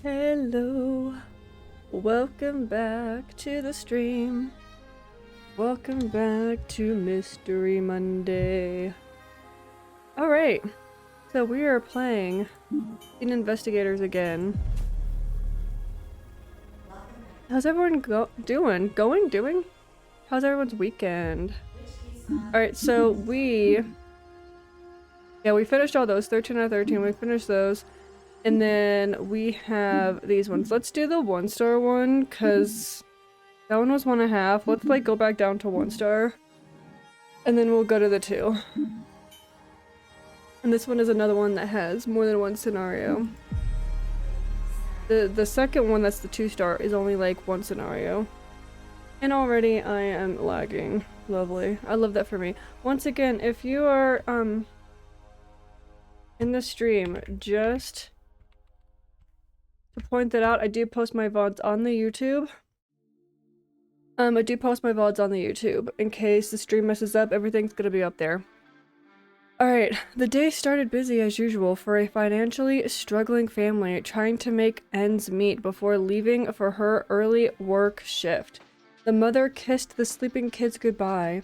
Hello, welcome back to the stream. Welcome back to Mystery Monday. Alright, so we are playing Teen Investigators again. How's everyone doing? How's everyone's weekend? Alright, so we finished all those, 13 out of 13, we finished those. And then we have these ones. Let's do the 1-star one, because that one was 1.5. Let's like go back down to 1-star. And then we'll go to the 2. And this one is another one that has more than one scenario. The second one, that's the 2-star, is only like one scenario. And already I am lagging. Lovely. I love that for me. Once again, if you are in the stream, just to point that out, I do post my VODs on the YouTube. In case the stream messes up, everything's gonna be up there. Alright, the day started busy as usual for a financially struggling family trying to make ends meet before leaving for her early work shift. The mother kissed the sleeping kids goodbye.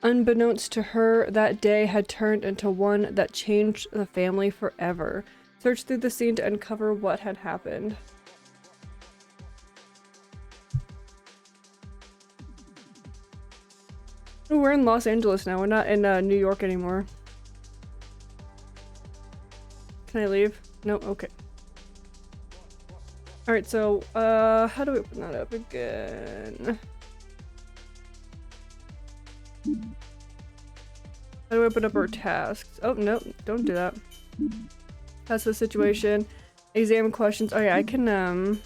Unbeknownst to her, that day had turned into one that changed the family forever. Search through the scene to uncover what had happened. Oh, we're in Los Angeles now. We're not in New York anymore. Can I leave? No? Okay. Alright, so, how do we open that up again? How do we open up our tasks? Oh, no, don't do that. That's the situation. Exam questions. Oh yeah, I can,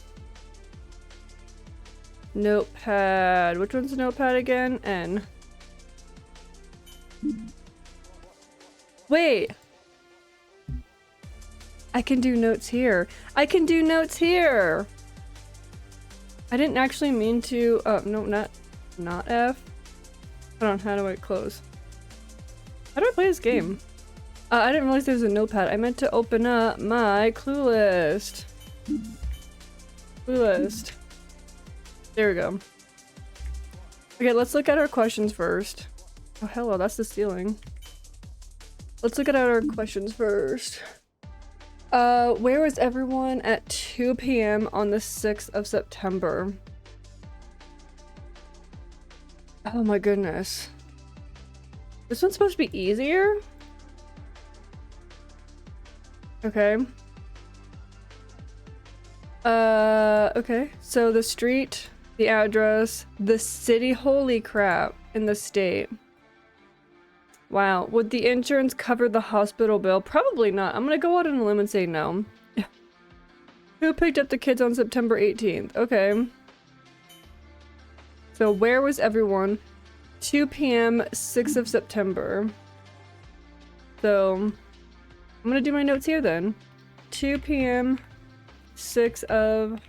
Notepad. Which one's the notepad again? N. Wait! I can do notes here. I didn't actually mean to, no, not F. Hold on, how do I close? How do I play this game? I didn't realize there was a notepad. I meant to open up my clue list. There we go. Okay, let's look at our questions first. Oh, hello, that's the ceiling. Let's look at our questions first. Where was everyone at 2 p.m. on the 6th of September? Oh my goodness. This one's supposed to be easier? Okay. Okay. So the street, the address, the city, holy crap, in the state. Wow. Would the insurance cover the hospital bill? Probably not. I'm gonna go out on a limb and say no. Who picked up the kids on September 18th? Okay. So where was everyone? 2 p.m. 6th of September. So I'm gonna do my notes here then. 2 p.m. 6th of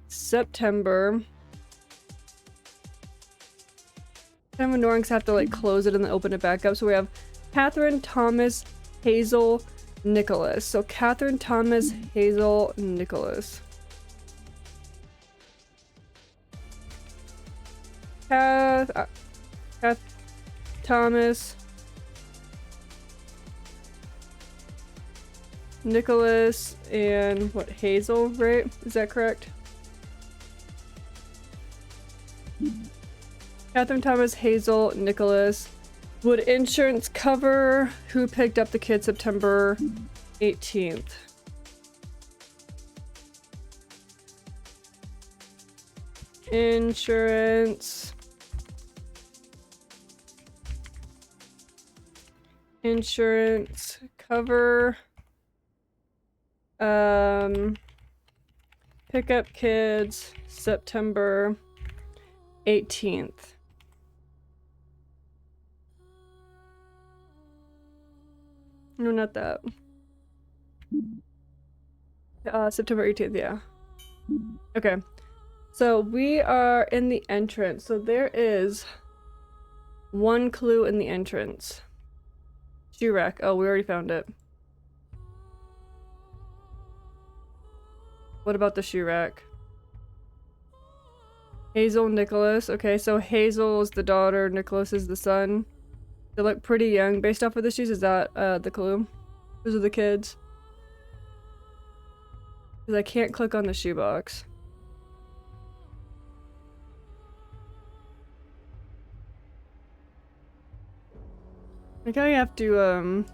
September. Kind of annoying because I have to like close it and then open it back up. So we have Catherine, Thomas, Hazel, Nicholas. So Catherine, Thomas, Hazel, Nicholas. Thomas, Nicholas, and what, Hazel, right? Is that correct? Catherine, Thomas, Hazel, Nicholas. Would insurance cover who picked up the kid September 18th? Insurance cover pick up kids September 18th. No, not that. September 18th, yeah. Okay. So we are in the entrance. So there is one clue in the entrance. Shoe rack. Oh, we already found it. What about the shoe rack? Hazel, Nicholas. Okay, so Hazel is the daughter, Nicholas is the son. They look pretty young. Based off of the shoes, is that the clue? Those are the kids. Because I can't click on the shoebox. Like I have to,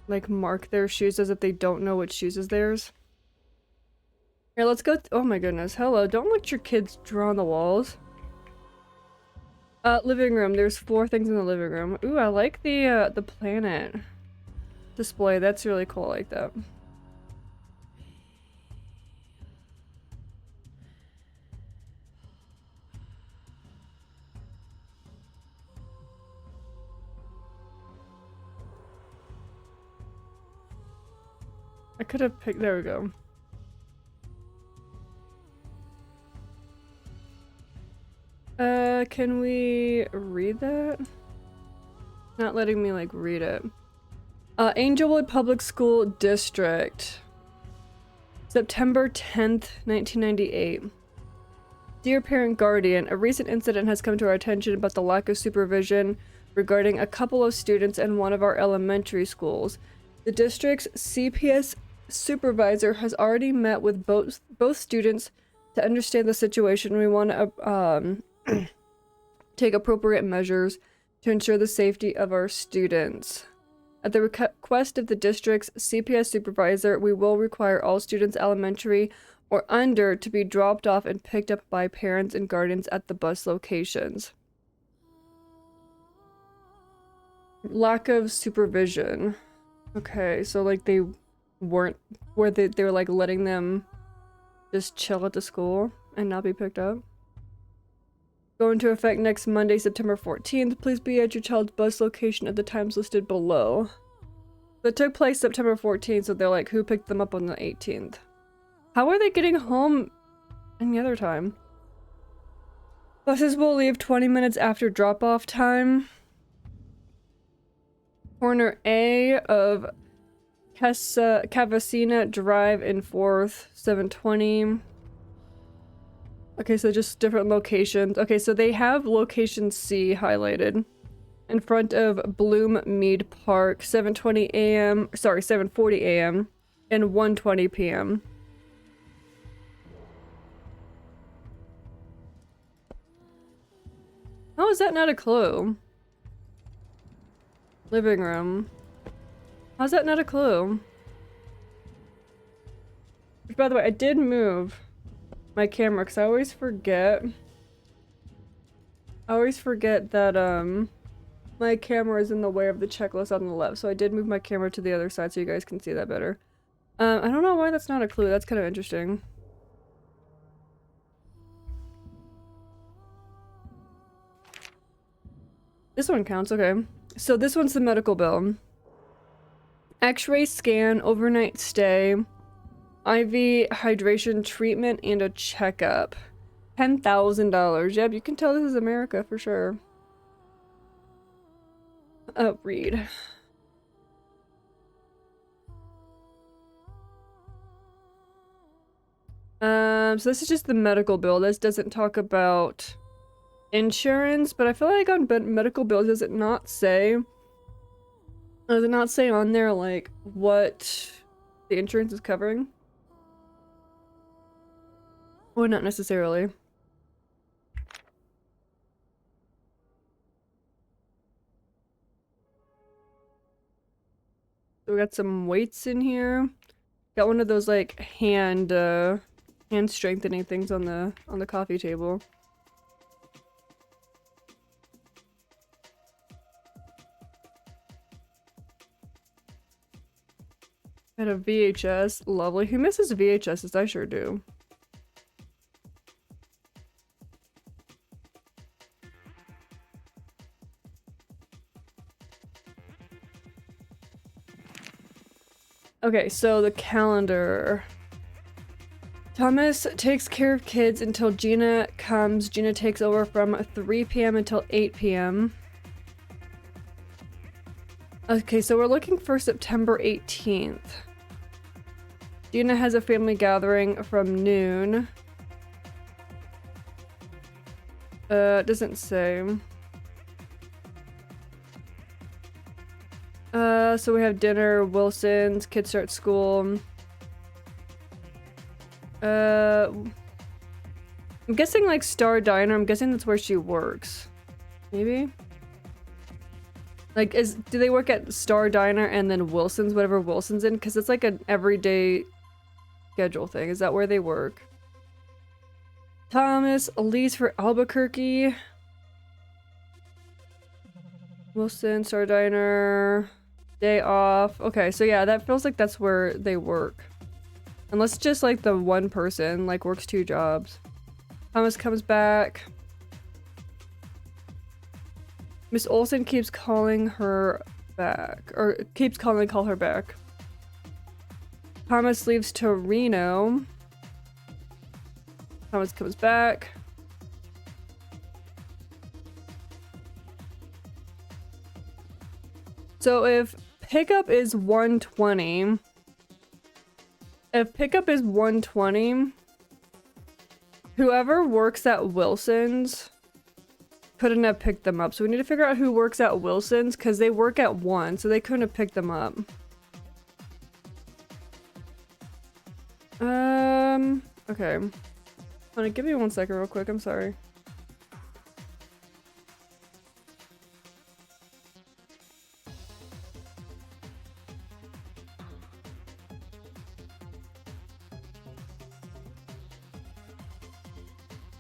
like mark their shoes as if they don't know which shoes is theirs. Here, let's go. Oh my goodness. Hello. Don't let your kids draw on the walls. Living room. There's 4 things in the living room. Ooh, I like the planet display. That's really cool. I like that. I could have picked. There we go. Can we read that? Not letting me like read it. Angelwood Public School District. September 10th, 1998. Dear Parent Guardian, a recent incident has come to our attention about the lack of supervision regarding a couple of students in one of our elementary schools. The district's CPS supervisor has already met with both students to understand the situation. We want to take appropriate measures to ensure the safety of our students. At the request of the district's CPS supervisor, we will require all students elementary or under to be dropped off and picked up by parents and guardians at the bus locations. Lack of supervision. Okay, so like they weren't, where they were like letting them just chill at the school and not be picked up. Go into effect next Monday, September 14th. Please be at your child's bus location at the times listed below. That took place September 14th, so they're like, who picked them up on the 18th? How are they getting home any other time? Buses will leave 20 minutes after drop-off time. Corner A of Cavacina Drive in 4th, 720. Okay, so just different locations. Okay, so they have location C highlighted in front of Bloom Mead Park, 7:20 a.m. Sorry, 7:40 a.m. and 1:20 p.m. How is that not a clue? Living room. How's that not a clue? Which, by the way, I did move my camera because I always forget that my camera is in the way of the checklist on the left, so I did move my camera to the other side so you guys can see that better. I don't know why that's not a clue. That's kind of interesting. This one counts. Okay, so this one's the medical bill. X-ray scan, overnight stay, IV hydration treatment, and a checkup. $10,000. Yep, you can tell this is America for sure. Read. So this is just the medical bill. This doesn't talk about insurance, but I feel like on medical bills, does it not say on there like what the insurance is covering? Or not necessarily. So we got some weights in here. Got one of those like hand strengthening things on the coffee table. Got a VHS. Lovely. Who misses VHSs? I sure do. Okay, so the calendar. Thomas takes care of kids until Gina comes. Gina takes over from 3 p.m. until 8 p.m. Okay, so we're looking for September 18th. Dina has a family gathering from noon. It doesn't say. So we have dinner, Wilson's, kids start school. I'm guessing like Star Diner. I'm guessing that's where she works. Maybe? Like, do they work at Star Diner and then Wilson's, whatever Wilson's in? Because it's like an everyday schedule thing. Is that where they work? Thomas leaves for Albuquerque. Wilson, Star Diner, day off. Okay, so yeah, that feels like that's where they work. Unless just like the one person like works 2 jobs. Thomas comes back. Miss Olsen keeps calling her back, or keeps calling call her back. Thomas leaves to Reno. Thomas comes back. So if pickup is 120, whoever works at Wilson's couldn't have picked them up. So we need to figure out who works at Wilson's because they work at 1, so they couldn't have picked them up. Okay. Give me 1 second real quick, I'm sorry.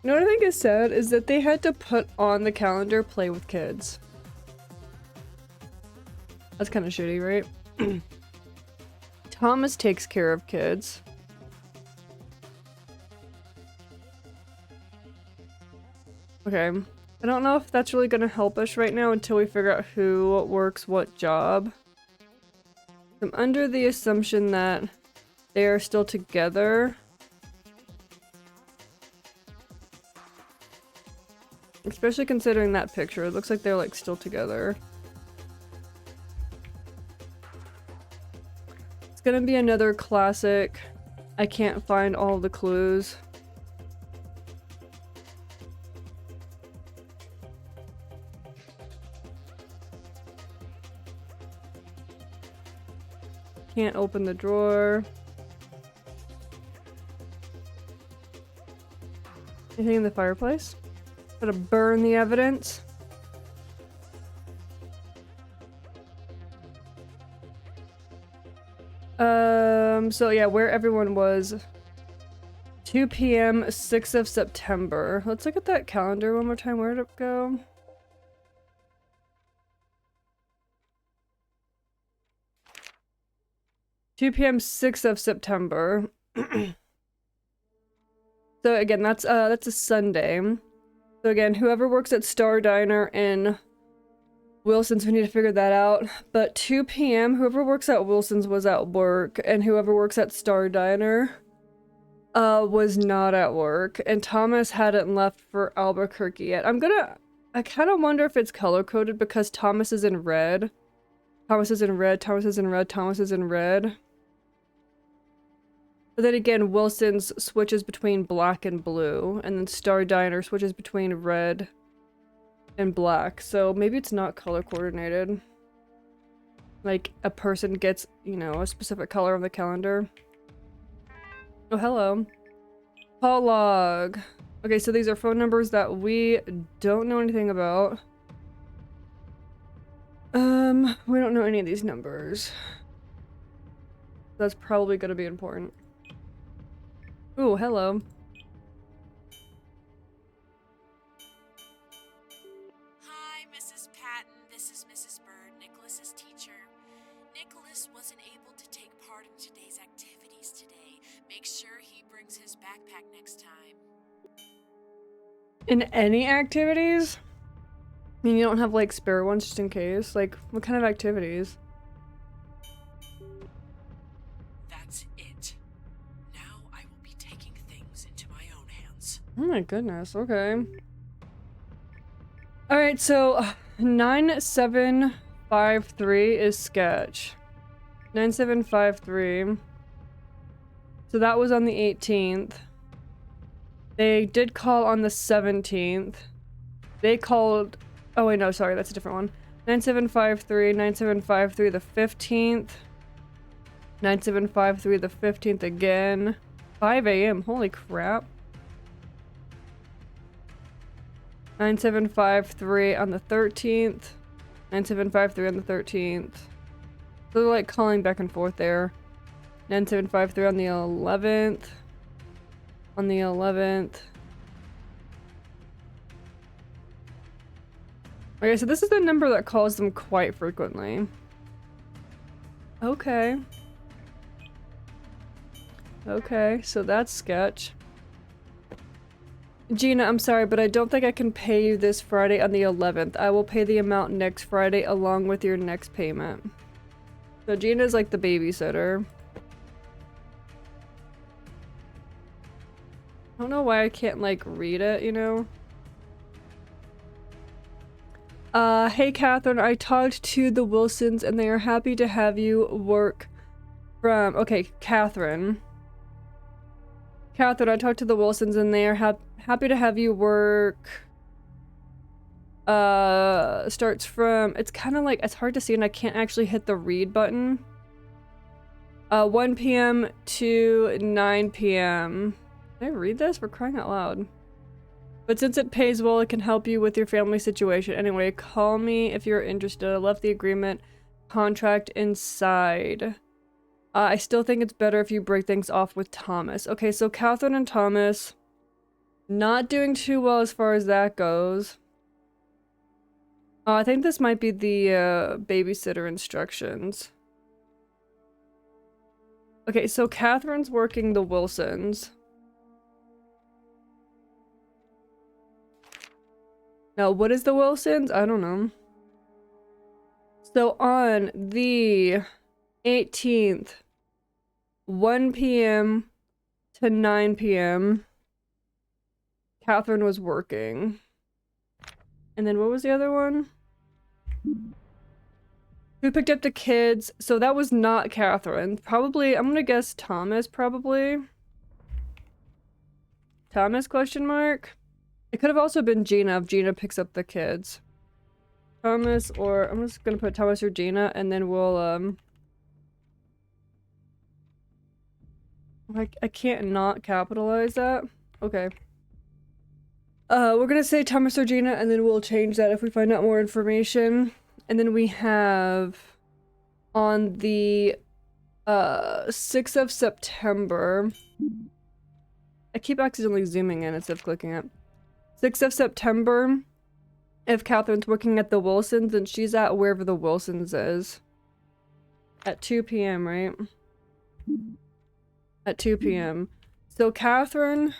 You know what I think is sad is that they had to put on the calendar play with kids. That's kind of shitty, right? Thomas takes care of kids. Okay. I don't know if that's really going to help us right now until we figure out who works what job. I'm under the assumption that they are still together. Especially considering that picture. It looks like they're like still together. It's gonna be another classic. I can't find all the clues. Can't open the drawer. Anything in the fireplace? Gotta burn the evidence. So yeah, where everyone was. 2 p.m. 6th of September. Let's look at that calendar one more time. Where did it go? (2 p.m. 6th of September. So again, that's a Sunday. So again, whoever works at Star Diner in Wilson's, we need to figure that out. But 2 p.m., whoever works at Wilson's was at work, and whoever works at Star Diner was not at work, and Thomas hadn't left for Albuquerque yet. I kind of wonder if it's color-coded because Thomas is in red. Thomas is in red, Thomas is in red, Thomas is in red. But then again, Wilson's switches between black and blue, and then Star Diner switches between red and black. So maybe it's not color coordinated. Like a person gets, you know, a specific color on the calendar. Oh, hello. Call log. Okay, so these are phone numbers that we don't know anything about. We don't know any of these numbers. That's probably gonna be important. Ooh, hello. Hi, Mrs. Patton. This is Mrs. Bird, Nicholas's teacher. Nicholas wasn't able to take part in today's activities today. Make sure he brings his backpack next time. In any activities? I mean, you don't have like spare ones just in case? Like, what kind of activities? That's it. Now I will be taking things into my own hands. Oh my goodness, okay. Alright, so 9753 is sketch. 9753. So that was on the 18th. They did call on the 17th. They called... Oh wait, no, sorry, that's a different one. 9753, 9753 the 15th. 9753 the 15th again. 5 a.m. Holy crap. 9753 on the 13th. 9753 on the 13th. So they're like calling back and forth there. 9753 on the 11th. On the 11th. Okay, so this is the number that calls them quite frequently. Okay. Okay, so that's sketch. Gina, I'm sorry, but I don't think I can pay you this Friday on the 11th. I will pay the amount next Friday along with your next payment. So Gina's like the babysitter. I don't know why I can't like read it, you know? Hey Catherine, I talked to the Wilsons and they are happy to have you work from... Okay, Catherine. Catherine, I talked to the Wilsons and they are happy to have you work... starts from... It's kind of like... It's hard to see and I can't actually hit the read button. 1 p.m. to 9 p.m. Can I read this? We're crying out loud. But since it pays well, it can help you with your family situation. Anyway, call me if you're interested. I left the agreement contract inside. I still think it's better if you break things off with Thomas. Okay, so Catherine and Thomas not doing too well as far as that goes. I think this might be the babysitter instructions. Okay, so Catherine's working the Wilsons. Now, what is the Wilsons? I don't know. So on the 18th, 1 p.m. to 9 p.m., Catherine was working. And then what was the other one? Who picked up the kids? So that was not Catherine. Probably, I'm gonna guess Thomas, probably. Thomas, question mark? It could have also been Gina if Gina picks up the kids. Thomas, or I'm just gonna put Thomas or Gina and then we'll I can't not capitalize that. Okay. We're gonna say Thomas or Gina and then we'll change that if we find out more information. And then we have on the 6th of September. I keep accidentally zooming in instead of clicking it. 6th of September, if Catherine's working at the Wilsons, then she's at wherever the Wilsons is. At 2 p.m., right? At 2 p.m. So Catherine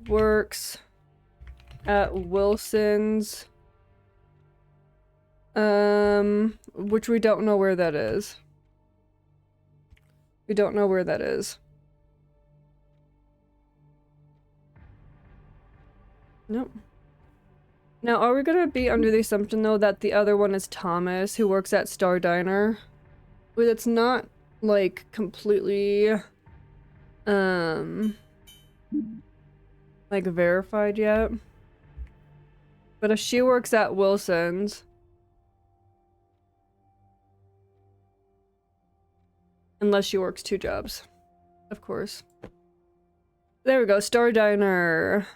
works at Wilsons, which we don't know where that is. We don't know where that is. Nope. Now, are we gonna be under the assumption, though, that the other one is Thomas, who works at Star Diner? But it's not, like, completely, like, verified yet. But if she works at Wilson's... Unless she works 2 jobs. Of course. There we go, Star Diner.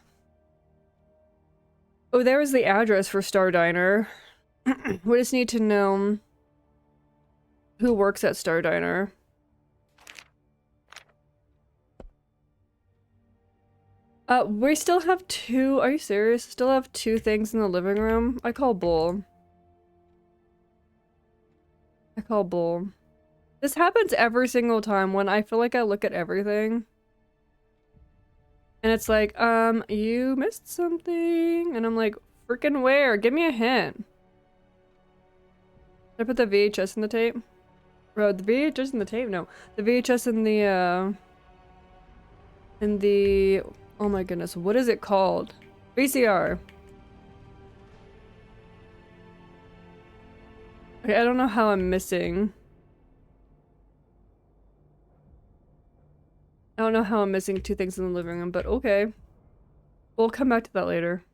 Oh, there is the address for Star Diner. We just need to know who works at Star Diner. We still have 2. Are you serious? Still have 2 things in the living room? I call bull. I call bull. This happens every single time when I feel like I look at everything. And it's like, you missed something. And I'm like, freaking where? Give me a hint. Did I put the VHS in the tape? Bro, the VHS in the tape? No. The VHS in the, oh my goodness, what is it called? VCR. Okay, I don't know how I'm missing. don't know how I'm missing two things in the living room, but okay. We'll come back to that later.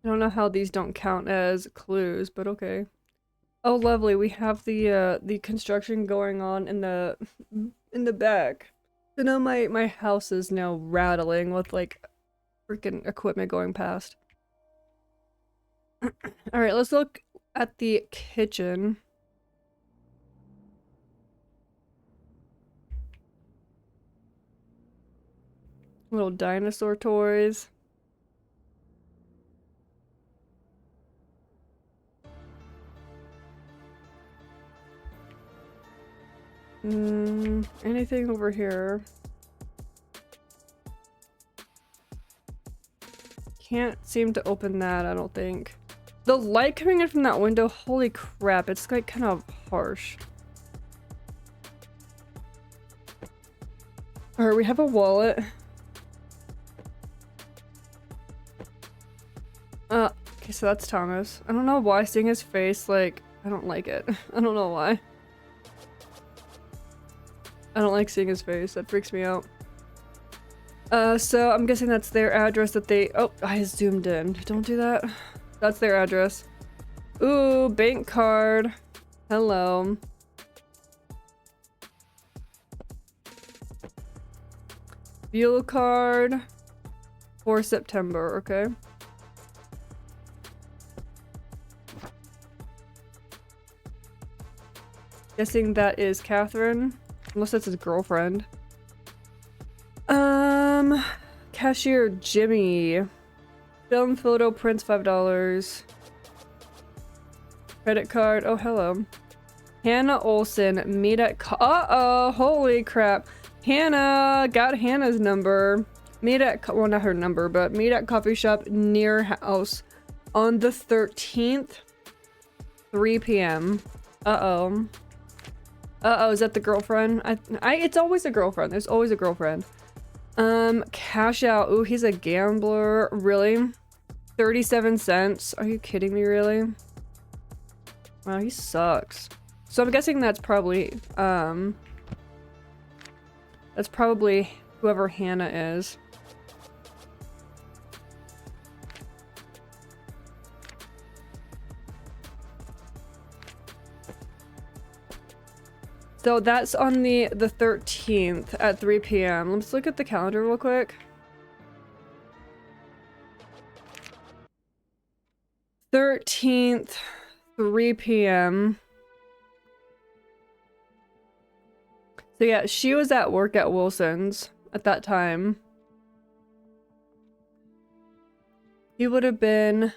I don't know how these don't count as clues, but okay. Oh, lovely. We have the construction going on in the back. So now my house is now rattling with like freaking equipment going past. All right, let's look at the kitchen. Little dinosaur toys. Anything over here? Can't seem to open that, I don't think. The light coming in from that window, holy crap, it's like kind of harsh. Alright, we have a wallet. Okay, so that's Thomas. I don't know why seeing his face, like, I don't like it. I don't know why. I don't like seeing his face, that freaks me out. So I'm guessing that's their address that they- oh, I zoomed in. Don't do that. That's their address. Ooh, bank card. Hello. Fuel card. For September, okay. Guessing that is Catherine. Unless that's his girlfriend. Cashier Jimmy. Film photo prints $5. Credit card. Oh, hello. Hannah Olson. Meet at uh-oh, holy crap. Hannah got Hannah's number. Meet at, well, not her number, but meet at coffee shop near house on the 13th, 3 p.m. Uh-oh. Uh-oh, is that the girlfriend? It's always a girlfriend. There's always a girlfriend. Cash out. Ooh, he's a gambler. Really? 37 cents? Are you kidding me, really? Wow, he sucks. So I'm guessing that's probably whoever Hannah is. So that's on the 13th at 3 p.m. Let's look at the calendar real quick. 13th, 3 p.m. So yeah, she was at work at Wilson's at that time. He would have been...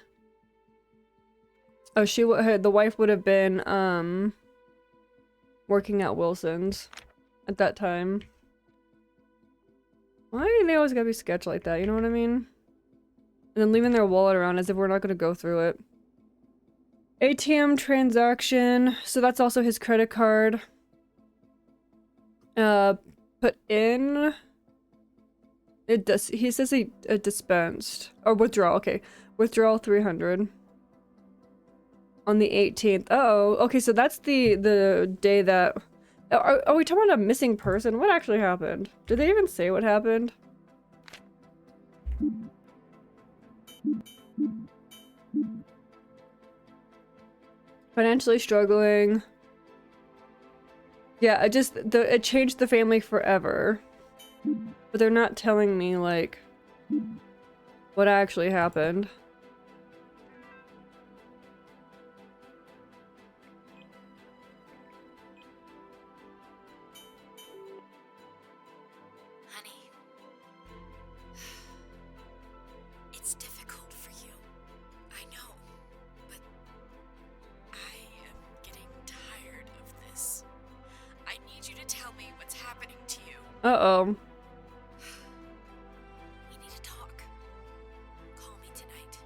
Oh, the wife would have been, working at Wilson's at that time. Why do they always gotta be sketched like that? You know what I mean? And then leaving their wallet around as if we're not gonna go through it. ATM transaction. So that's also his credit card. Put in. It does. He says he dispensed or withdrawal. Okay, withdrawal 300. On the 18th. Uh-oh. Okay, so that's the day that... Are we talking about a missing person? What actually happened? Did they even say what happened? Financially struggling. Yeah, it changed the family forever. But they're not telling me, like, what actually happened. It's difficult for you. I know. But I am getting tired of this. I need you to tell me what's happening to you. Uh-oh. We need to talk. Call me tonight.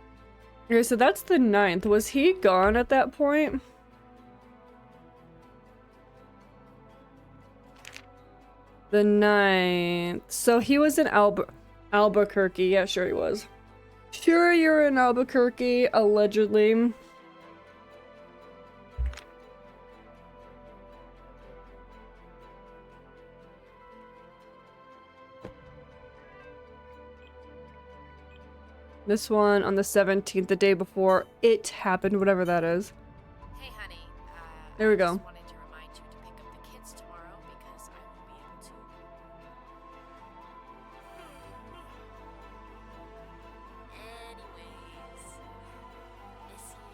Okay, so that's the 9th. Was he gone at that point? The 9th. So he was in Albuquerque. Yeah, sure he was. Sure, you're in Albuquerque, allegedly. This one on the 17th, the day before it happened, whatever that is. Hey, honey. There we I go. just wanted to remind you to pick up the kids tomorrow because I won't be able to. Anyways, miss you.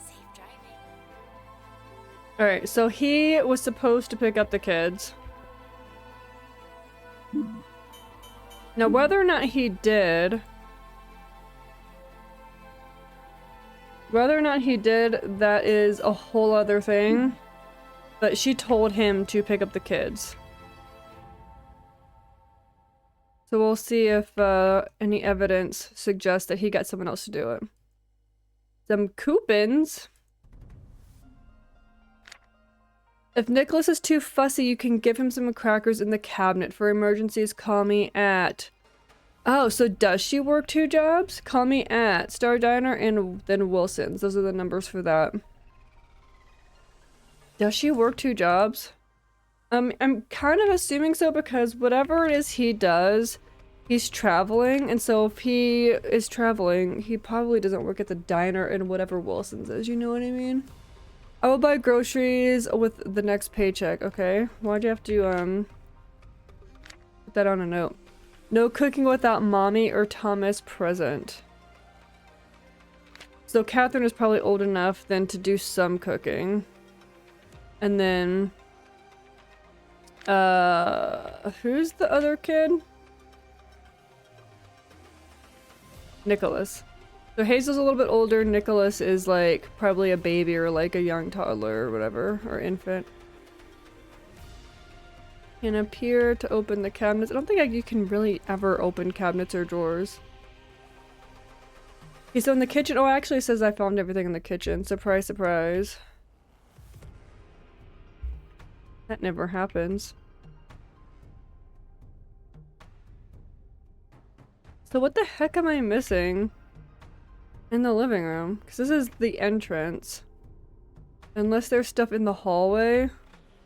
Safe driving. Alright, so he was supposed to pick up the kids. Now, whether or not he did... Whether or not he did, that is a whole other thing. But she told him to pick up the kids. So we'll see if any evidence suggests that he got someone else to do it. Some coupons. If Nicholas is too fussy, you can give him some crackers in the cabinet. For emergencies, call me at... Oh, so does she work 2 jobs? Call me at Star Diner and then Wilson's. Those are the numbers for that. Does she work 2 jobs? I'm kind of assuming so because whatever it is he does, he's traveling. And so if he is traveling, he probably doesn't work at the diner and whatever Wilson's is. You know what I mean? I will buy groceries with the next paycheck. Okay. Why'd you have to, put that on a note? No cooking without mommy or Thomas present. So Catherine is probably old enough then to do some cooking. And then... who's the other kid? Nicholas. So Hazel's a little bit older. Nicholas is like probably a baby or like a young toddler or whatever, or infant. Can appear to open the cabinets. I don't think you can really ever open cabinets or drawers. Okay, so in the kitchen, oh, it actually says I found everything in the kitchen. Surprise, surprise. That never happens. So what the heck am I missing in the living room? Because this is the entrance. Unless there's stuff in the hallway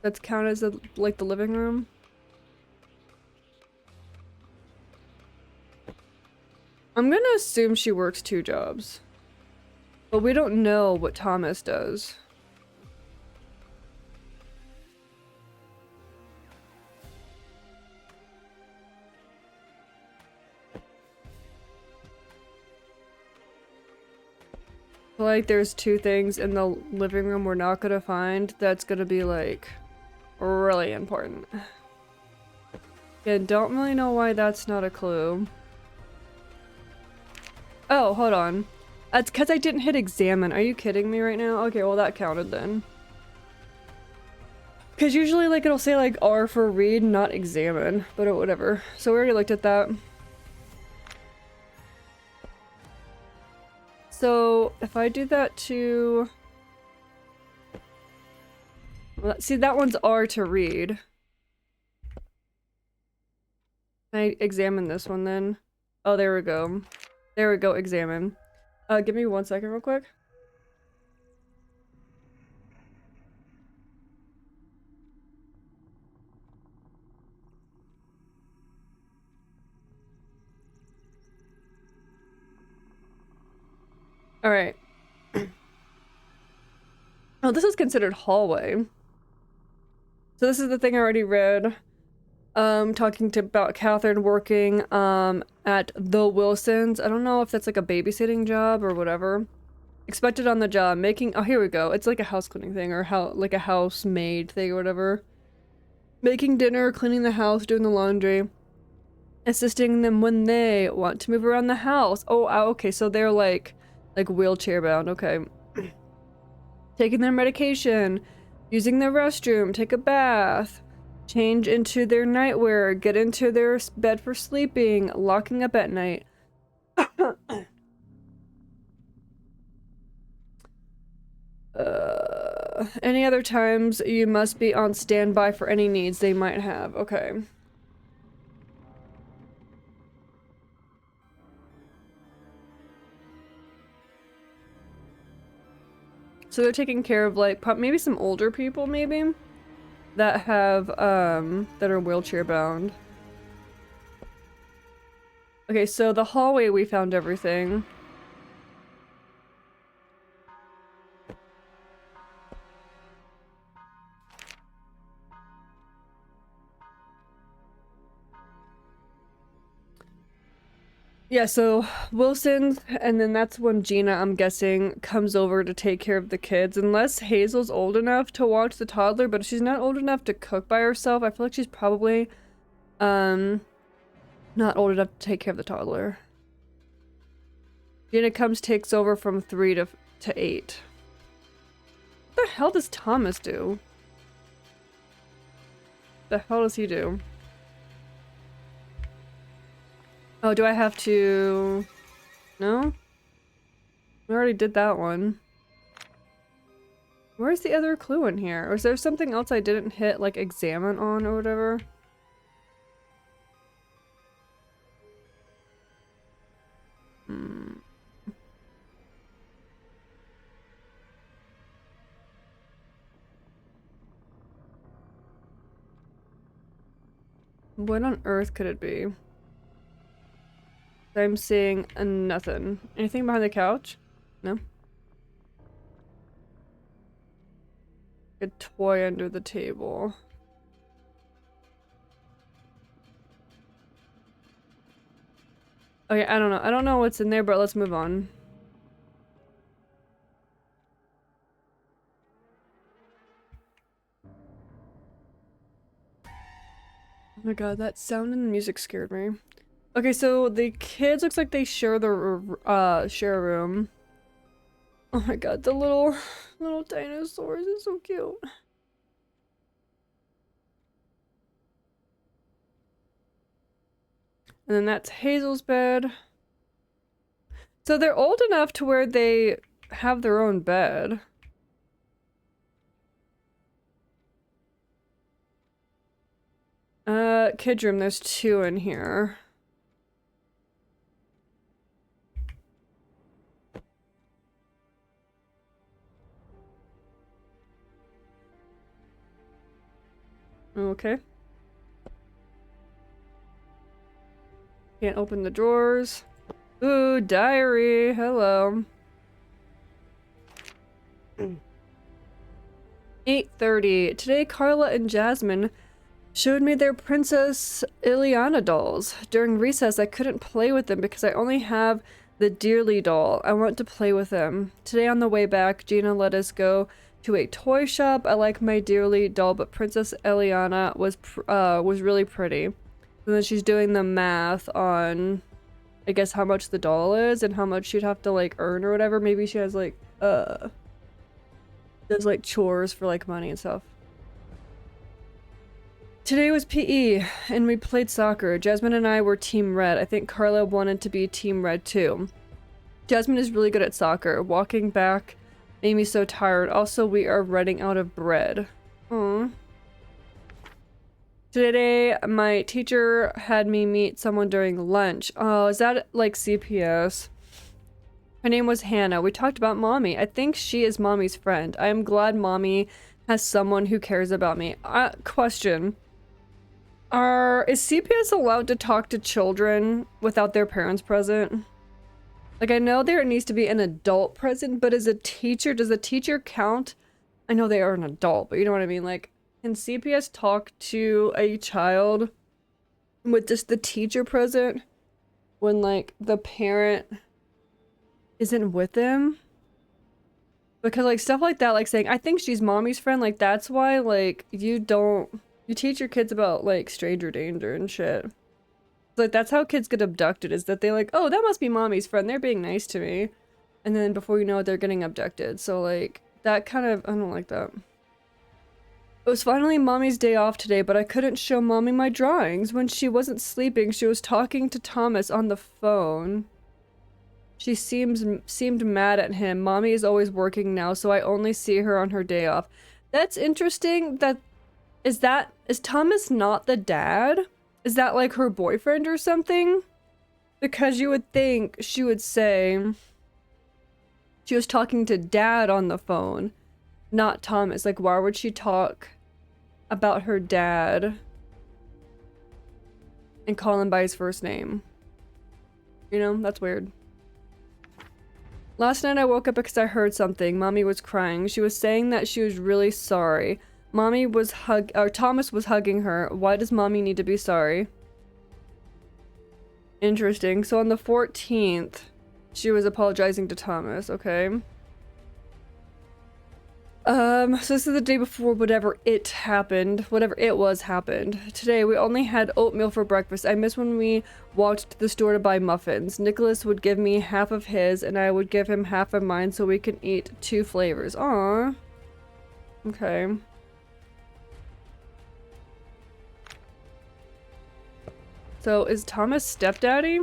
that's counted as like the living room. I'm gonna assume she works 2 jobs. But we don't know what Thomas does. Like there's 2 things in the living room we're not gonna find that's gonna be like really important. Yeah, don't really know why that's not a clue. Oh, hold on. That's because I didn't hit examine. Are you kidding me right now? Okay, well that counted then. Because usually like it'll say like R for read, not examine, but whatever. So we already looked at that. So if I do that to... Well, see, that one's R to read. Can I examine this one then? Oh, there we go. There we go, examine. Give me 1 second real quick. Alright. Oh, this is considered hallway. So this is the thing I already read. Talking about Catherine working, at the Wilsons. I don't know if that's like a babysitting job or whatever. Expected on the job, making- oh, here we go. It's like a house cleaning thing or like a housemaid thing or whatever. Making dinner, cleaning the house, doing the laundry. Assisting them when they want to move around the house. Oh, okay, so they're like wheelchair bound, okay. Taking their medication, using the restroom, take a bath, change into their nightwear, get into their bed for sleeping, locking up at night. Any other times you must be on standby for any needs they might have. Okay. So they're taking care of like maybe some older people maybe that have that are wheelchair bound. Okay, so the hallway we found everything. Yeah, so Wilson, and then that's when Gina, I'm guessing, comes over to take care of the kids. Unless Hazel's old enough to watch the toddler, but if she's not old enough to cook by herself, I feel like she's probably, not old enough to take care of the toddler. Gina comes, takes over from 3 to 8. What the hell does Thomas do? The hell does he do? Oh, do I have to... No? We already did that one. Where's the other clue in here? Or is there something else I didn't hit, like, examine on or whatever? What on earth could it be? I'm seeing nothing. Anything behind the couch? No? A toy under the table. Okay, I don't know. I don't know what's in there, but let's move on. Oh my god, that sound in the music scared me. Okay, so the kids looks like they share the share a room. Oh my god, the little dinosaurs is so cute. And then that's Hazel's bed. So they're old enough to where they have their own bed. Kid room, there's 2 in here. Okay. Can't open the drawers. Ooh, diary. Hello. 8:30. Today, Carla and Jasmine showed me their Princess Ileana dolls. During recess, I couldn't play with them because I only have the Dearly doll. I want to play with them. Today on the way back, Gina let us go to a toy shop. I like my Dearly doll, but Princess Ileana was really pretty. And then she's doing the math on, I guess, how much the doll is and how much she'd have to, like, earn or whatever. Maybe she has, like, does, like, chores for, like, money and stuff. Today was PE, and we played soccer. Jasmine and I were Team Red. I think Carla wanted to be Team Red, too. Jasmine is really good at soccer. Walking back made me so tired. Also, we are running out of bread. Aww. Today, my teacher had me meet someone during lunch. Oh, is that like CPS? Her name was Hannah. We talked about Mommy. I think she is Mommy's friend. I am glad Mommy has someone who cares about me. Question. Is CPS allowed to talk to children without their parents present? Like, I know there needs to be an adult present, but as a teacher, does a teacher count? I know they are an adult, but you know what I mean? Like, can CPS talk to a child with just the teacher present when, like, the parent isn't with them? Because, like, stuff like that, like saying, I think she's Mommy's friend, like, that's why, like, you teach your kids about, like, stranger danger and shit. Like, that's how kids get abducted, is that they like, oh, that must be Mommy's friend, they're being nice to me. And then before you know it, they're getting abducted. So, like, that kind of, I don't like that. It was finally Mommy's day off today, but I couldn't show Mommy my drawings. When she wasn't sleeping, she was talking to Thomas on the phone. She seemed mad at him. Mommy is always working now, so I only see her on her day off. That's interesting. Is Thomas not the dad? Is that like her boyfriend or something? Because you would think she would say she was talking to dad on the phone, not Thomas. Like, why would she talk about her dad and call him by his first name? You know, that's weird. Last night I woke up because I heard something. Mommy was crying. She was saying that she was really sorry. Thomas was hugging her. Why does mommy need to be sorry? Interesting. So on the 14th, she was apologizing to Thomas, okay? So this is the day before whatever it was happened. Today we only had oatmeal for breakfast. I miss when we walked to the store to buy muffins. Nicholas would give me half of his and I would give him half of mine so we can eat 2 flavors. Aww. Okay. So is Thomas stepdaddy?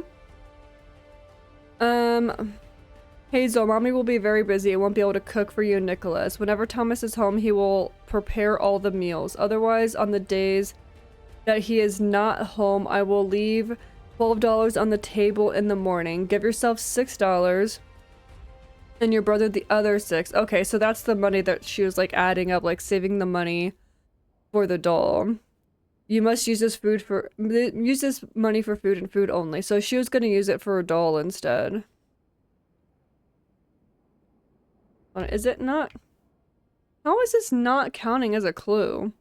Hazel, mommy will be very busy and won't be able to cook for you and Nicholas. Whenever Thomas is home, he will prepare all the meals. Otherwise, on the days that he is not home, I will leave $12 on the table in the morning. Give yourself $6 and your brother the other 6. Okay, so that's the money that she was like adding up, like saving the money for the doll. You must use this money for food and food only. So she was gonna use it for a doll instead. Is it not? How is this not counting as a clue?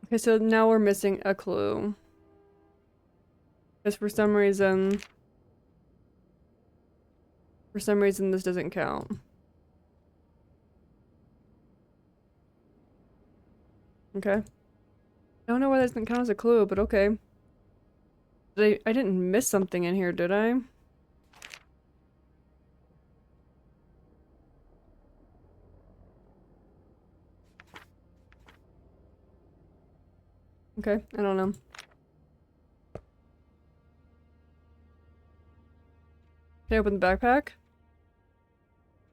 Okay, so now we're missing a clue. Because for some reason this doesn't count. Okay. I don't know why that doesn't count as a clue, but okay. I didn't miss something in here, did I? Okay, I don't know. Can I open the backpack?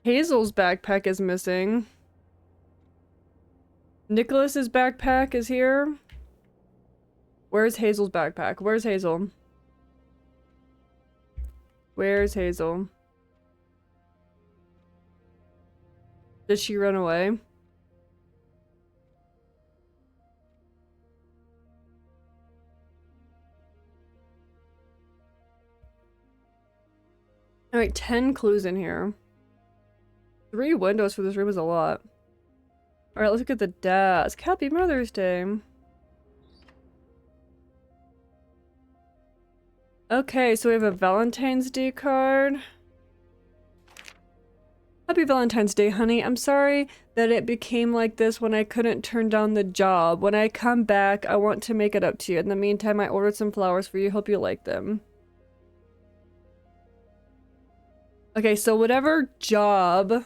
Hazel's backpack is missing. Nicholas's backpack is here. Where's Hazel's backpack? Where's Hazel? Where's Hazel? Did she run away? Alright, 10 clues in here. 3 windows for this room is a lot. Alright, let's look at the desk. Happy Mother's Day. Okay, so we have a Valentine's Day card. Happy Valentine's Day, honey. I'm sorry that it became like this when I couldn't turn down the job. When I come back, I want to make it up to you. In the meantime, I ordered some flowers for you. Hope you like them. Okay, so whatever job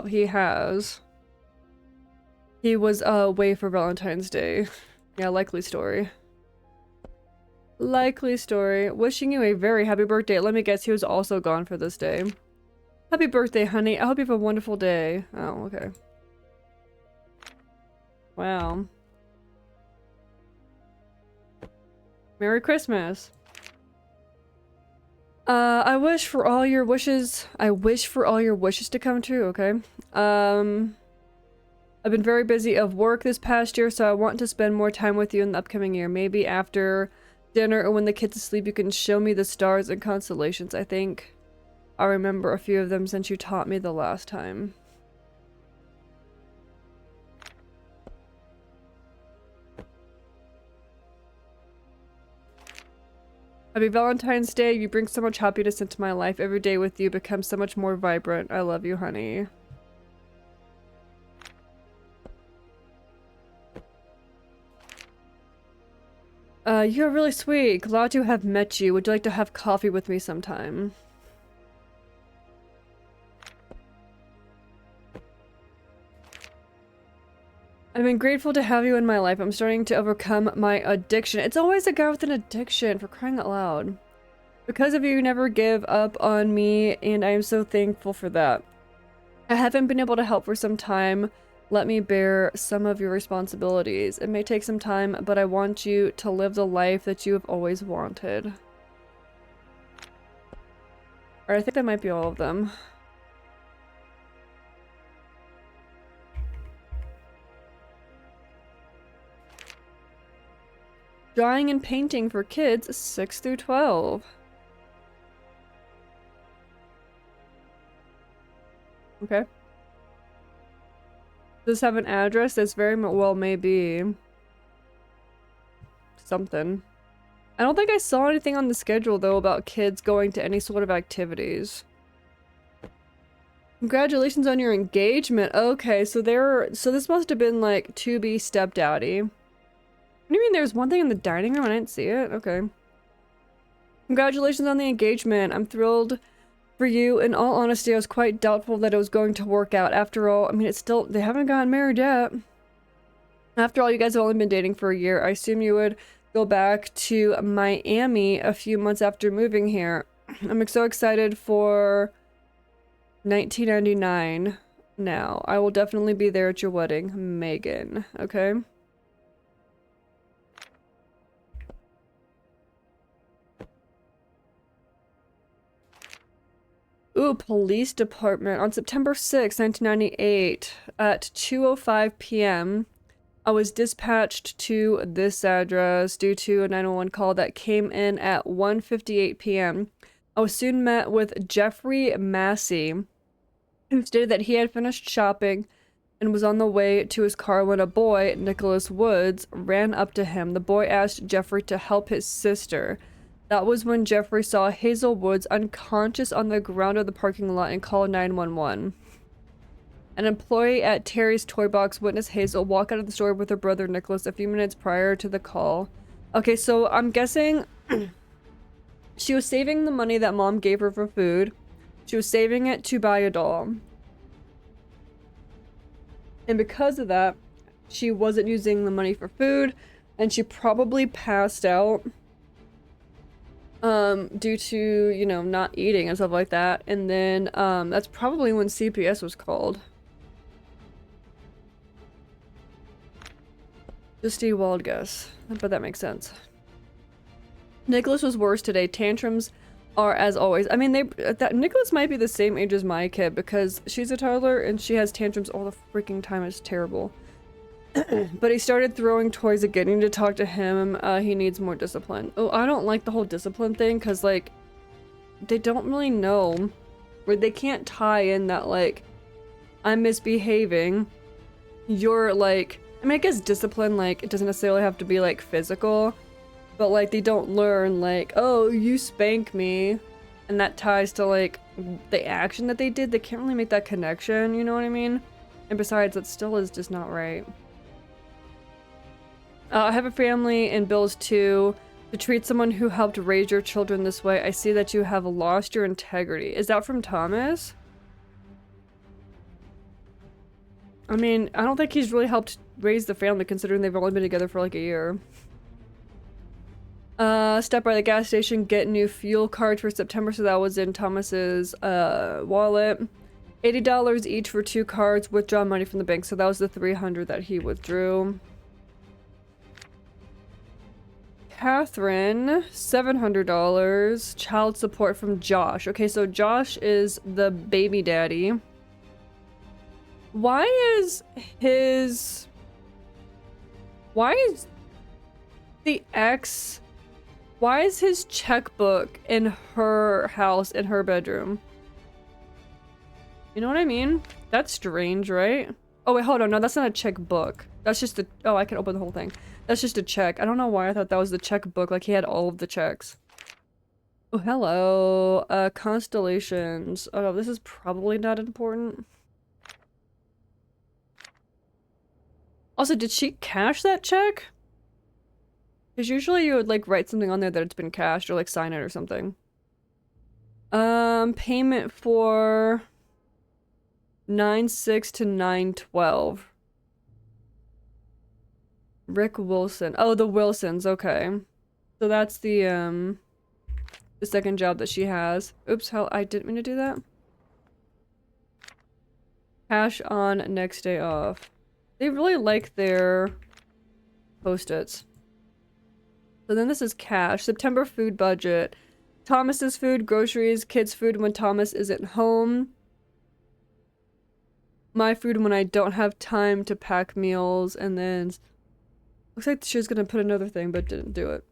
he has, he was away for Valentine's Day. Yeah, likely story. Likely story. Wishing you a very happy birthday. Let me guess, he was also gone for this day. Happy birthday, honey. I hope you have a wonderful day. Oh, okay. Wow. Merry Christmas. I wish for all your wishes to come true, okay? I've been very busy of work this past year, so I want to spend more time with you in the upcoming year. Maybe after dinner or when the kids sleep, you can show me the stars and constellations. I think I remember a few of them since you taught me the last time. Happy Valentine's Day. You bring so much happiness into my life. Every day with you becomes so much more vibrant. I love you, honey. You're really sweet. Glad to have met you. Would you like to have coffee with me sometime? I've been grateful to have you in my life. I'm starting to overcome my addiction. It's always a guy with an addiction, for crying out loud. Because of you, you never give up on me, and I am so thankful for that. I haven't been able to help for some time, Let me bear some of your responsibilities. It may take some time, but I want you to live the life that you have always wanted. Alright, I think that might be all of them. Drawing and painting for kids 6 through 12. Okay. Does this have an address? This very well may be something. I don't think I saw anything on the schedule though about kids going to any sort of activities. Congratulations on your engagement. Okay, so this must have been like to-be stepdaddy. What do you mean there's one thing in the dining room? I didn't see it. Okay. Congratulations on the engagement. I'm thrilled for you. In all honesty, I was quite doubtful that it was going to work out. After all, I mean, they haven't gotten married yet. After all, you guys have only been dating for a year. I assume you would go back to Miami a few months after moving here. I'm so excited for 1999 now. I will definitely be there at your wedding, Megan. Okay? Ooh, police department. On September 6, 1998, at 2:05 p.m., I was dispatched to this address due to a 911 call that came in at 1:58 p.m. I was soon met with Jeffrey Massey, who stated that he had finished shopping and was on the way to his car when a boy, Nicholas Woods, ran up to him. The boy asked Jeffrey to help his sister. That was when Jeffrey saw Hazel Woods unconscious on the ground of the parking lot and called 911. An employee at Terry's Toy Box witnessed Hazel walk out of the store with her brother Nicholas a few minutes prior to the call. Okay, so I'm guessing she was saving the money that mom gave her for food. She was saving it to buy a doll. And because of that, she wasn't using the money for food, and she probably passed out due to, you know, not eating and stuff like that. And then that's probably when CPS was called. Just a wild guess, but that makes sense. Nicholas was worse today. Tantrums are as always. I mean, Nicholas might be the same age as my kid because she's a toddler and she has tantrums all the freaking time. It's terrible. But he started throwing toys again. You need to talk to him. He needs more discipline. Oh, I don't like the whole discipline thing because, like, they don't really know. Or they can't tie in that, like, I'm misbehaving. You're, like... I mean, I guess discipline, like, it doesn't necessarily have to be, like, physical. But, like, they don't learn, like, oh, you spank me. And that ties to, like, the action that they did. They can't really make that connection, you know what I mean? And besides, that still is just not right. I have a family and bills too. To treat someone who helped raise your children this way, I see that you have lost your integrity. Is that from Thomas? I mean, I don't think he's really helped raise the family considering they've only been together for like a year. Stop by the gas station, get new fuel card for September, so that was in Thomas's wallet. $80 each for 2 cards, withdraw money from the bank, so that was the $300 that he withdrew. Catherine, $700. Child support from Josh. Okay, so Josh is the baby daddy. Why is his checkbook in her house, in her bedroom? You know what I mean? That's strange, right? Oh wait, hold on. No, that's not a checkbook. That's just a... Oh, I can open the whole thing. That's just a check. I don't know why I thought that was the checkbook. Like, he had all of the checks. Oh, hello. Constellations. Oh, no, this is probably not important. Also, did she cash that check? Because usually you would, like, write something on there that it's been cashed or, like, sign it or something. Payment for 9/6 to 9/12. Rick Wilson. Oh, the Wilsons, okay. So that's the second job that she has. Oops, hell, I didn't mean to do that. Cash on next day off. They really like their Post-its. So then this is cash. September food budget. Thomas's food, groceries, kids' food when Thomas isn't home. My food when I don't have time to pack meals. And then looks like she was gonna put another thing but didn't do it.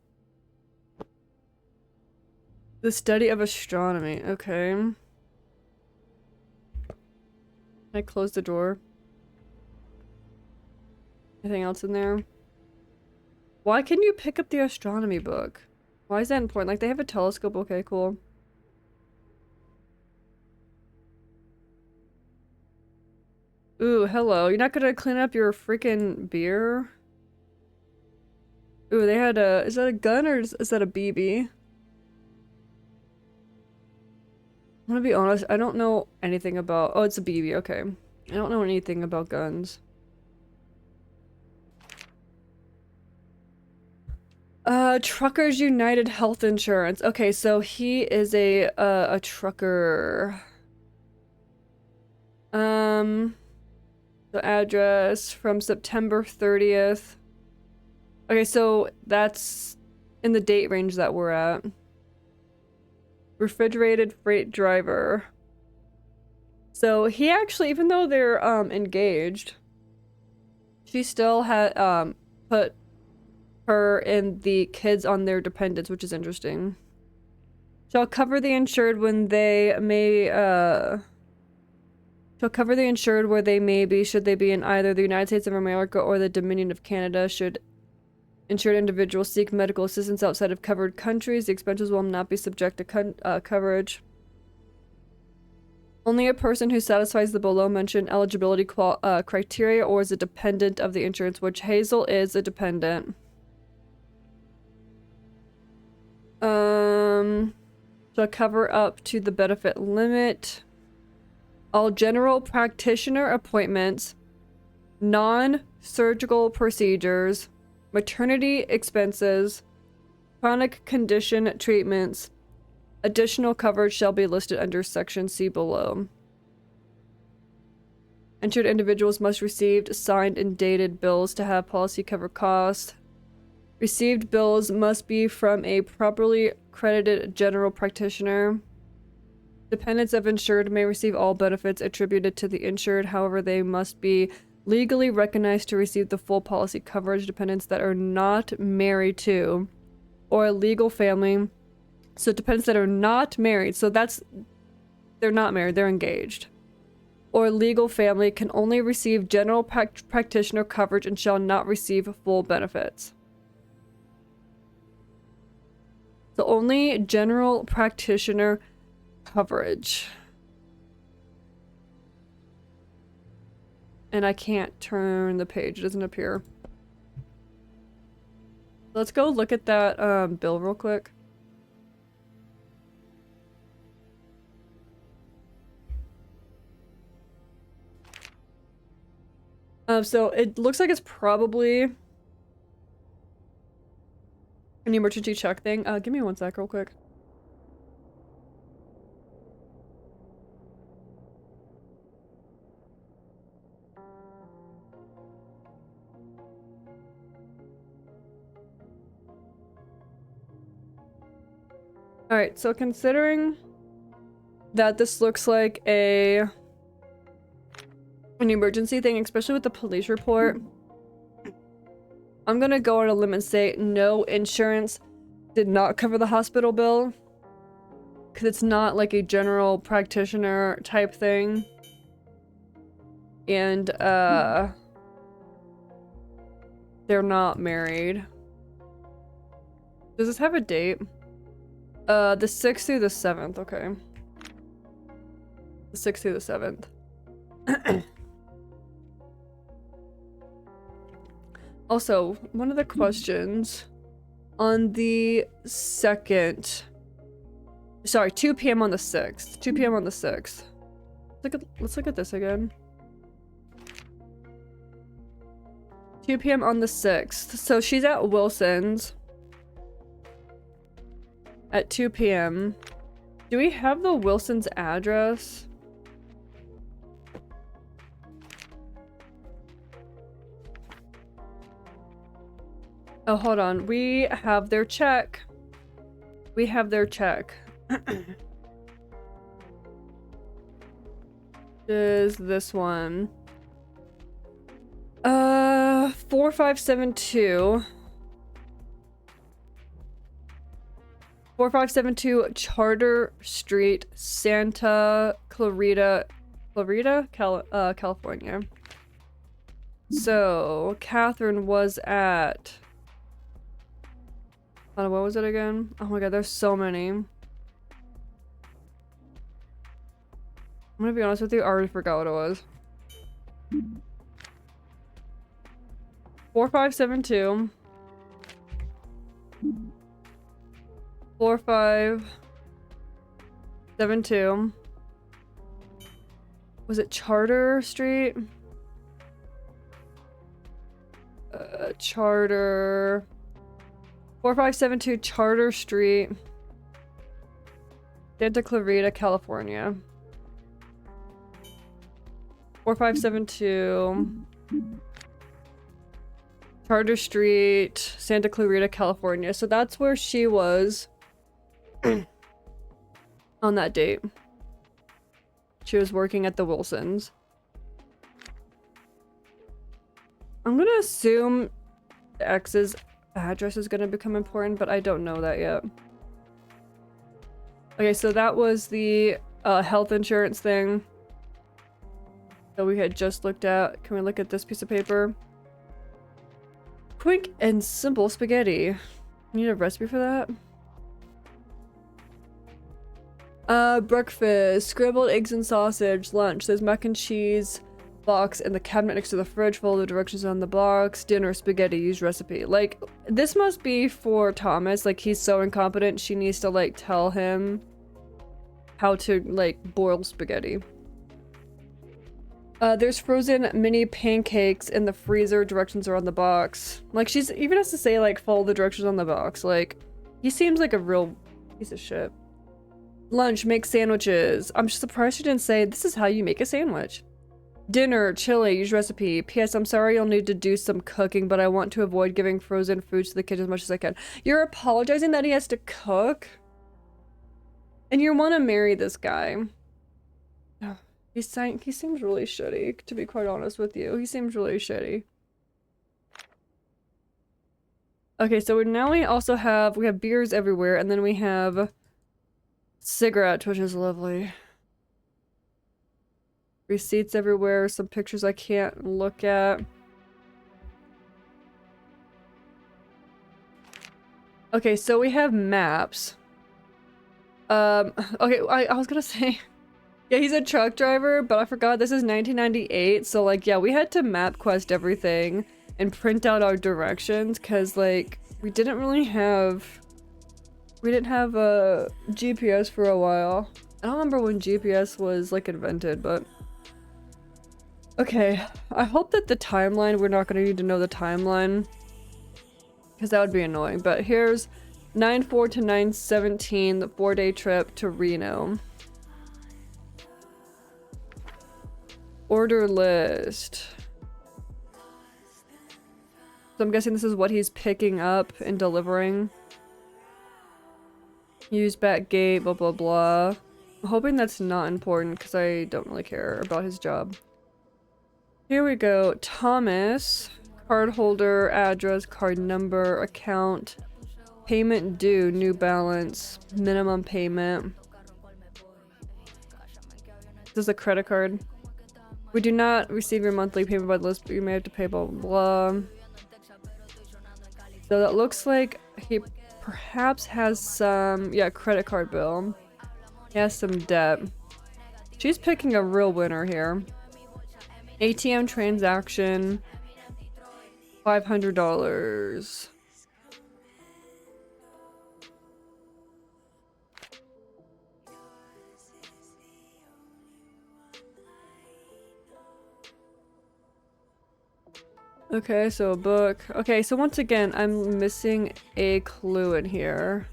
The study of astronomy. Okay. Can I close the door? Anything else in there? Why can you pick up the astronomy book? Why is that important? Like, they have a telescope. Okay, cool. Ooh, hello. You're not gonna clean up your freaking beer? Ooh, they had a... Is that a gun or is that a BB? I'm gonna be honest, I don't know anything about... Oh, it's a BB, okay. I don't know anything about guns. Truckers United Health Insurance. Okay, so he is a trucker. The address from September 30th. Okay, so that's in the date range that we're at. Refrigerated freight driver. So he actually, even though they're engaged, she still had put her and the kids on their dependents, which is interesting. Shall cover the insured when they may shall cover the insured where they may be, should they be in either the United States of America or the Dominion of Canada. Should insured individuals seek medical assistance outside of covered countries, the expenses will not be subject to coverage. Only a person who satisfies the below mentioned eligibility criteria or is a dependent of the insurance, which Hazel is a dependent. Shall cover up to the benefit limit. All general practitioner appointments, non-surgical procedures, maternity expenses, chronic condition treatments. Additional coverage shall be listed under Section C below. Insured individuals must receive signed and dated bills to have policy cover costs. Received bills must be from a properly credited general practitioner. Dependents of insured may receive all benefits attributed to the insured, however, they must be legally recognized to receive the full policy coverage. Dependents that are not married to or a legal family. So dependents that are not married, so they're not married, they're engaged. Or legal family can only receive general practitioner coverage and shall not receive full benefits. So only general practitioner coverage. And I can't turn the page, it doesn't appear. Let's go look at that bill real quick. So it looks like it's probably an emergency check thing. Give me one sec real quick. Alright, so considering that this looks like an emergency thing, especially with the police report, I'm gonna go on a limb and say no, insurance did not cover the hospital bill. Because it's not like a general practitioner type thing. And, they're not married. Does this have a date? The 6th through the 7th, okay. The 6th through the 7th. Also, one of the questions on the 2nd, sorry, 2 p.m. on the 6th. 2 p.m. on the 6th. Let's look at this again. 2 p.m. on the 6th. So she's at Wilson's at 2 p.m. Do we have the Wilson's address? Oh, hold on. We have their check. We have their check. Is this one? 4572. 4572 Charter Street, Santa Clarita, California. So, Catherine was at... what was it again? Oh my god, there's so many. I'm gonna be honest with you, I already forgot what it was. 4572. 4572. Was it Charter Street? Charter... 4572 Charter Street, Santa Clarita, California. 4572 Charter Street, Santa Clarita, California. So that's where she was on that date. She was working at the Wilsons. I'm gonna assume the ex's address is gonna become important, but I don't know that yet. Okay, so that was the health insurance thing that we had just looked at. Can we look at this piece of paper? Quick and simple spaghetti. You need a recipe for that? Breakfast, scrambled eggs and sausage. Lunch, there's mac and cheese box in the cabinet next to the fridge. Follow the directions on the box. Dinner, spaghetti, use recipe. Like, this must be for Thomas. Like, he's so incompetent, she needs to, like, tell him how to, like, boil spaghetti. There's frozen mini pancakes in the freezer. Directions are on the box. Like, she's even has to say, like, follow the directions on the box. Like, he seems like a real piece of shit. Lunch, make sandwiches. I'm surprised she didn't say, this is how you make a sandwich. Dinner, chili, use recipe. P.S. I'm sorry you'll need to do some cooking, but I want to avoid giving frozen foods to the kids as much as I can. You're apologizing that he has to cook? And you want to marry this guy. He seems really shitty, to be quite honest with you. He seems really shitty. Okay, so we also have, we have beers everywhere, and then we have cigarette, which is lovely. Receipts everywhere, some pictures I can't look at. Okay, so we have maps. Okay, I was gonna say, yeah, he's a truck driver, but I forgot this is 1998, so like, yeah, we had to MapQuest everything and print out our directions, because like, we didn't have a GPS for a while. I don't remember when GPS was like invented, but okay, I hope that the timeline, we're not gonna need to know the timeline, because that would be annoying. But here's 9/4 to 9/17, the 4-day trip to Reno. Order list. So I'm guessing this is what he's picking up and delivering. Use back gate, blah blah blah. I'm hoping that's not important because I don't really care about his job. Here we go. Thomas. Card holder, address, card number, account, payment due, new balance, minimum payment. This is a credit card. We do not receive your monthly payment by the list, but you may have to pay blah blah blah. So that looks like he perhaps has some, yeah, credit card bill. He has some debt. She's picking a real winner here. ATM transaction, $500. Okay, so a book. Okay, so once again, I'm missing a clue in here.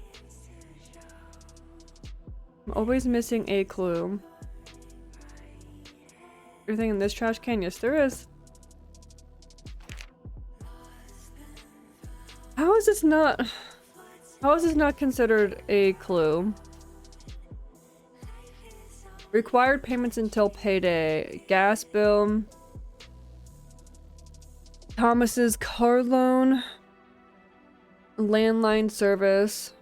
I'm always missing a clue. Everything in this trash can? Yes, there is. How is this not... How is this not considered a clue? Required payments until payday. Gas bill. Thomas's car loan. Landline service.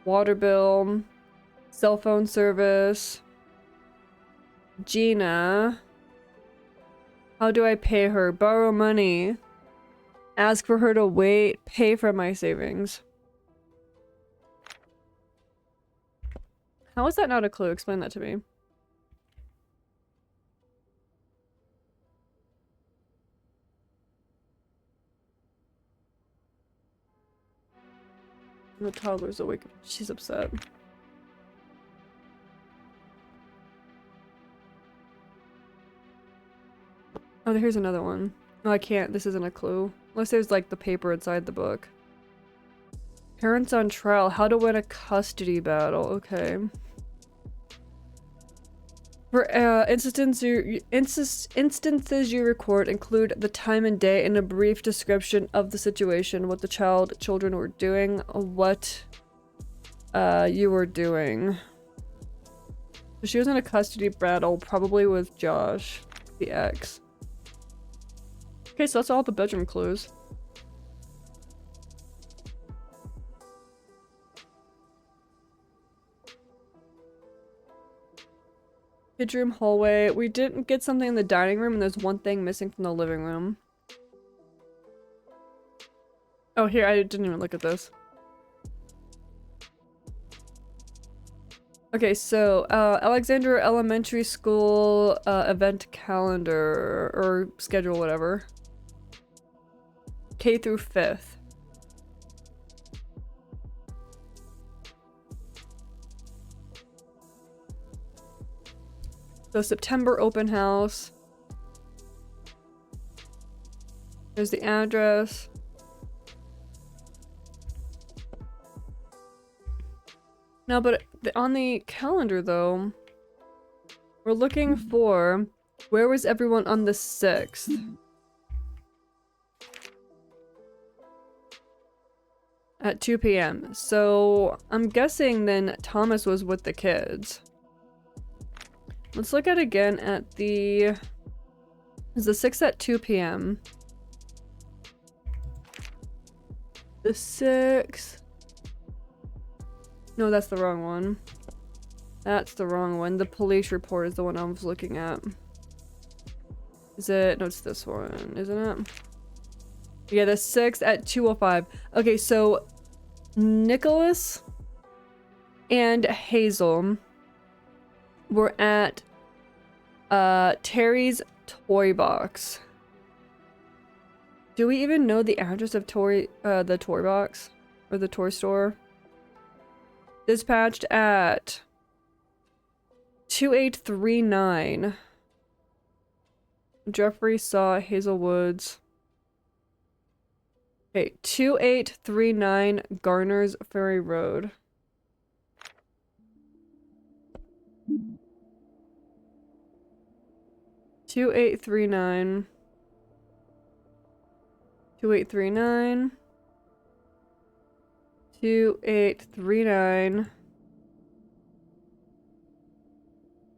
Water bill. Cell phone service. Gina. How do I pay her? Borrow money. Ask for her to wait. Pay from my savings. How is that not a clue? Explain that to me. The toddler's awake. She's upset. Oh, here's another one. No, I can't. This isn't a clue. Unless there's like the paper inside the book. Parents on trial. How to win a custody battle. Okay. For instances you record include the time and day and a brief description of the situation, what the children were doing, what you were doing. So she was in a custody battle, probably with Josh, the ex. Okay, so that's all the bedroom clues. Bedroom, hallway. We didn't get something in the dining room, and there's one thing missing from the living room. Oh, here, I didn't even look at this. Okay, so, Alexandra Elementary School, event calendar, or schedule, whatever. K through 5th. So September open house. There's the address. No, but on the calendar though, we're looking for where was everyone on the 6th? At 2 p.m. So I'm guessing then Thomas was with the kids. Let's look at again at the... Is the 6th at 2 p.m.? The 6th... No, that's the wrong one. That's the wrong one. The police report is the one I was looking at. Is it? No, it's this one, isn't it? Yeah, the 6th at 2:05. Okay, so Nicholas and Hazel were at Terry's toy box. Do we even know the address of the toy box or the toy store? Dispatched at 2839. Jeffrey saw Hazelwood's. Okay, 2839 Garner's Ferry Road. Two eight three nine. 2839. 2839.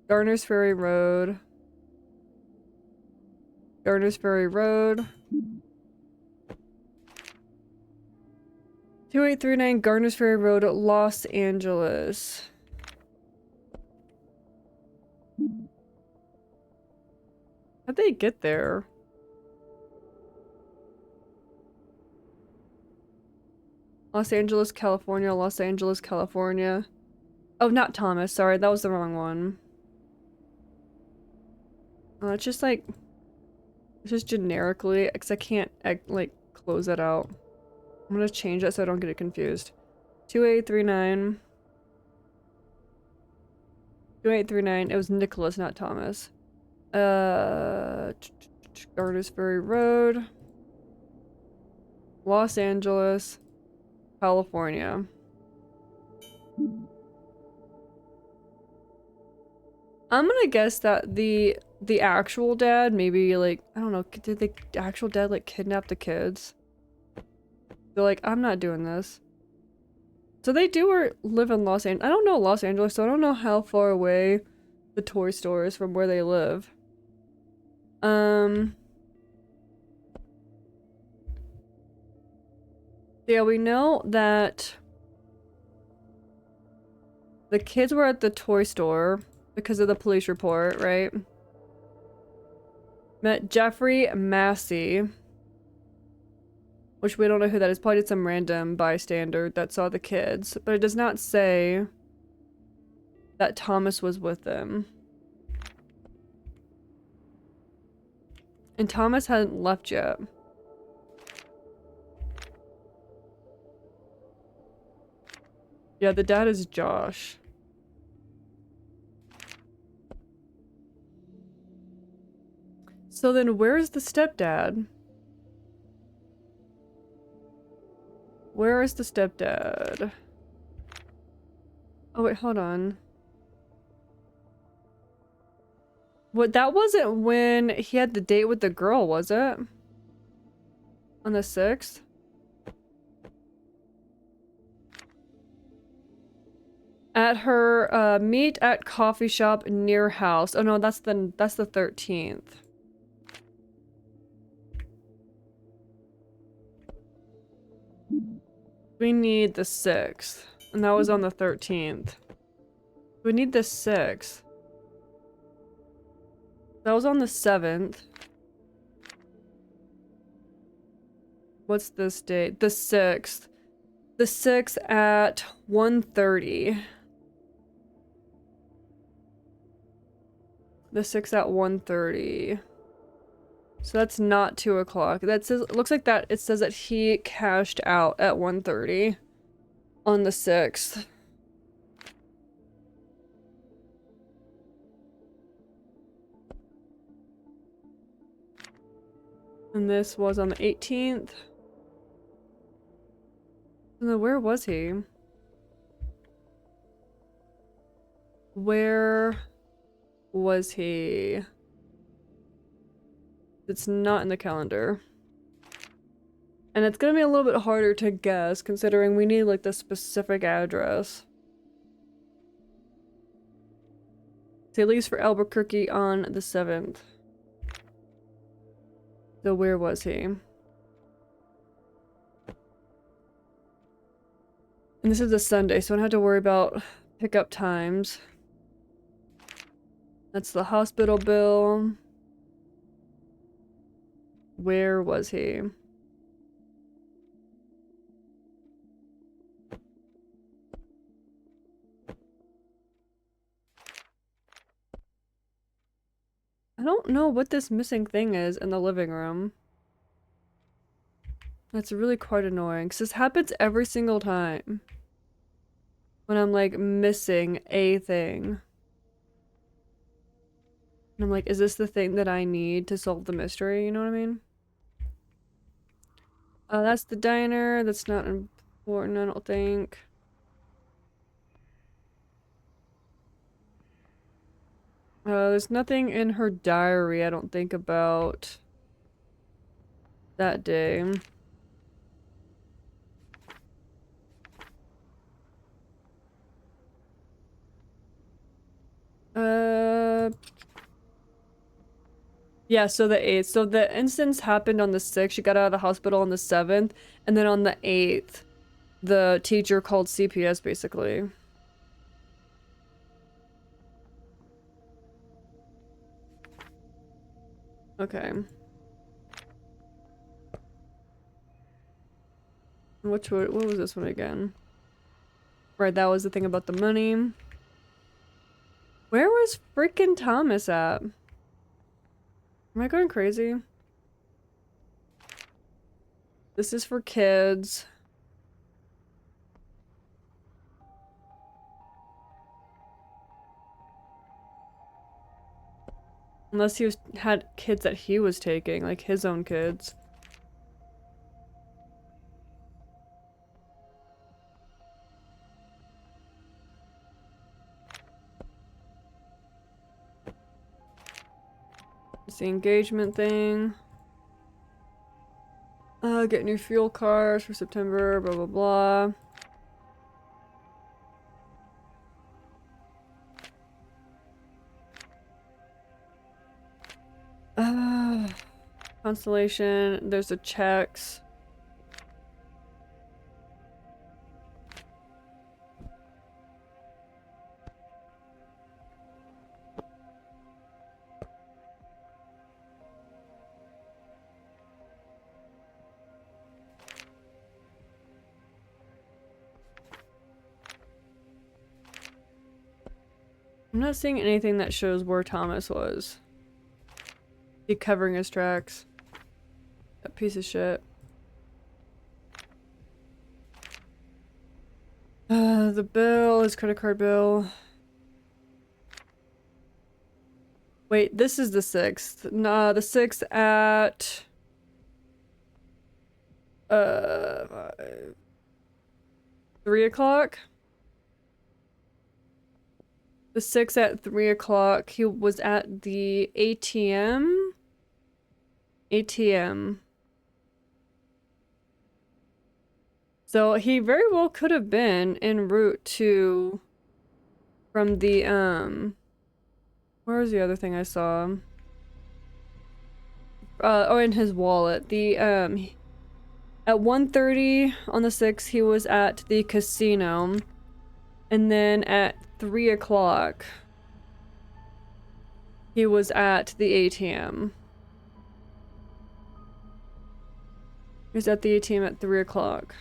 Garner's Ferry Road. Garner's Ferry Road. 2839 Garner's Ferry Road, Los Angeles. How'd they get there? Los Angeles, California, Los Angeles, California. Oh, not Thomas, sorry, that was the wrong one. It's just like, it's just generically, because I can't, like, close that out. I'm gonna change that so I don't get it confused. 2839. 2839, it was Nicholas, not Thomas. Garner's Ferry Road. Los Angeles, California. I'm gonna guess that the actual dad, maybe like, I don't know, did the actual dad like kidnap the kids? They're like, I'm not doing this. So they do live in Los Angeles. I don't know Los Angeles, so I don't know how far away the toy store is from where they live. Yeah, we know that the kids were at the toy store because of the police report, right? Met Jeffrey Massey, which we don't know who that is. Probably just some random bystander that saw the kids, but it does not say that Thomas was with them. And Thomas hadn't left yet. Yeah, the dad is Josh. So then where's the stepdad? Where is the stepdad? Oh wait, hold on. What, that wasn't when he had the date with the girl, was it? On the 6th? At her meet at coffee shop near house. Oh no, that's the 13th. We need the 6th. And that was on the 13th. We need the 6th. That was on the 7th. What's this date? The 6th. The 6th at 1:30. The 6th at 1:30. So that's not 2 o'clock. That says, it looks like that it says that he cashed out at 1:30 on the 6th. And this was on the 18th. And then where was he? Where was he? It's not in the calendar. And it's gonna be a little bit harder to guess considering we need like the specific address. So he leaves for Albuquerque on the 7th. So where was he? And this is a Sunday, so I don't have to worry about pickup times. That's the hospital bill. Where was he? I don't know what this missing thing is in the living room. That's really quite annoying, because this happens every single time. When I'm like missing a thing. And I'm like, is this the thing that I need to solve the mystery? You know what I mean? That's the diner. That's not important, I don't think. There's nothing in her diary, I don't think, about that day. Yeah, so the 8th. So the incidents happened on the 6th. She got out of the hospital on the 7th. And then on the 8th, the teacher called CPS, basically. Okay. What was this one again? Right, that was the thing about the money. Where was freaking Thomas at? Am I going crazy? This is for kids. Unless he had kids that he was taking, like his own kids. It's the engagement thing. Get new fuel cars for September, blah blah blah. Constellation, there's the checks. I'm not seeing anything that shows where Thomas was. He covering his tracks. That piece of shit. The bill, his credit card bill. Wait, this is the 6th. Nah, the 6th at... 3 o'clock? The 6th at 3 o'clock. He was at the ATM? ATM. So he very well could have been en route to... From the, where was the other thing I saw? Oh, in his wallet. The, at 1:30 on the 6th, he was at the casino. And then at 3 o'clock, he was at the ATM. He was at the ATM at 3 o'clock.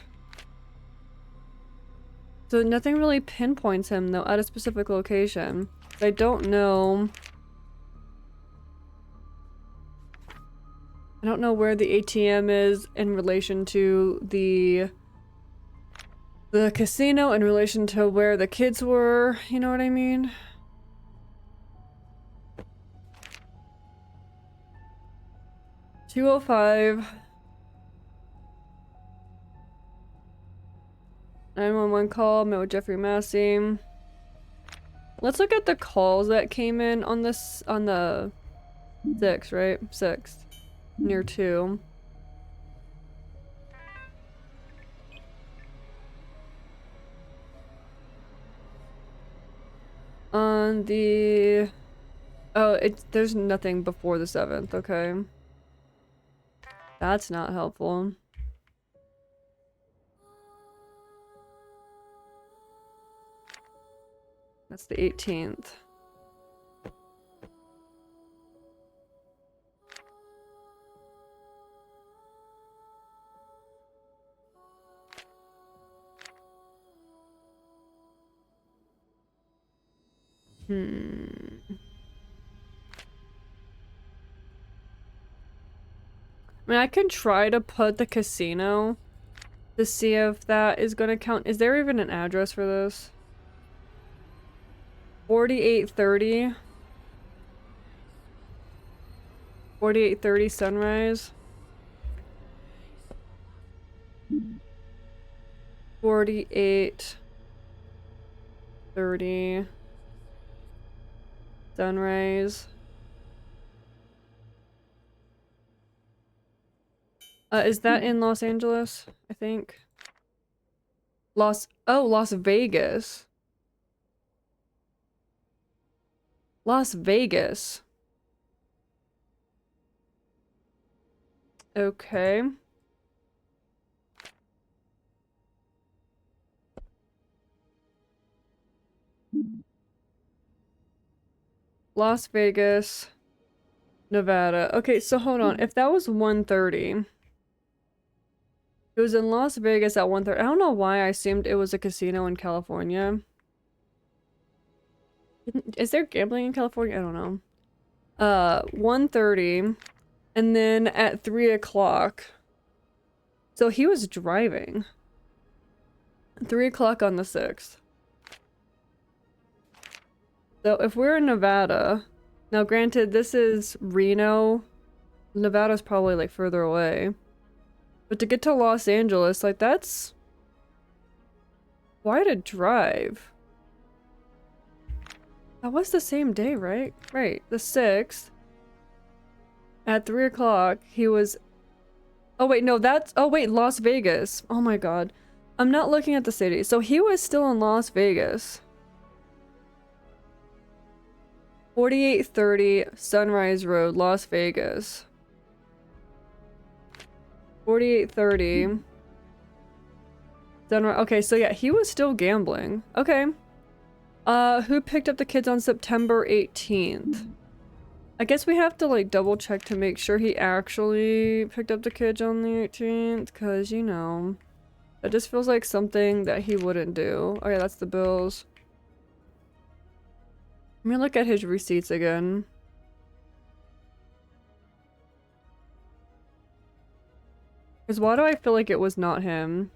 So nothing really pinpoints him, though, at a specific location. I don't know... I don't know where the ATM is in relation to the casino, in relation to where the kids were, you know what I mean? $2:05. 911 call, met with Jeffrey Massey. Let's look at the calls that came in on this, on the 6th, right? 6th. Near 2. On the... Oh, there's nothing before the 7th, okay. That's not helpful. That's the 18th. I mean, I can try to put the casino to see if that is gonna count. Is there even an address for this? 4830. 4830 Sunrise. 4830 Sunrise. Is that in Los Angeles? I think. Las Vegas. Las Vegas. Okay. Las Vegas, Nevada. Okay, so hold on. If that was 1:30, it was in Las Vegas at 1:30. I don't know why I assumed it was a casino in California. Is there gambling in California? I don't know. 1:30, and then at 3 o'clock. So he was driving. 3 o'clock on the 6th. So if we're in Nevada, now granted this is Reno, Nevada's probably like further away. But to get to Los Angeles, like that's quite a drive. That was the same day, right? Right, the 6th. At 3 o'clock, he was Oh wait, no, that's, oh wait, Las Vegas. Oh my god. I'm not looking at the city. So he was still in Las Vegas. 4830 Sunrise Road, Las Vegas. 4830 Sunrise. Okay, so yeah, he was still gambling. Okay. Who picked up the kids on September 18th? I guess we have to like double check to make sure he actually picked up the kids on the 18th, cause you know, that just feels like something that he wouldn't do. Okay, that's the bills. Let me look at his receipts again. Cause why do I feel like it was not him?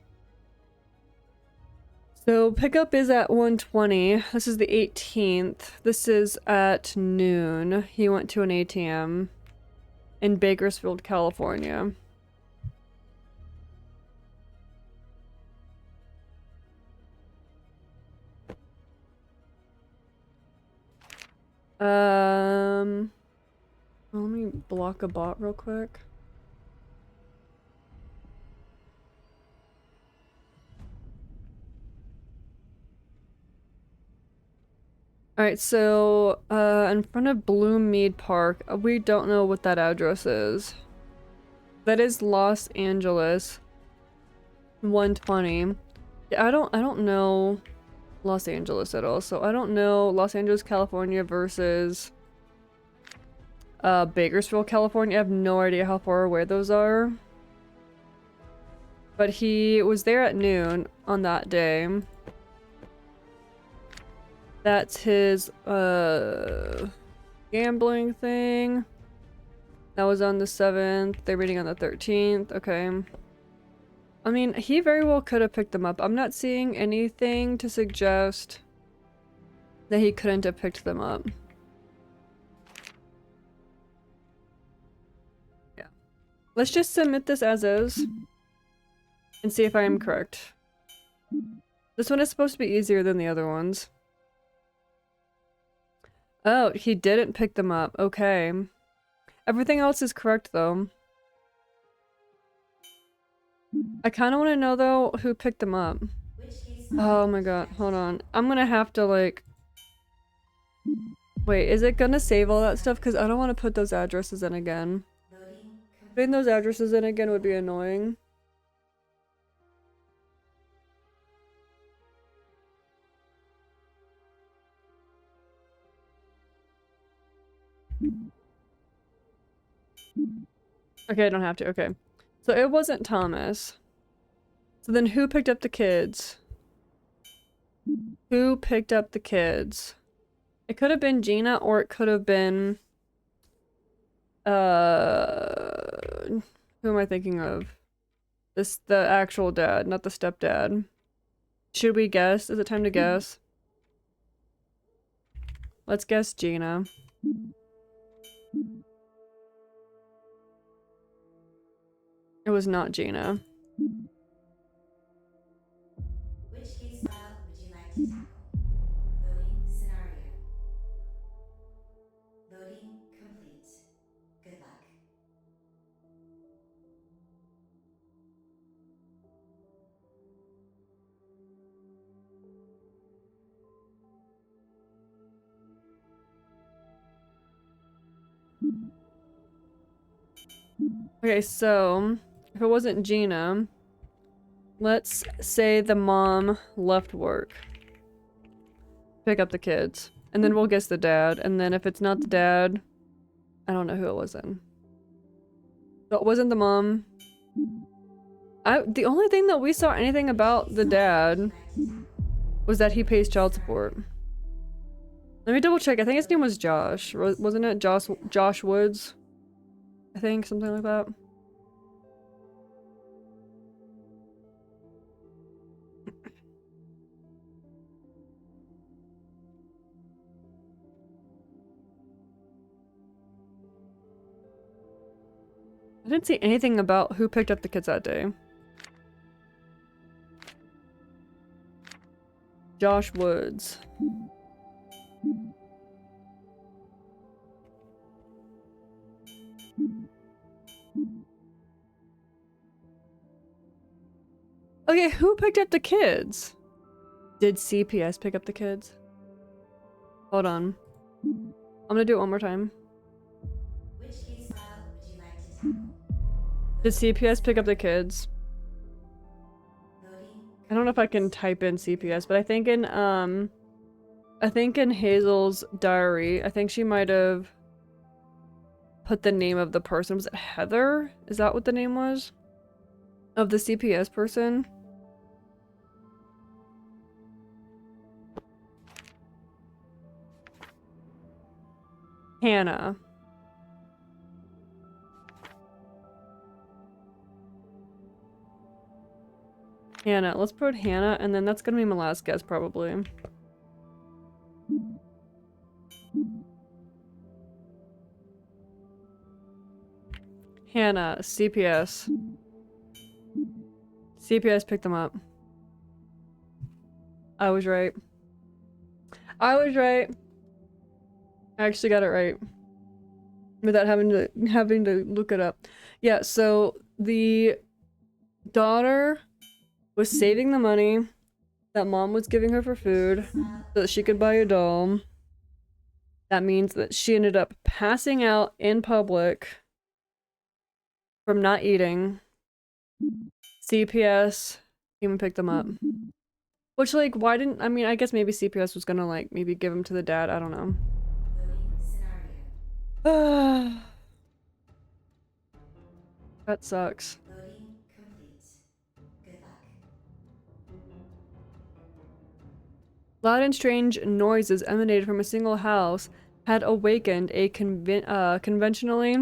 So pickup is at 1:20. This is the 18th. This is at noon. He went to an ATM in Bakersfield, California. Let me block a bot real quick. Alright, so, in front of Bloommead Park, we don't know what that address is. That is Los Angeles. 1:20. Yeah, I don't know Los Angeles at all, so I don't know Los Angeles, California versus Bakersfield, California. I have no idea how far away those are. But he was there at noon on that day. That's his gambling thing. That was on the 7th. They're meeting on the 13th. Okay. I mean, he very well could have picked them up. I'm not seeing anything to suggest that he couldn't have picked them up. Yeah. Let's just submit this as is and see if I am correct. This one is supposed to be easier than the other ones. Oh, he didn't pick them up. Okay. Everything else is correct, though. I kind of want to know, though, who picked them up. Oh my god, hold on. I'm gonna have to, like... Wait, is it gonna save all that stuff? Because I don't want to put those addresses in again. Putting those addresses in again would be annoying. Okay, I don't have to. Okay. So it wasn't Thomas. So then who picked up the kids? Who picked up the kids? It could have been Gina or it could have been... Who am I thinking of? The actual dad, not the stepdad. Should we guess? Is it time to guess? Let's guess Gina. It was not Gina. Which case file would you like to tackle? Loading scenario. Loading complete. Good luck. Okay, so if it wasn't Gina, let's say the mom left work. Pick up the kids. And then we'll guess the dad. And then if it's not the dad, I don't know who it was in. So it wasn't the mom. The only thing that we saw anything about the dad was that he pays child support. Let me double check. I think his name was Josh. Wasn't it Josh Woods? I think, something like that. I didn't see anything about who picked up the kids that day. Josh Woods. Okay, who picked up the kids? Did CPS pick up the kids? Hold on. I'm gonna do it one more time. Which case file would you like to tackle? Did CPS pick up the kids? Loading. I don't know if I can type in CPS, but I think in Hazel's diary, I think she might have put the name of the person. Was it Heather? Is that what the name was? Of the CPS person? Hannah. Hannah. Let's put Hannah, and then that's gonna be my last guess, probably. Hannah. CPS. CPS picked them up. I was right. I was right. I actually got it right. Without having to look it up. Yeah, so the daughter was saving the money that mom was giving her for food so that she could buy a doll. That means that she ended up passing out in public from not eating. CPS came and picked them up. Which, like, why didn't... I mean, I guess maybe CPS was gonna, like, maybe give them to the dad. I don't know. Loading scenario. That sucks. Loading complete. Good luck. Loud and strange noises emanated from a single house had awakened a conventionally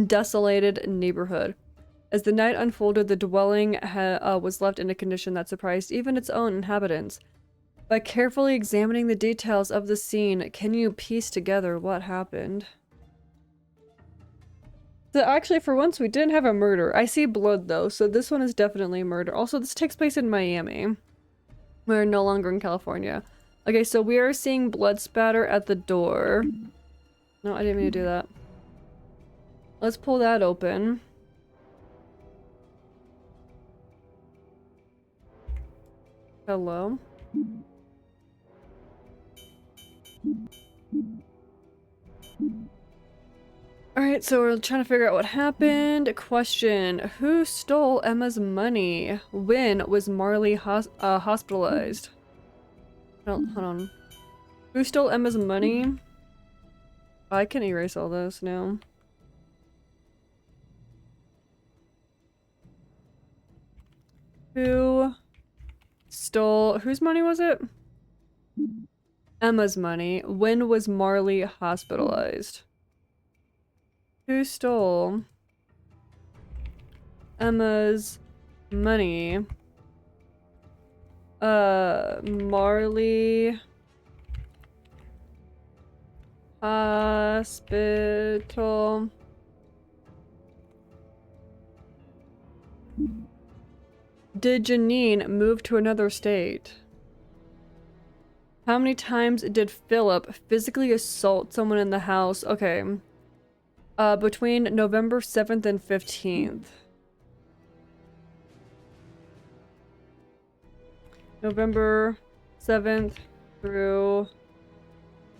desolated neighborhood. As the night unfolded, the dwelling was left in a condition that surprised even its own inhabitants. By carefully examining the details of the scene, can you piece together what happened? So actually, for once, we didn't have a murder. I see blood, though, so this one is definitely a murder. Also, this takes place in Miami. We're no longer in California. Okay, so we are seeing blood spatter at the door. No, I didn't mean to do that. Let's pull that open. Hello? Alright, so we're trying to figure out what happened. Question: who stole Emma's money? When was Marley hospitalized? Hold on. Who stole Emma's money? I can erase all this now. Who stole... whose money was it? Emma's money. When was Marley hospitalized? Who stole Emma's money? Marley Hospital. Did Janine move to another state? How many times did Philip physically assault someone in the house? Okay. Between November 7th and 15th. November 7th through,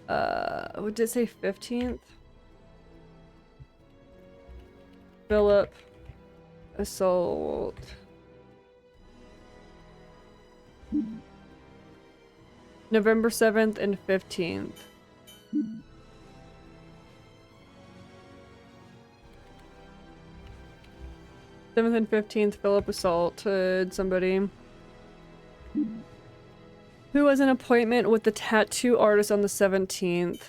what did it say, 15th? Philip assault. November 7th and 15th. Seventh and 15th, Philip assaulted somebody. Who has an appointment with the tattoo artist on the 17th?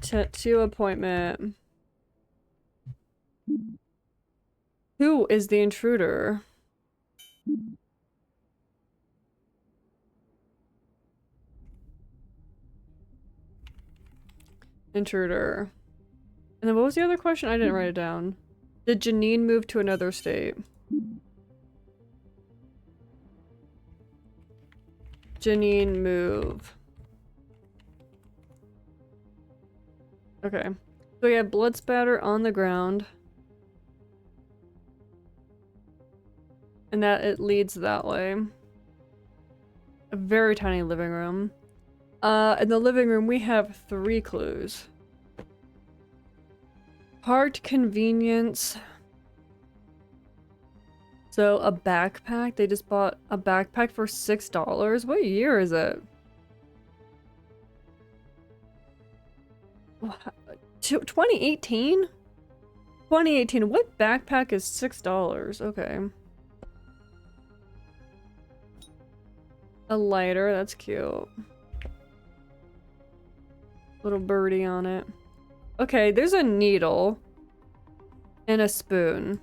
Tattoo appointment. Who is the intruder? Intruder. And then what was the other question? I didn't write it down. Did Janine move to another state? Janine move. Okay. So we have blood spatter on the ground. And that it leads that way. A very tiny living room. In the living room we have 3 clues. Parked convenience. So a backpack. They just bought a backpack for $6. What year is it? 2018? 2018. What backpack is $6? Okay. A lighter. That's cute. Little birdie on it. Okay, there's a needle. And a spoon.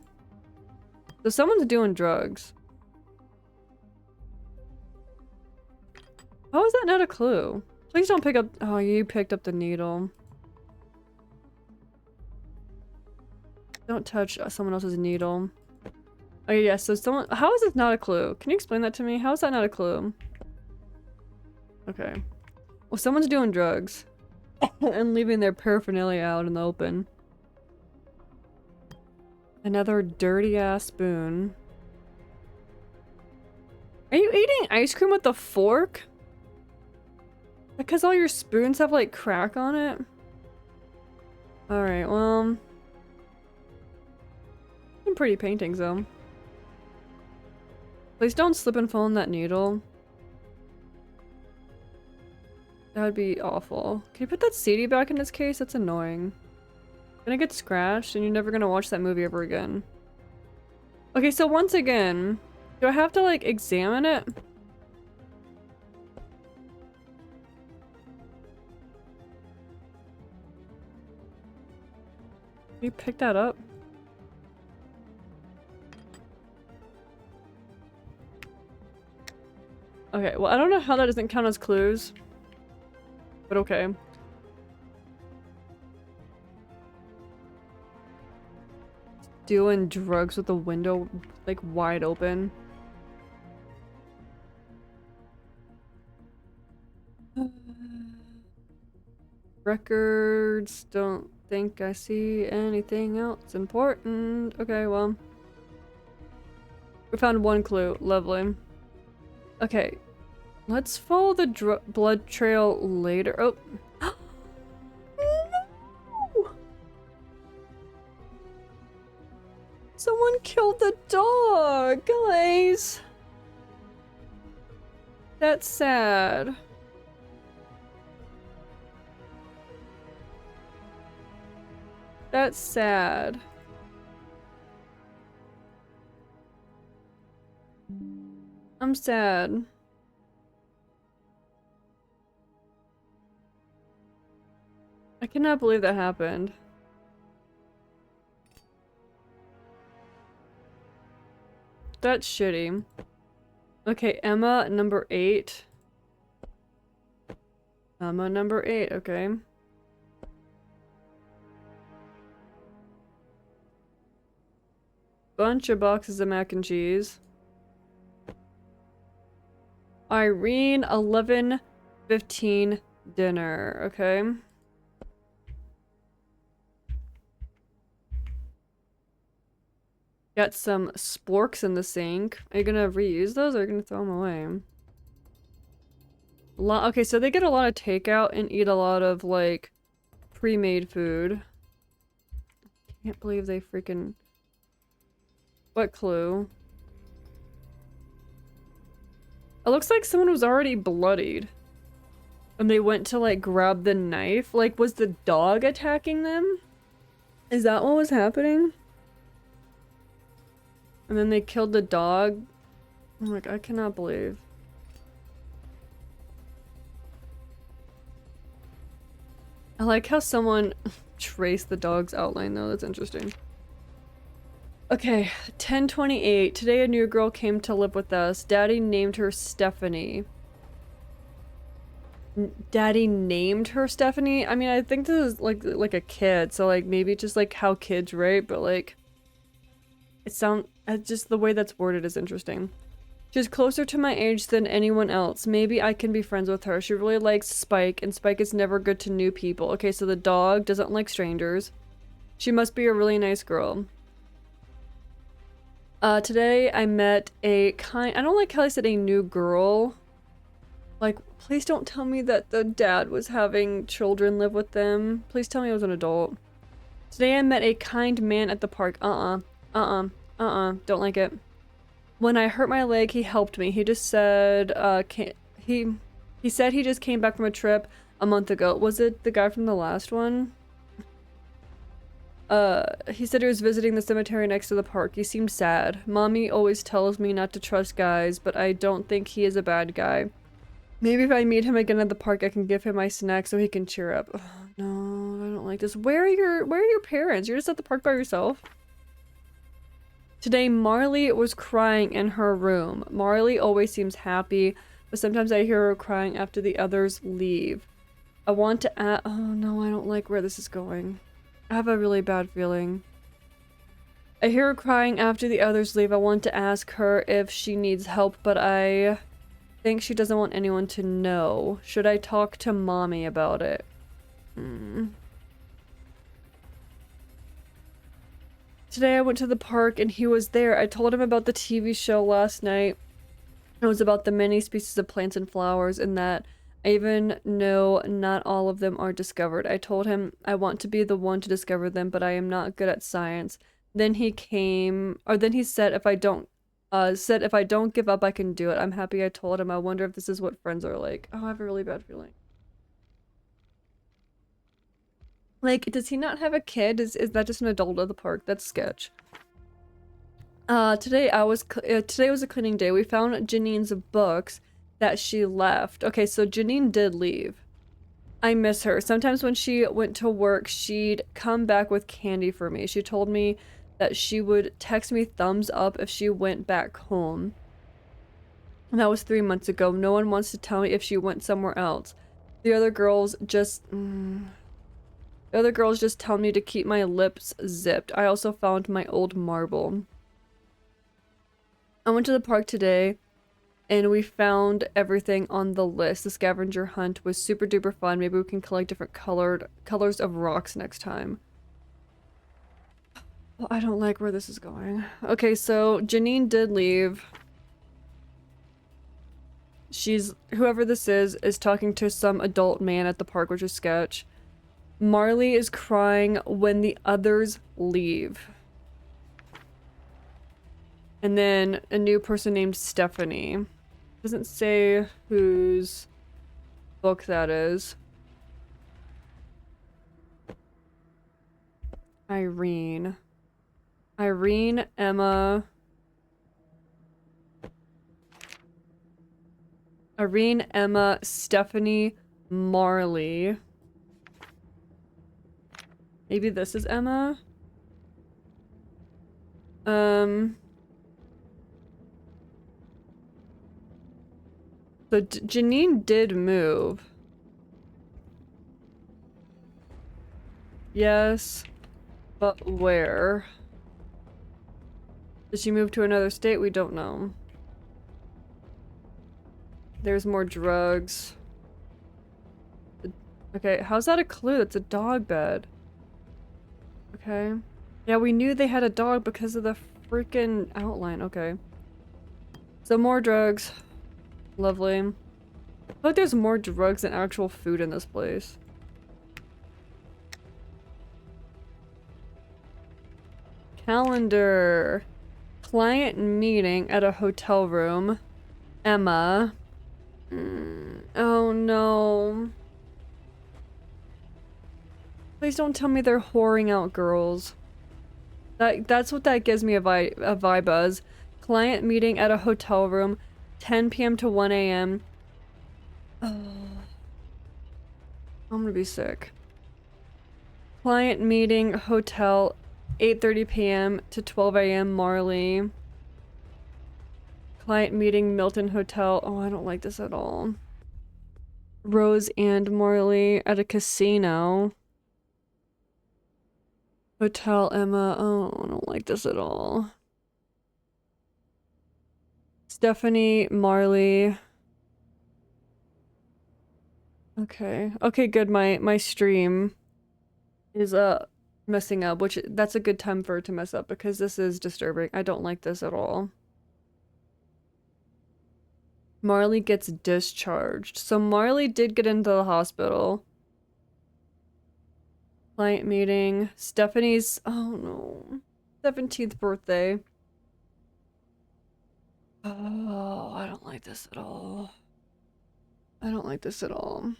So someone's doing drugs. How is that not a clue? Please don't pick up- oh, you picked up the needle. Don't touch someone else's needle. Oh yeah, so someone- how is this not a clue? Can you explain that to me? How is that not a clue? Okay. Well, someone's doing drugs. And leaving their paraphernalia out in the open. Another dirty ass spoon. Are you eating ice cream with a fork? Because all your spoons have like crack on it? Alright, well... some pretty paintings though. Please don't slip and fall in that needle. That would be awful. Can you put that CD back in its case? That's annoying. Gonna get scratched and you're never gonna watch that movie ever again. Okay, so once again, do I have to like examine it? Can you pick that up? Okay, well I don't know how that doesn't count as clues. But okay. Doing drugs with the window like wide open. Records. Don't think I see anything else important. Okay, well. We found 1 clue. Lovely. Okay. Let's follow the blood trail later. Oh. No! Someone killed the dog, guys. That's sad. That's sad. I'm sad. I cannot believe that happened. That's shitty. Okay, Emma number 8. Emma number 8, okay. Bunch of boxes of mac and cheese. Irene 11:15 dinner, okay. Got some sporks in the sink. Are you gonna reuse those or are you gonna throw them away? Okay, so they get a lot of takeout and eat a lot of, like, pre-made food. Can't believe they freaking... What clue? It looks like someone was already bloodied. And they went to, like, grab the knife. Like, was the dog attacking them? Is that what was happening? And then they killed the dog? I'm like, I cannot believe. I like how someone traced the dog's outline though, that's interesting. Okay, 10:28. Today a new girl came to live with us. Daddy named her Stephanie. Daddy named her Stephanie? I mean, I think this is like a kid, so like maybe just like how kids write, but like it just the way that's worded is interesting. She's closer to my age than anyone else. Maybe I can be friends with her. She really likes Spike, and Spike is never good to new people. Okay, so the dog doesn't like strangers. She must be a really nice girl. Today I met I don't like how I said a new girl. Like, please don't tell me that the dad was having children live with them. Please tell me I was an adult. Today I met a kind man at the park. Don't like it. When I hurt my leg, he helped me. He just said, he said he just came back from a trip a month ago. Was it the guy from the last one? He said he was visiting the cemetery next to the park. He seemed sad. Mommy always tells me not to trust guys, but I don't think he is a bad guy. Maybe if I meet him again at the park, I can give him my snack so he can cheer up. Oh, no, I don't like this. Where are your parents? You're just at the park by yourself? Today, Marley was crying in her room. Marley always seems happy, but sometimes I hear her crying after the others leave. I want to ask— oh no, I don't like where this is going. I have a really bad feeling. I hear her crying after the others leave. I want to ask her if she needs help, but I think she doesn't want anyone to know. Should I talk to Mommy about it? Today I went to the park and he was there. I told him about the TV show last night. It was about the many species of plants and flowers, and that I even know not all of them are discovered. I told him I want to be the one to discover them, but I am not good at science. Then he said if I don't give up, I can do it. I'm happy I told him. I wonder if this is what friends are like. Oh, I have a really bad feeling. Like, does he not have a kid? Is that just an adult at the park? That's sketch. Today was a cleaning day. We found Janine's books that she left. Okay, so Janine did leave. I miss her. Sometimes when she went to work, she'd come back with candy for me. She told me that she would text me thumbs up if she went back home. And that was 3 months ago. No one wants to tell me if she went somewhere else. The other girls just tell me to keep my lips zipped. I also found my old marble. I went to the park today and we found everything on the list. The scavenger hunt was super duper fun. Maybe we can collect different colors of rocks next time. Well, I don't like where this is going. Okay, so Janine did leave. Whoever this is talking to some adult man at the park, which is sketch. Marley is crying when the others leave. And then a new person named Stephanie. Doesn't say whose book that is. Irene, Emma. Irene, Emma, Stephanie, Marley. Maybe this is Emma? So Janine did move. Yes, but where? Did she move to another state? We don't know. There's more drugs. Okay, how's that a clue? It's a dog bed. Okay. Yeah, we knew they had a dog because of the freaking outline. Okay. So more drugs. Lovely. I feel like there's more drugs than actual food in this place. Calendar. Client meeting at a hotel room. Emma. Oh no. Please don't tell me they're whoring out girls. That's what that gives me a vibe as. Client meeting at a hotel room, 10 p.m. to 1 a.m. Oh. I'm gonna be sick. Client meeting, hotel, 8:30 p.m. to 12 a.m. Marley. Client meeting, Milton Hotel. Oh, I don't like this at all. Rose and Marley at a casino. Hotel Emma. Oh, I don't like this at all. Stephanie, Marley. Okay. Okay, good. My stream is messing up, which that's a good time for it to mess up because this is disturbing. I don't like this at all. Marley gets discharged. So Marley did get into the hospital. Client meeting. Stephanie's, oh no, 17th birthday. Oh, I don't like this at all. I don't like this at all.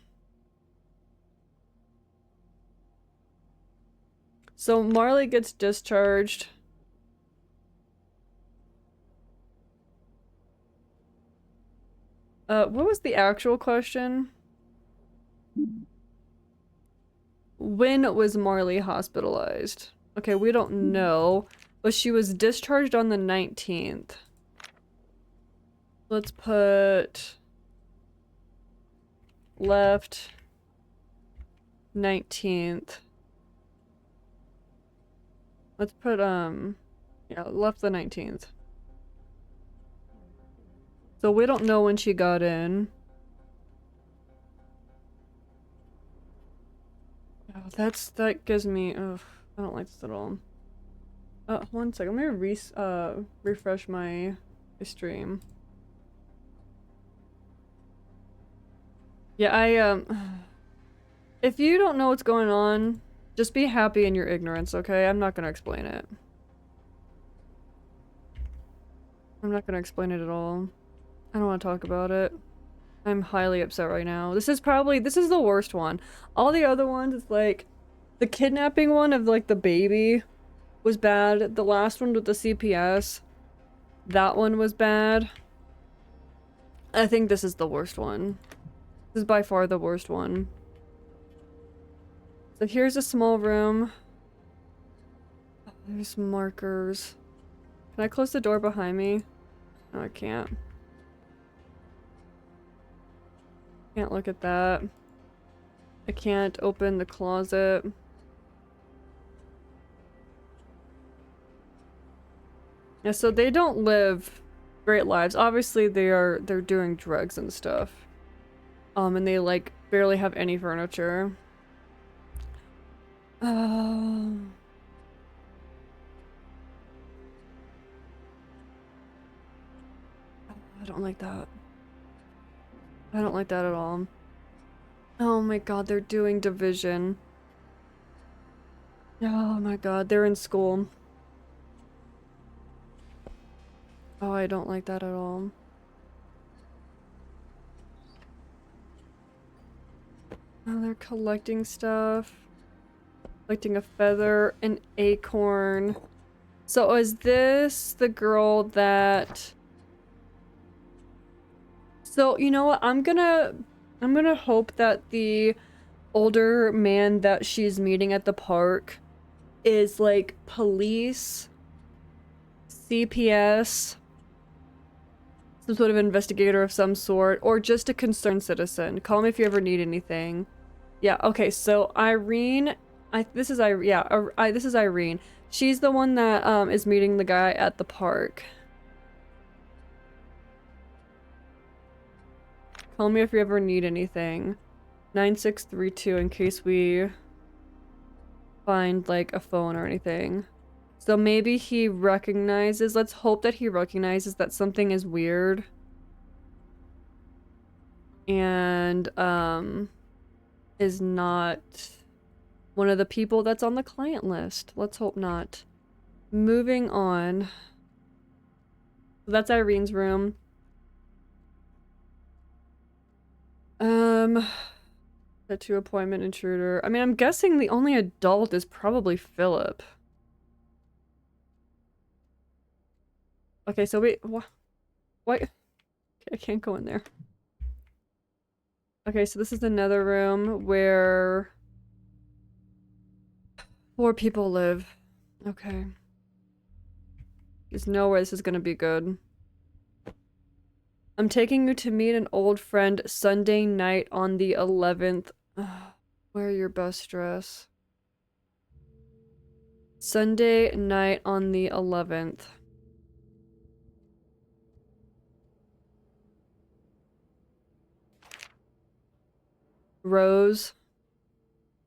So Marley gets discharged. What was the actual question? When was Marley hospitalized? Okay, we don't know, but she was discharged on the 19th. Let's put left 19th. Let's put yeah, left the 19th. So we don't know when she got in. Oh, that gives me, ugh, I don't like this at all. 1 second, let me refresh my stream. Yeah, if you don't know what's going on, just be happy in your ignorance, okay? I'm not gonna explain it. I'm not gonna explain it at all. I don't want to talk about it. I'm highly upset right now. This is the worst one. All the other ones, it's like, the kidnapping one of like the baby was bad. The last one with the CPS, that one was bad. I think this is the worst one. This is by far the worst one. So here's a small room. Oh, there's markers. Can I close the door behind me? No, I can't. Can't look at that. I can't open the closet. Yeah, so they don't live great lives. Obviously they're doing drugs and stuff. And they like barely have any furniture. I don't like that. I don't like that at all. Oh my god, they're doing division. Oh my god, they're in school. Oh, I don't like that at all. Oh, they're collecting stuff. Collecting a feather, an acorn. So is this the girl that... So, you know what? I'm gonna hope that the older man that she's meeting at the park is like police, CPS, some sort of investigator of some sort, or just a concerned citizen. Call me if you ever need anything. Yeah, okay, so Irene, this is Irene. She's the one that is meeting the guy at the park. Call me if you ever need anything. 9632 in case we find like a phone or anything. So maybe he recognizes, let's hope that he recognizes that something is weird. And is not one of the people that's on the client list. Let's hope not. Moving on. That's Irene's room. Tattoo appointment intruder. I mean, I'm guessing the only adult is probably Philip. Okay, so wait, what? Okay, I can't go in there. Okay, so this is another room where 4 people live. Okay. There's no way this is gonna be good. I'm taking you to meet an old friend Sunday night on the 11th. Wear your best dress. Sunday night on the 11th. Rose.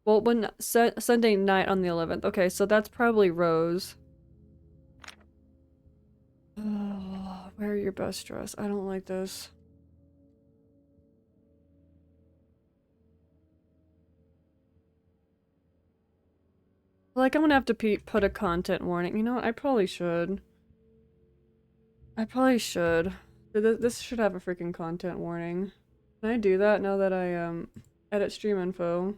Well, Sunday night on the 11th. Okay, so that's probably Rose. Oh, wear your best dress. I don't like this. Like, I'm gonna have to put a content warning. You know what? I probably should. I probably should. This should have a freaking content warning. Can I do that now that I, edit stream info?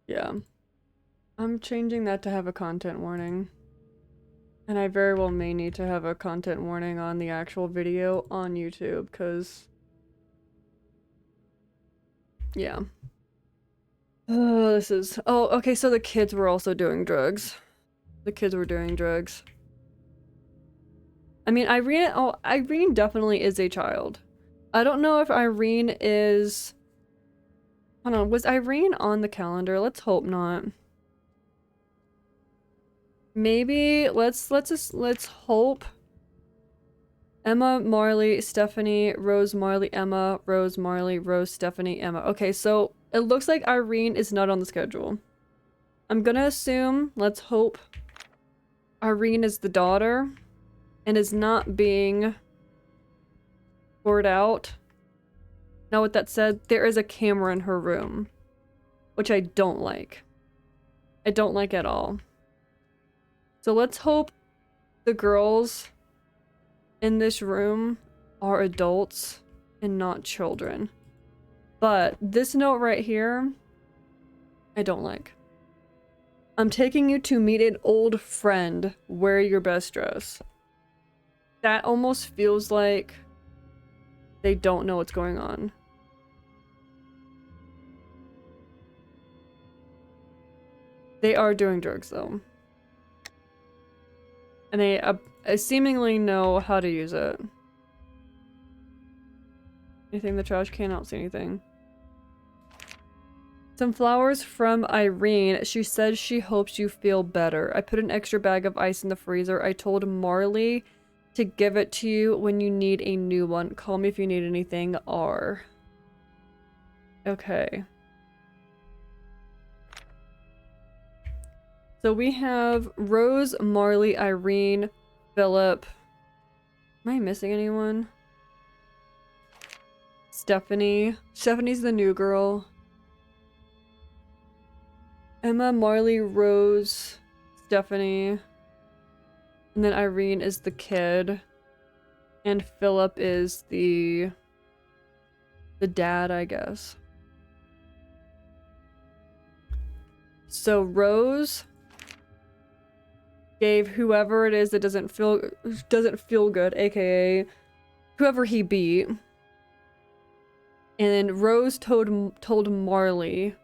Yeah. I'm changing that to have a content warning. And I very well may need to have a content warning on the actual video on YouTube, because... yeah. Oh, this is... oh, okay, so the kids were also doing drugs. The kids were doing drugs. I mean, Irene definitely is a child. I don't know if Irene is... hold on, was Irene on the calendar? Let's hope not. Maybe let's hope Emma, Marley, Stephanie, Rose, Marley, Emma, Rose, Marley, Rose, Stephanie, Emma. Okay, so it looks like Irene is not on the schedule. I'm gonna assume, let's hope, Irene is the daughter and is not being poured out. Now, with that said, there is a camera in her room, which I don't like. I don't like at all. So let's hope the girls in this room are adults and not children. But this note right here, I don't like. I'm taking you to meet an old friend. Wear your best dress. That almost feels like they don't know what's going on. They are doing drugs though. And they seemingly know how to use it. Anything in the trash can? I don't see anything. Some flowers from Irene. She says she hopes you feel better. I put an extra bag of ice in the freezer. I told Marley to give it to you when you need a new one. Call me if you need anything. R. Okay. So we have Rose, Marley, Irene, Philip. Am I missing anyone? Stephanie. Stephanie's the new girl. Emma, Marley, Rose, Stephanie. And then Irene is the kid. And Philip is the dad, I guess. So Rose gave whoever it is that doesn't feel good, aka whoever he beat. And then Rose told Marley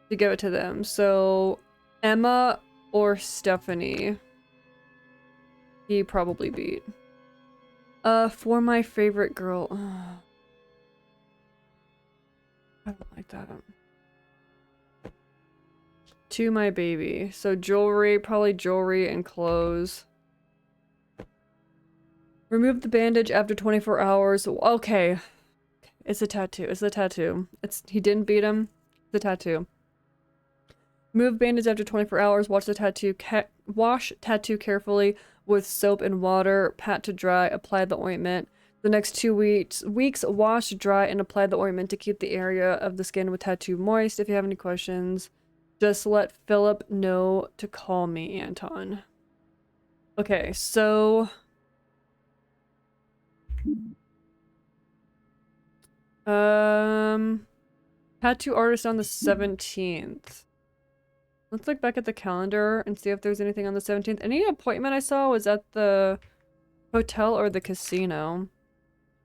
to give it to them. So Emma or Stephanie he probably beat. For my favorite girl. I don't like that. To my baby. So jewelry, probably jewelry and clothes. Remove the bandage after 24 hours. Okay. It's a tattoo. It's the tattoo. He didn't beat him. The tattoo. Remove bandage after 24 hours. Wash tattoo carefully with soap and water. Pat to dry. Apply the ointment. The next 2 weeks, wash, dry, and apply the ointment to keep the area of the skin with tattoo moist. If you have any questions, just let Philip know to call me, Anton. Okay, so... tattoo artist on the 17th. Let's look back at the calendar and see if there's anything on the 17th. Any appointment I saw was at the hotel or the casino.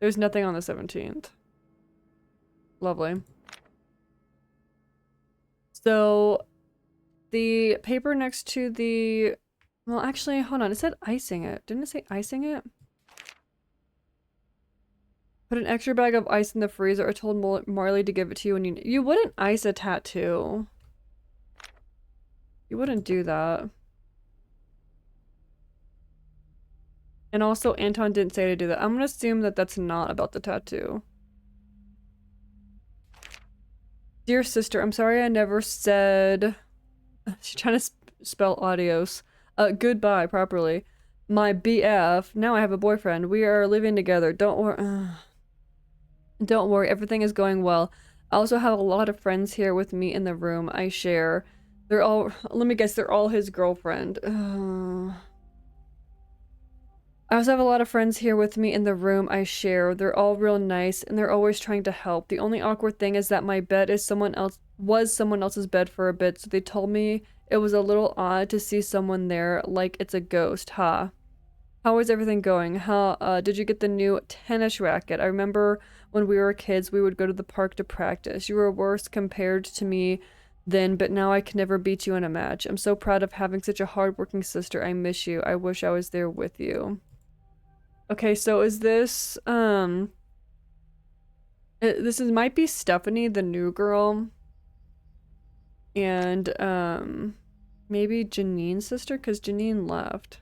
There's nothing on the 17th. Lovely. So, the paper next to the... well, actually, hold on. It said icing it. Didn't it say icing it? Put an extra bag of ice in the freezer. I told Marley to give it to you when you wouldn't ice a tattoo. You wouldn't do that. And also, Anton didn't say to do that. I'm gonna assume that that's not about the tattoo. Dear sister, I'm sorry I never said... She's trying to spell adios. Goodbye properly. My BF. Now I have a boyfriend. We are living together. Don't worry. Don't worry, everything is going well. I also have a lot of friends here with me in the room I share. They're all... Let me guess, they're all his girlfriend. I also have a lot of friends here with me in the room I share. They're all real nice, and they're always trying to help. The only awkward thing is that my bed is someone else's bed for a bit, so they told me it was a little odd to see someone there, like it's a ghost, huh? How is everything going? How, did you get the new tennis racket? I remember when we were kids, we would go to the park to practice. You were worse compared to me then, but now I can never beat you in a match. I'm so proud of having such a hardworking sister. I miss you. I wish I was there with you. Okay, so is this, might be Stephanie, the new girl. And, maybe Janine's sister, because Janine left.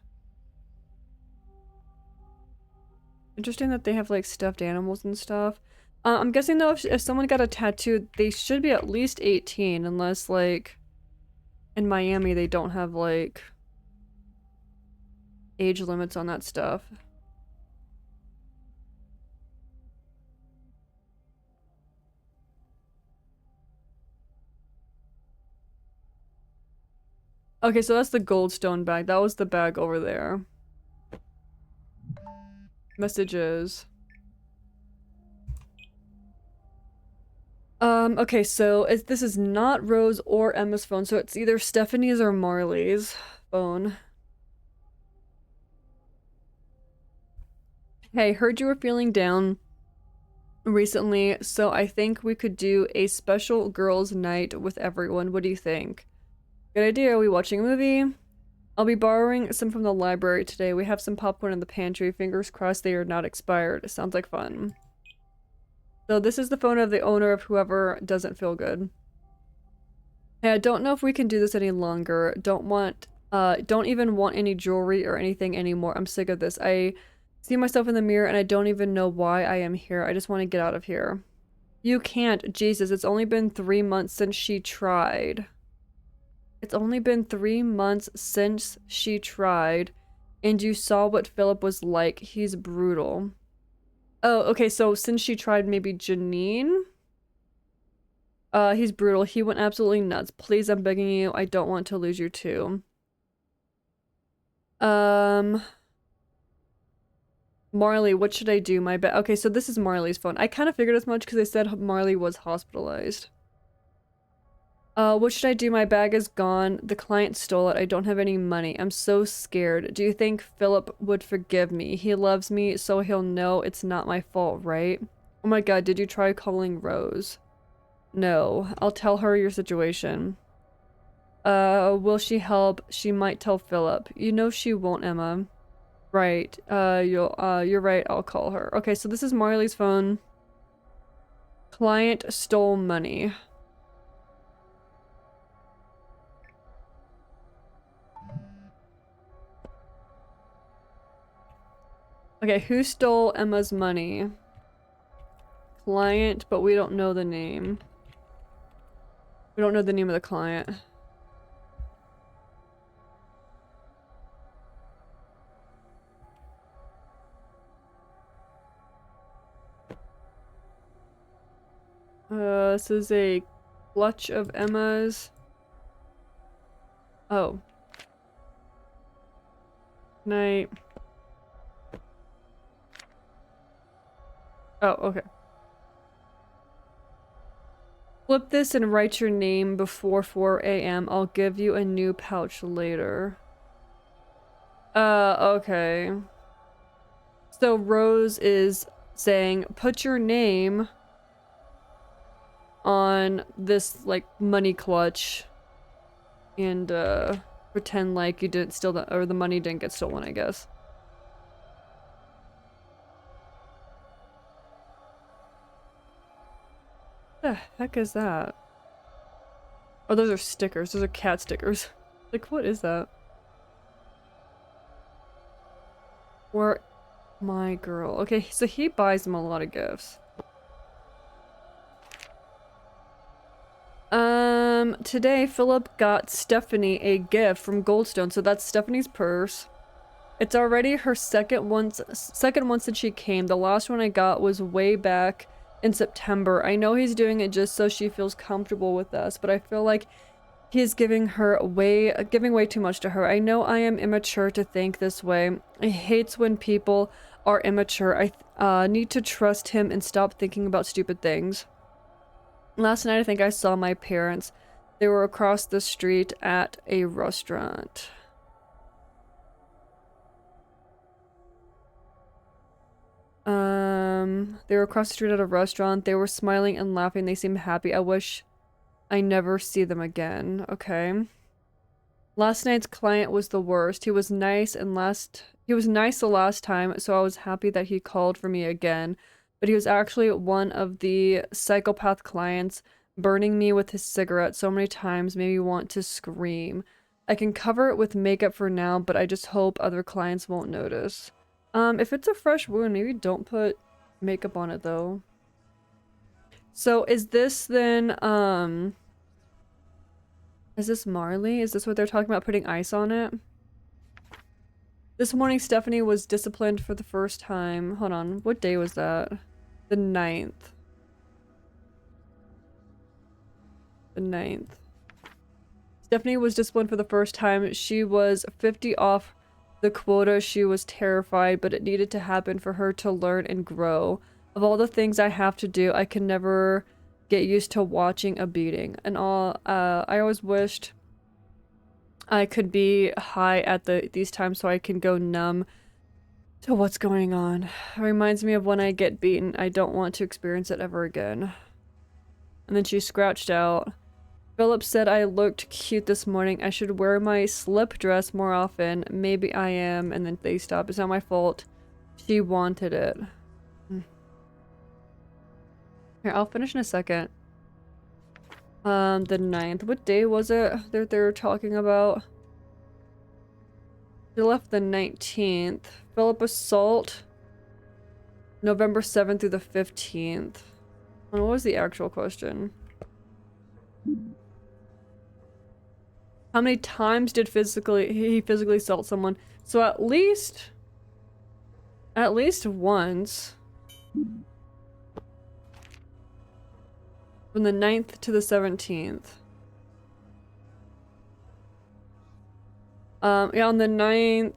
Interesting that they have, like, stuffed animals and stuff. I'm guessing, though, if someone got a tattoo, they should be at least 18, unless, like, in Miami they don't have, like, age limits on that stuff. Okay, so that's the Goldstone bag. That was the bag over there. Messages. Okay, so this is not Rose or Emma's phone, so it's either Stephanie's or Marley's phone. Hey, heard you were feeling down recently, so I think we could do a special girls' night with everyone. What do you think? Good idea. Are we watching a movie? I'll be borrowing some from the library today. We have some popcorn in the pantry. Fingers crossed they are not expired. Sounds like fun. So this is the phone of the owner of whoever doesn't feel good. Hey, I don't know if we can do this any longer. Don't even want any jewelry or anything anymore. I'm sick of this. I see myself in the mirror and I don't even know why I am here. I just want to get out of here. You can't. Jesus, it's only been 3 months since she tried. It's only been 3 months since she tried, and you saw what Philip was like. He's brutal. Oh, okay, so since she tried maybe Janine? He's brutal. He went absolutely nuts. Please, I'm begging you. I don't want to lose you too. Marley, what should I do? Okay, so this is Marley's phone. I kind of figured as much because they said Marley was hospitalized. What should I do? My bag is gone. The client stole it. I don't have any money. I'm so scared. Do you think Philip would forgive me? He loves me, so he'll know it's not my fault, right? Oh my god, did you try calling Rose? No. I'll tell her your situation. Will she help? She might tell Philip. You know she won't, Emma. Right. You're right. I'll call her. Okay, so this is Marley's phone. Client stole money. Okay, who stole Emma's money? Client, but we don't know the name. We don't know the name of the client. This is a clutch of Emma's. Oh. Night. Oh, okay. Flip this and write your name before 4 a.m. I'll give you a new pouch later. Okay. So Rose is saying, put your name on this, like, money clutch and, pretend like you didn't steal the, or the money didn't get stolen, I guess. The heck is that? Oh, those are stickers. Those are cat stickers. Like, what is that? Where my girl. Okay, so he buys them a lot of gifts. Today Philip got Stephanie a gift from Goldstone, so that's Stephanie's purse. It's already her second one since she came. The last one I got was way back in September. I know he's doing it just so she feels comfortable with us, but I feel like he's giving way too much to her. I know I am immature to think this way. I hates when people are immature. I need to trust him and stop thinking about stupid things. Last night I think I saw my parents. They were across the street at a restaurant. They were across the street at a restaurant. They were smiling and laughing. They seemed happy. I wish I never see them again. Okay. Last night's client was the worst. He was nice the last time, so I was happy that he called for me again. But he was actually one of the psychopath clients, burning me with his cigarette so many times made me want to scream. I can cover it with makeup for now, but I just hope other clients won't notice. If it's a fresh wound, maybe don't put makeup on it though. So is this then, is this Marley? Is this what they're talking about, putting ice on it? This morning Stephanie was disciplined for the first time. Hold on, what day was that? The 9th. The 9th. Stephanie was disciplined for the first time. She was 50 off the quota. She was terrified, but it needed to happen for her to learn and grow. Of all the things I have to do, I can never get used to watching a beating. And I always wished I could be high at these times so I can go numb to what's going on. It reminds me of when I get beaten. I don't want to experience it ever again. And then she scratched out. Philip said I looked cute this morning. I should wear my slip dress more often. Maybe I am. And then they stopped. It's not my fault. She wanted it. Here, I'll finish in a second. The 9th. What day was it that they're talking about? They left the 19th. Philip assault. November 7th through the 15th. And what was the actual question? How many times did he physically assault someone? So at least once. From the 9th to the 17th. Yeah, on the 9th.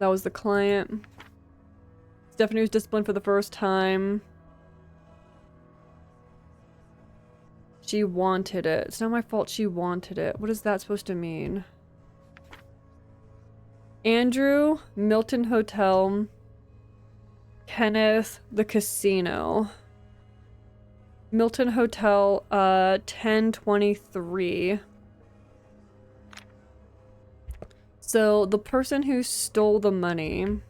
That was the client. Stephanie was disciplined for the first time. She wanted it. It's not my fault she wanted it. What is that supposed to mean? Andrew, Milton Hotel. Kenneth, the casino. Milton Hotel, 1023. So the person who stole the money.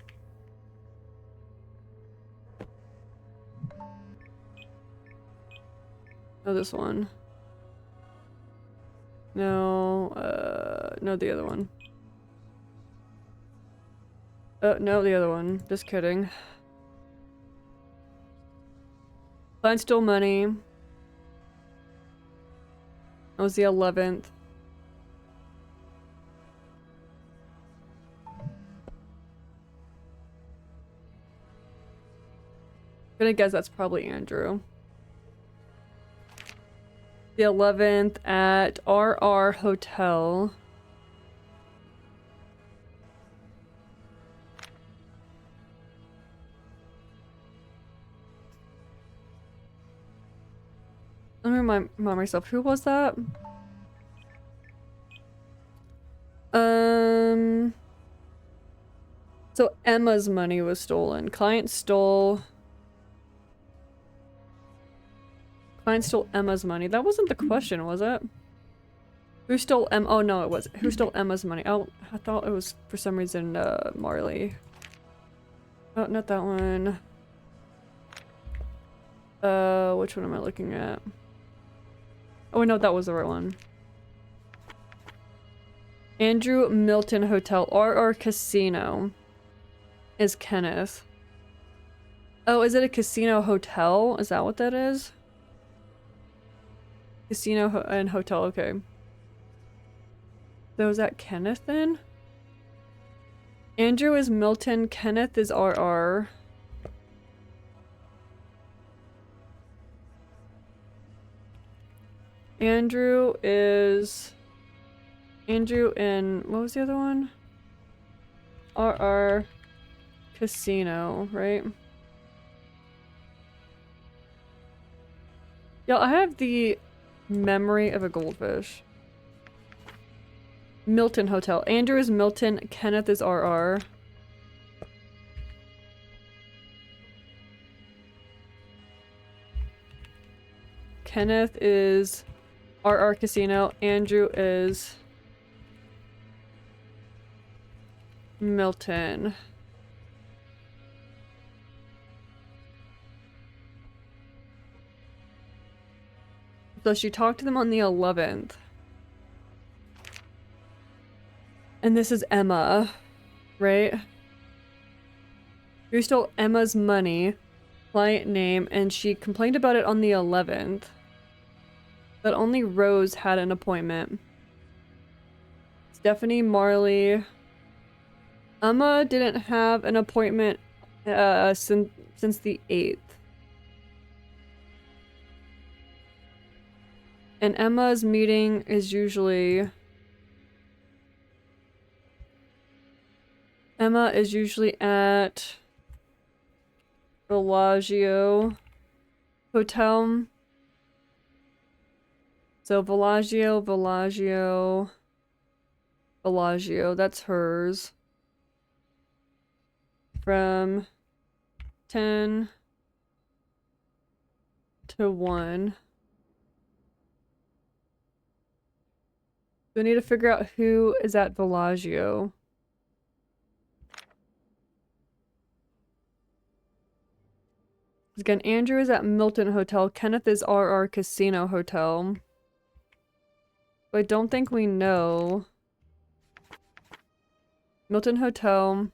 Oh, this one. No, no, the other one. No, the other one. Just kidding. Client stole money. That was the 11th. Gonna guess that's probably Andrew. The 11th at RR Hotel. Let me remind myself, who was that? So Emma's money was stolen. Client stole Emma's money. That wasn't the question, was it? Who stole oh no, it was. Who stole Emma's money? Oh, I thought it was for some reason Marley. Oh, not that one. Which one am I looking at? Oh, no, that was the right one. Andrew Milton Hotel. RR Casino is Kenneth. Oh, is it a casino hotel? Is that what that is? Casino and hotel, okay. So is that Kenneth then? Andrew is Milton, Kenneth is RR. Andrew and what was the other one? RR Casino, right? Yeah, I have the memory of a goldfish. Milton Hotel. Andrew is Milton, Kenneth is RR. Kenneth is RR Casino. Andrew is Milton. So she talked to them on the 11th. And this is Emma, right? You stole Emma's money, client name, and she complained about it on the 11th. But only Rose had an appointment. Stephanie, Marley. Emma didn't have an appointment since the 8th. And Emma's meeting is usually... Emma is usually at Bellagio Hotel. So Bellagio, that's hers. From 10 to 1. So we need to figure out who is at Bellagio. Again, Andrew is at Milton Hotel. Kenneth is RR Casino Hotel. But I don't think we know. Milton Hotel.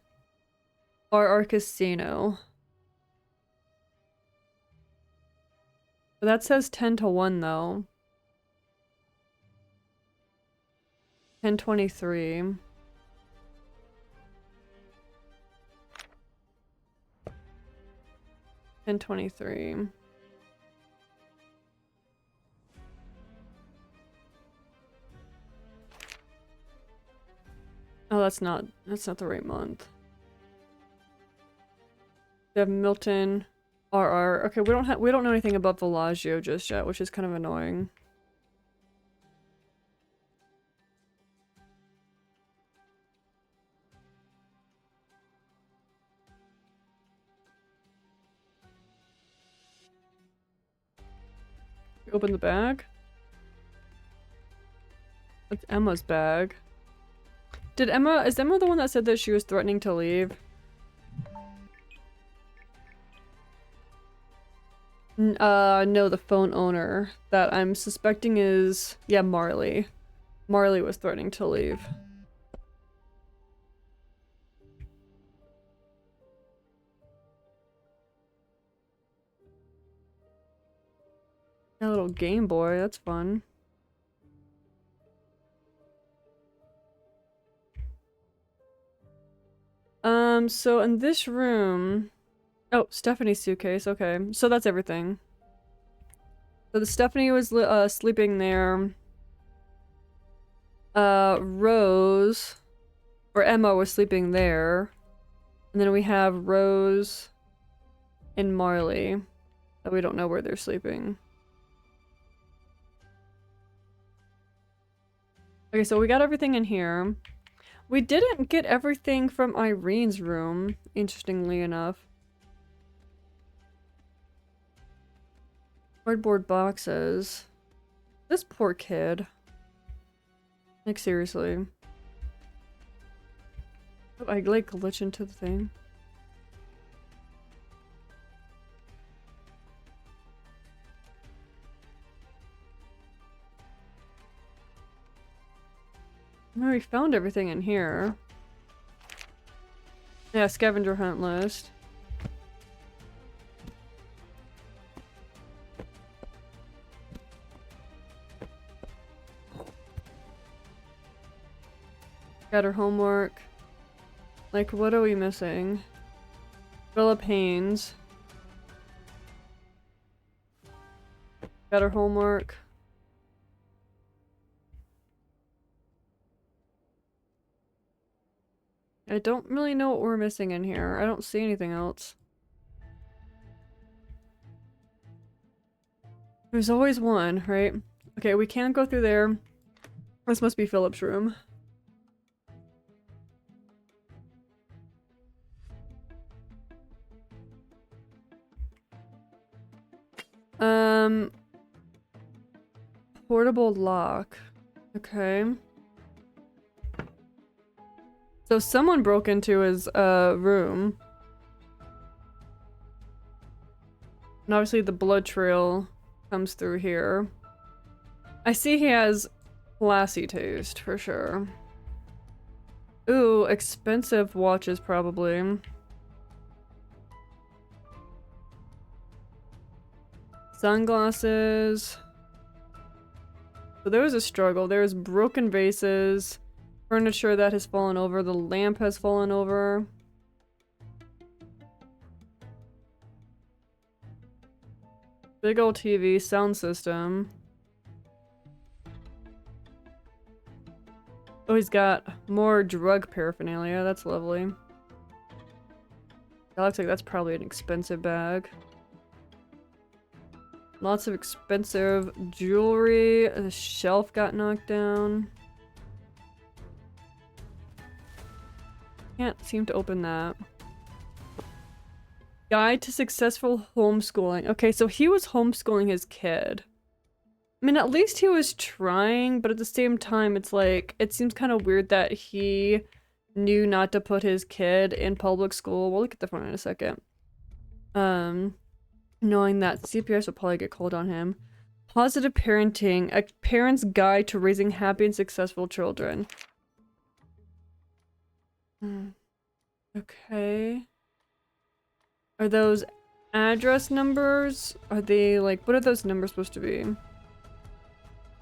RR Casino. But that says 10 to 1 though. 10:23. And 23. Oh, that's not the right month. We have Milton, RR. Okay, we don't know anything about Bellagio just yet, which is kind of annoying. Open the bag. That's Emma's bag. Is Emma the one that said that she was threatening to leave? No, the phone owner that I'm suspecting is, yeah, Marley. Marley was threatening to leave. A little Game Boy, that's fun. So in this room... Oh, Stephanie's suitcase, okay. So that's everything. So the Stephanie was sleeping there. Rose... Or Emma was sleeping there. And then we have Rose and Marley. But we don't know where they're sleeping. Okay, so we got everything in here. We didn't get everything from Irene's room, interestingly enough. Cardboard boxes. This poor kid. Like, seriously. Oh, I, like, glitch into the thing. Oh, we found everything in here. Yeah, scavenger hunt list. Got her homework. Like, what are we missing? Philip Haynes. Got her homework. I don't really know what we're missing in here. I don't see anything else. There's always one, right? Okay, we can't go through there. This must be Philip's room. Portable lock. Okay. So someone broke into his room. And obviously the blood trail comes through here. I see he has classy taste for sure. Ooh, expensive watches probably. Sunglasses. So there was a struggle. There's broken vases. Furniture that has fallen over. The lamp has fallen over. Big old TV, sound system. Oh, he's got more drug paraphernalia. That's lovely. That looks like that's probably an expensive bag. Lots of expensive jewelry. The shelf got knocked down. Can't seem to open that. Guide to successful homeschooling. Okay, so he was homeschooling his kid. I mean, at least he was trying, but at the same time, it's like, it seems kind of weird that he knew not to put his kid in public school. We'll look at the front in a second. Knowing that CPS will probably get called on him. Positive parenting, a parent's guide to raising happy and successful children. Okay. Are those address numbers? Are they like, what are those numbers supposed to be?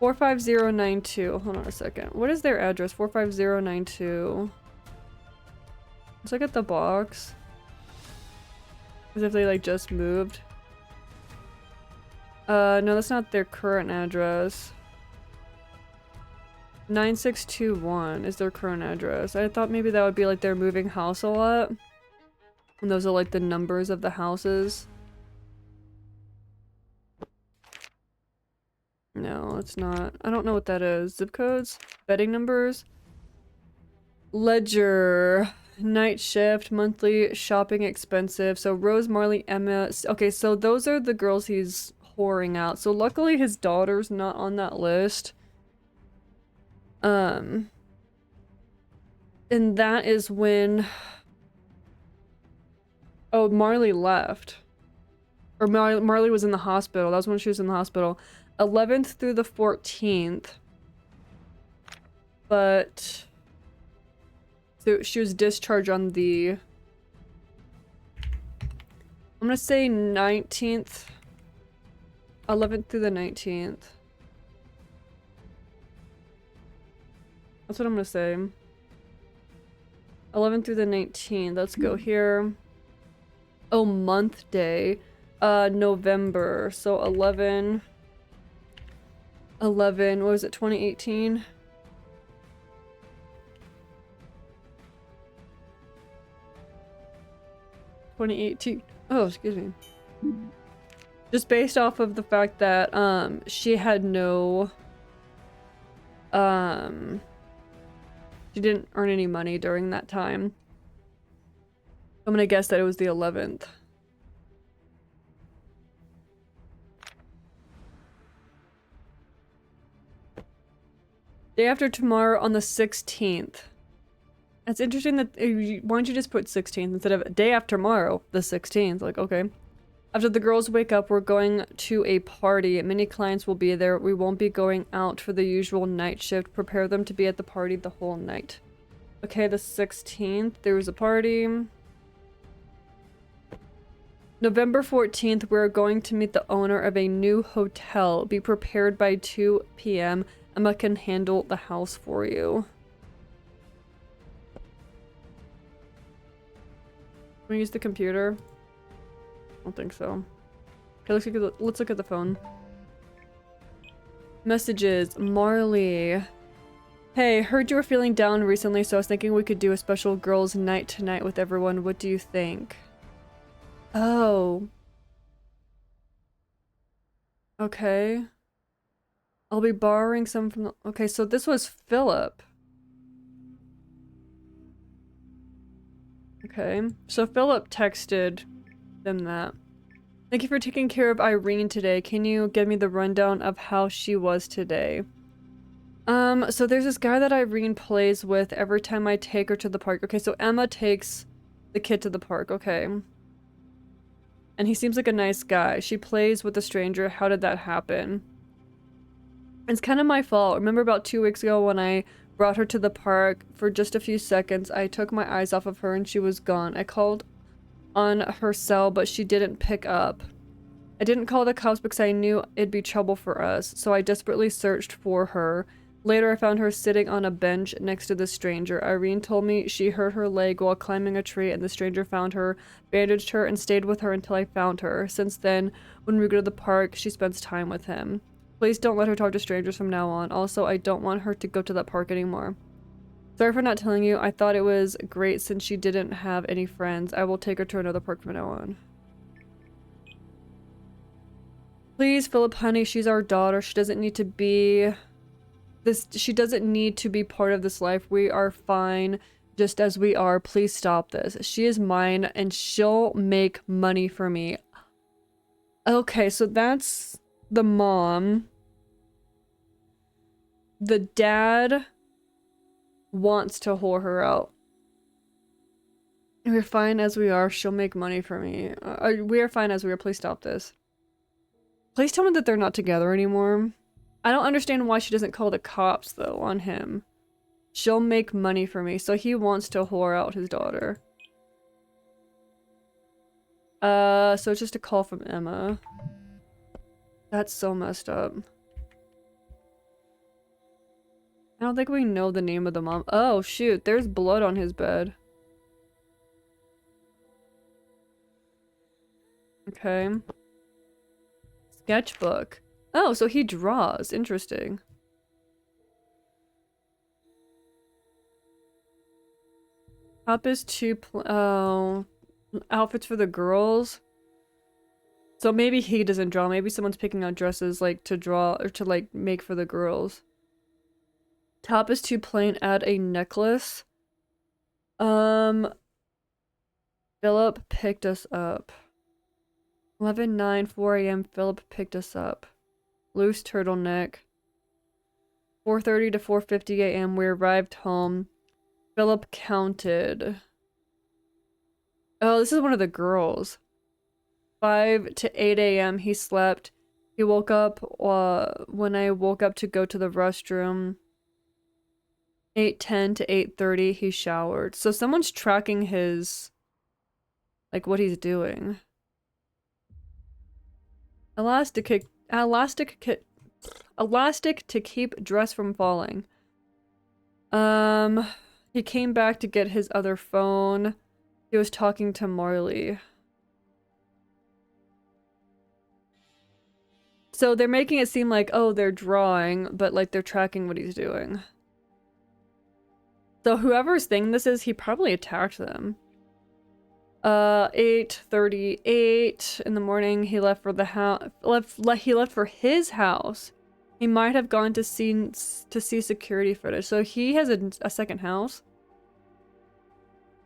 45092. Hold on a second. What is their address? 45092. Let's look at the box. As if they like just moved. No, that's not their current address. 9621 is their current address. I thought maybe that would be like they're moving house a lot. And those are like the numbers of the houses. No, it's not. I don't know what that is. Zip codes? Betting numbers? Ledger. Night shift. Monthly shopping expensive. So Rose, Marley, Emma. Okay, so those are the girls he's whoring out. So luckily his daughter's not on that list. And that is when... Oh, Marley left. Or Marley was in the hospital. That was when she was in the hospital. 11th through the 14th. But... So she was discharged on the... I'm gonna say 19th. 11th through the 19th. That's what I'm gonna say. 11th through the 19th. Let's go here. Oh, month day. November. So 11, what was it, 2018? Oh, excuse me. Just based off of the fact that, she had no, she didn't earn any money during that time. I'm gonna guess that it was the 11th. Day after tomorrow on the 16th. That's interesting that why don't you just put 16th instead of day after tomorrow, the 16th? Like, okay. After the girls wake up, we're going to a party. Many clients will be there. We won't be going out for the usual night shift. Prepare them to be at the party the whole night. Okay, the 16th, there was a party. November 14th, we're going to meet the owner of a new hotel. Be prepared by 2 p.m. Emma can handle the house for you. Can we use the computer? I don't think so. Okay, let's look at the phone. Messages. Marley. Hey, heard you were feeling down recently, so I was thinking we could do a special girls' night tonight with everyone. What do you think? Oh. Okay. I'll be borrowing some from the... Okay, so this was Philip. Okay. So Philip texted them that. Thank you for taking care of Irene today. Can you give me the rundown of how she was today? So there's this guy that Irene plays with every time I take her to the park. Okay, so Emma takes the kid to the park. Okay. And he seems like a nice guy. She plays with a stranger. How did that happen? It's kind of my fault. Remember about 2 weeks ago when I brought her to the park for just a few seconds? I took my eyes off of her and she was gone. I called on her cell, but she didn't pick up. I didn't call the cops because I knew it'd be trouble for us, so I desperately searched for her. Later, I found her sitting on a bench next to the stranger. Irene told me she hurt her leg while climbing a tree, and the stranger found her, bandaged her, and stayed with her until I found her. Since then, when we go to the park, she spends time with him. Please don't let her talk to strangers from now on. Also, I don't want her to go to that park anymore. Sorry for not telling you. I thought it was great since she didn't have any friends. I will take her to another park from now on. Please, Philip, honey, she's our daughter. She doesn't need to be... She doesn't need to be part of this life. We are fine just as we are. Please stop this. She is mine and she'll make money for me. Okay, so that's the mom. The dad wants to whore her out. We're fine as we are. She'll make money for me. We are fine as we are. Please stop this. Please tell me that they're not together anymore. I don't understand why she doesn't call the cops, though, on him. She'll make money for me. So he wants to whore out his daughter. So it's just a call from Emma. That's so messed up. I don't think we know the name of the mom. Oh, shoot. There's blood on his bed. Okay. Sketchbook. Oh, so he draws. Interesting. Top is oh, outfits for the girls. So maybe he doesn't draw. Maybe someone's picking out dresses like to draw or to like make for the girls. Top is too plain. Add a necklace. Philip picked us up. 11:09, 4 a.m. Philip picked us up. Loose turtleneck. 4:30 to 4:50 a.m. We arrived home. Philip counted. Oh, this is one of the girls. 5 to 8 a.m. he slept. He woke up when I woke up to go to the restroom. 8:10 to 8:30 he showered. So someone's tracking his, like, what he's doing. Elastic to keep dress from falling. He came back to get his other phone. He was talking to Marley. So they're making it seem like, oh, they're drawing, but like they're tracking what he's doing. So whoever's thing this is, he probably attacked them. 8:38 in the morning, he left for the house. He left for his house. He might have gone to see security footage. So he has a second house.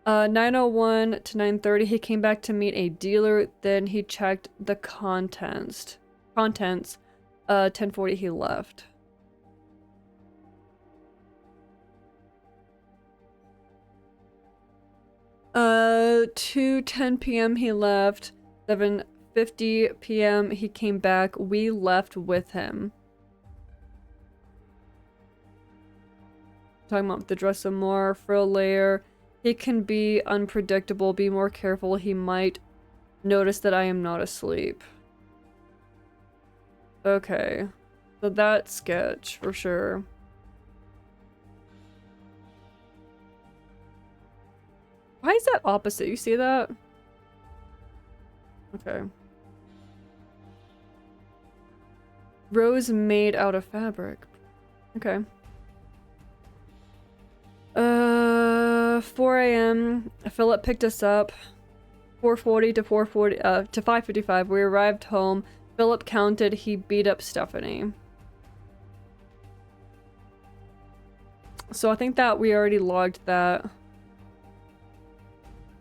9:01 to 9:30, he came back to meet a dealer. Then he checked the contents. 10:40 he left. To 10 p.m. he left. 7:50 4:50 p.m. he came back. We left with him. Talking about the dress some more. Frill layer. He can be unpredictable. Be more careful. He might notice that I am not asleep. Okay. So that sketch for sure. Why is that opposite? You see that? Okay. Rose made out of fabric. Okay. 4 a.m. Philip picked us up. 4:40 to 5:55. We arrived home. Philip counted. He beat up Stephanie. So I think that we already logged that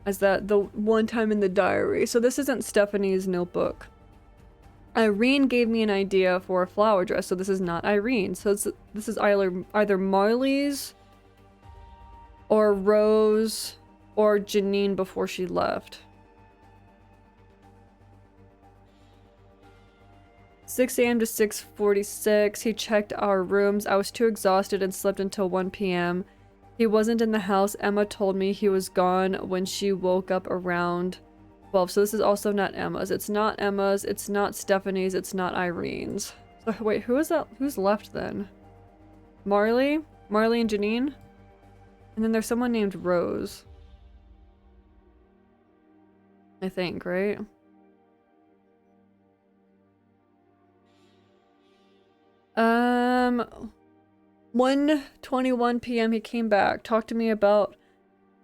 as that the one time in the diary. So this isn't Stephanie's notebook. Irene gave me an idea for a flower dress, so this is not Irene. So this is either Marley's or Rose or Janine before she left. 6 a.m. to 6:46. He checked our rooms. I was too exhausted and slept until 1 p.m. He wasn't in the house. Emma told me he was gone when she woke up around 12. So this is also not Emma's. It's not Emma's. It's not Stephanie's. It's not Irene's. So wait, who is that? Who's left then? Marley? Marley and Janine? And then there's someone named Rose. I think, right? 1:21 p.m. he came back, talked to me about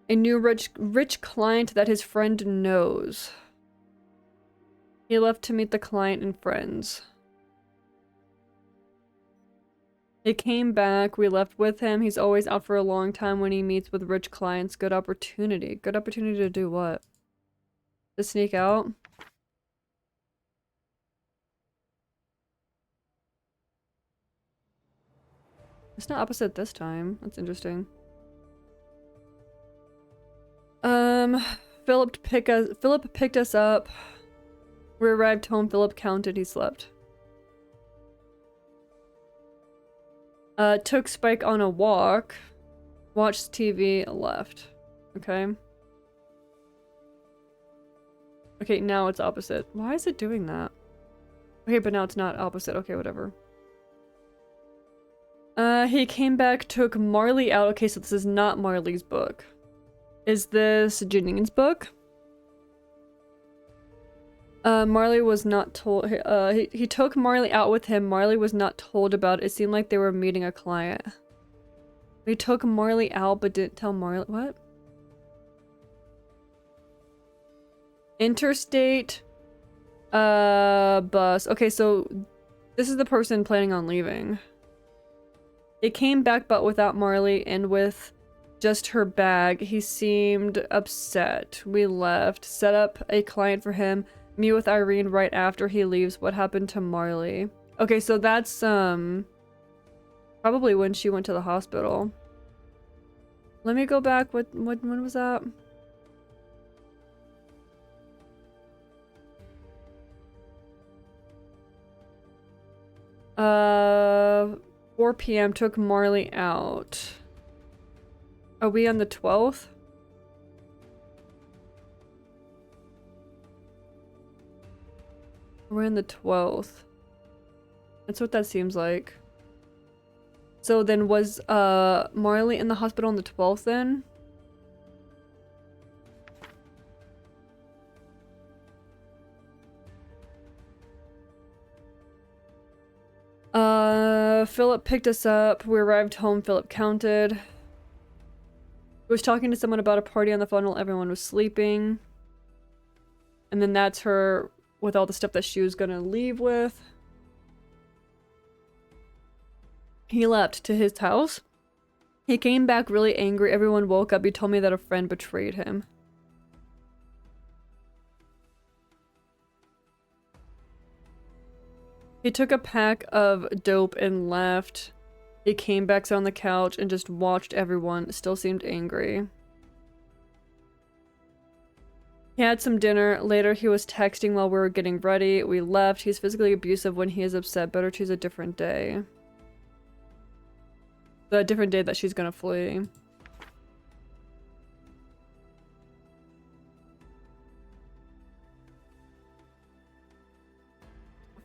a new rich client that his friend knows. He left to meet the client and friends. He came back, we left with him. He's always out for a long time when he meets with rich clients. Good opportunity. Good opportunity to do what? To sneak out? It's not opposite this time. That's interesting. Philip picked us up. We arrived home. Philip counted. He slept. Took Spike on a walk. Watched TV. Left. Okay. Okay, now it's opposite. Why is it doing that? Okay, but now it's not opposite. Okay, whatever. He came back, took Marley out. Okay, so this is not Marley's book. Is this Janine's book? Marley was not told. He took Marley out with him. Marley was not told about it. It seemed like they were meeting a client. He took Marley out, but didn't tell Marley. What? Interstate bus. Okay, so this is the person planning on leaving. It came back but without Marley and with just her bag. He seemed upset. We left. Set up a client for him. Me with Irene right after he leaves. What happened to Marley? Okay, so that's probably when she went to the hospital. Let me go back. When was that? 4 p.m. took Marley out. Are we on the 12th? We're on the 12th. That's what that seems like. So then was Marley in the hospital on the 12th then? Philip picked us up. We arrived home. Philip counted. He was talking to someone about a party on the phone while everyone was sleeping. And then that's her with all the stuff that she was gonna leave with. He left to his house. He came back really angry. Everyone woke up. He told me that a friend betrayed him. He took a pack of dope and left. He came back, sat on the couch, and just watched everyone. Still seemed angry. He had some dinner. Later, he was texting while we were getting ready. We left. He's physically abusive when he is upset. Better choose a different day. The different day that she's gonna flee.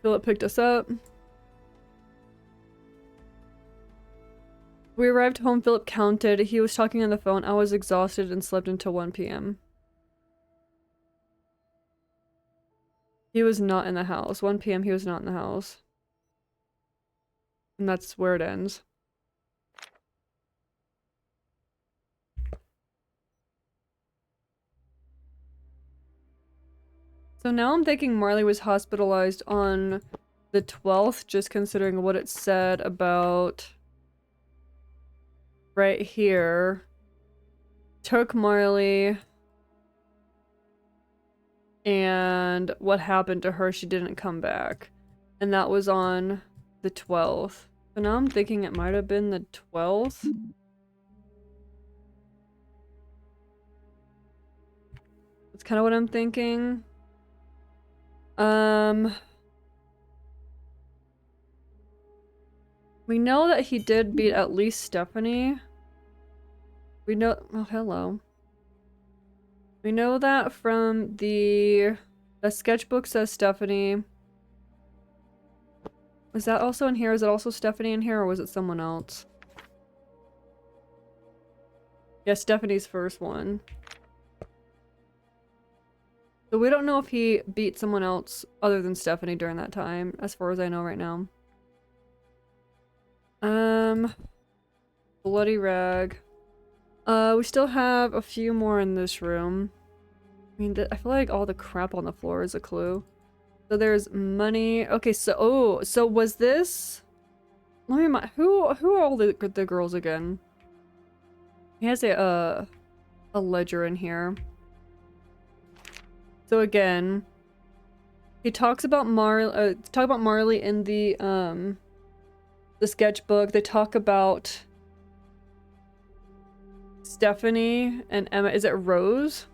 Philip picked us up. We arrived home. Philip counted. He was talking on the phone. I was exhausted and slept until 1 p.m. He was not in the house. 1 p.m. he was not in the house. And that's where it ends. So now I'm thinking Marley was hospitalized on the 12th, just considering what it said about right here. Took Marley and what happened to her, she didn't come back. And that was on the 12th. So now I'm thinking it might have been the 12th. That's kind of what I'm thinking. We know that he did beat at least Stephanie. We know— oh, hello. We know that from the sketchbook says Stephanie. Is that also in here? Is it also Stephanie in here, or was it someone else? Yeah, Stephanie's first one. So we don't know if he beat someone else other than Stephanie during that time, as far as I know right now. Bloody rag. We still have a few more in this room. I mean, I feel like all the crap on the floor is a clue. So there's money. Okay, so— oh, so was this— let me— who are all the girls again? He has a ledger in here. So again, he talks about Marley in the sketchbook. They talk about Stephanie and Emma. Is it Rose?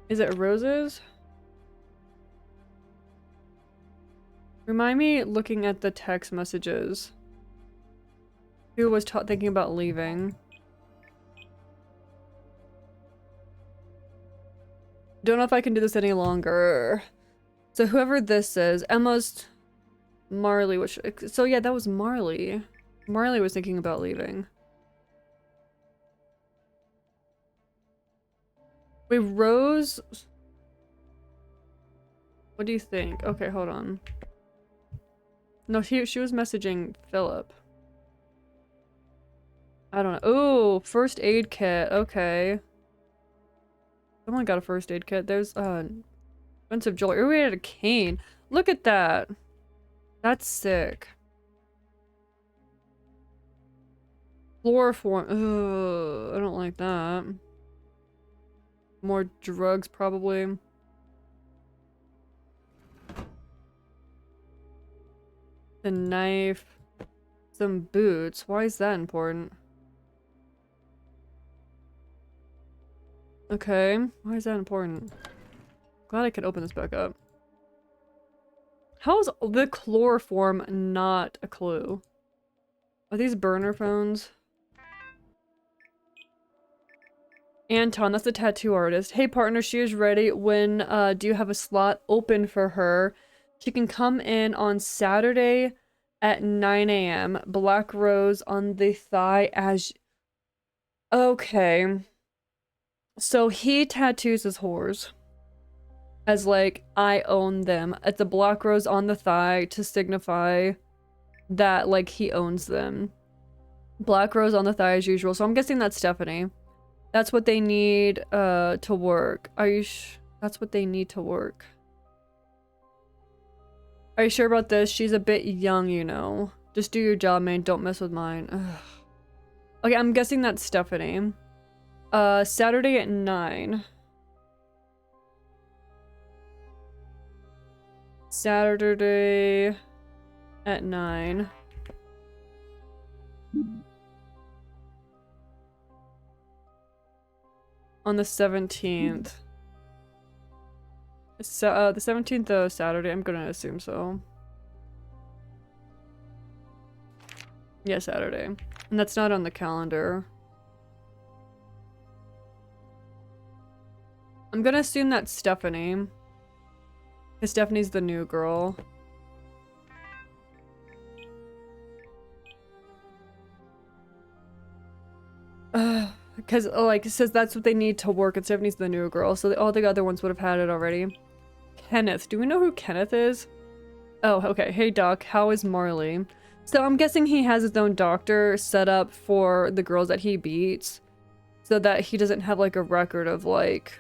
Is it Rose's? Remind me looking at the text messages. Who was thinking about leaving? Don't know if I can do this any longer. So whoever this is, Emma's Marley, which— so yeah, that was Marley. Marley was thinking about leaving. Wait, Rose? What do you think? Okay, hold on. No, she was messaging Philip. I don't know. Oh, first aid kit. Okay. Someone got a first aid kit. There's expensive jewelry. Oh, we had a cane. Look at that. That's sick. Chloroform. Ugh, I don't like that. More drugs, probably. A knife. Some boots. Why is that important? Okay. Why is that important? Glad I could open this back up. How is the chloroform not a clue? Are these burner phones? Anton, that's the tattoo artist. Hey partner, she is ready. When do you have a slot open for her? She can come in on Saturday at 9 a.m. Black rose on the thigh as— okay. So he tattoos his whores as like, I own them. It's a black rose on the thigh to signify that like he owns them. Black rose on the thigh as usual. So I'm guessing that's Stephanie. That's what they need to work. Are you that's what they need to work. Are you sure about this? She's a bit young, you know. Just do your job, man. Don't mess with mine. Ugh. Okay, I'm guessing that's Stephanie. Saturday at 9. Saturday at 9. on the 17th. So, the 17th of Saturday, I'm gonna assume so. Yeah, Saturday. And that's not on the calendar. I'm gonna assume that's Stephanie. Because Stephanie's the new girl. Because, like, it says that's what they need to work, and Stephanie's the new girl, so all the other ones would have had it already. Kenneth. Do we know who Kenneth is? Oh, okay. Hey, Doc. How is Marley? So I'm guessing he has his own doctor set up for the girls that he beats, so that he doesn't have, like, a record of, like,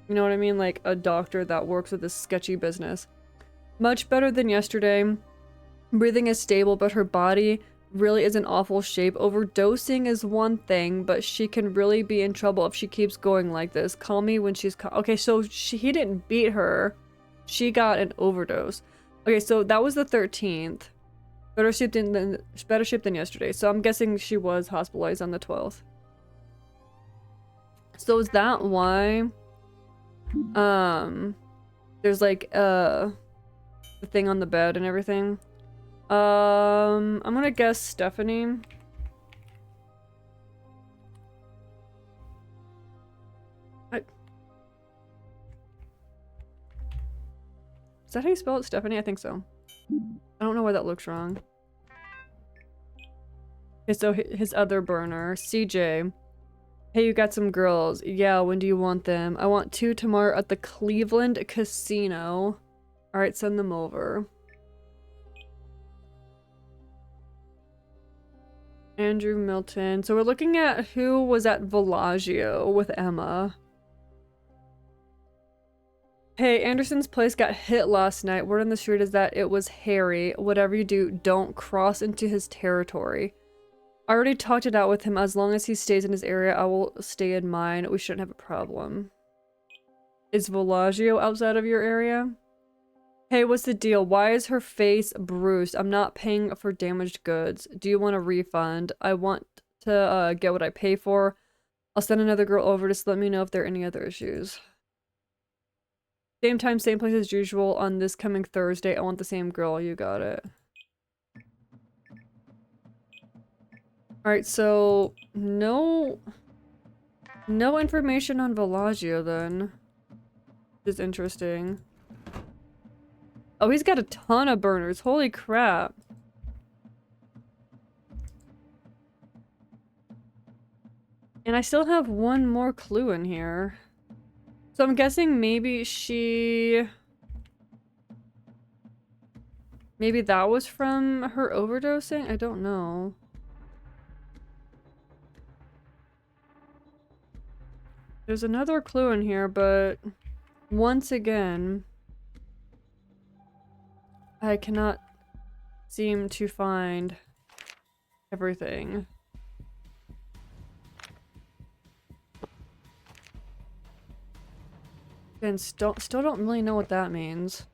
you know what I mean? Like, a doctor that works with this sketchy business. Much better than yesterday. Breathing is stable, but her body really is in awful shape. Overdosing is one thing, but she can really be in trouble if she keeps going like this. Call me when she's okay, so he didn't beat her. She got an overdose. Okay, so that was the 13th. Better shape than yesterday. So I'm guessing she was hospitalized on the 12th. So is that why there's like the thing on the bed and everything? I'm gonna guess Stephanie. Is that how you spell it, Stephanie? I think so. I don't know why that looks wrong. Okay, so his other burner, CJ. Hey, you got some girls. Yeah, when do you want them? I want 2 tomorrow at the Cleveland Casino. Alright, send them over. Andrew Milton. So we're looking at who was at Villaggio with Emma. Hey, Anderson's place got hit last night. Word on the street is that it was Harry. Whatever you do, don't cross into his territory. I already talked it out with him. As long as he stays in his area, I will stay in mine. We shouldn't have a problem. Is Villaggio outside of your area? Hey, what's the deal? Why is her face bruised? I'm not paying for damaged goods. Do you want a refund? I want to get what I pay for. I'll send another girl over. Just let me know if there are any other issues. Same time, same place as usual on this coming Thursday. I want the same girl. You got it. Alright, so no information on Villaggio then. Which is interesting. Oh, he's got a ton of burners. Holy crap. And I still have one more clue in here. So I'm guessing maybe maybe that was from her overdosing? I don't know. There's another clue in here, but once again, I cannot seem to find everything. And still don't really know what that means.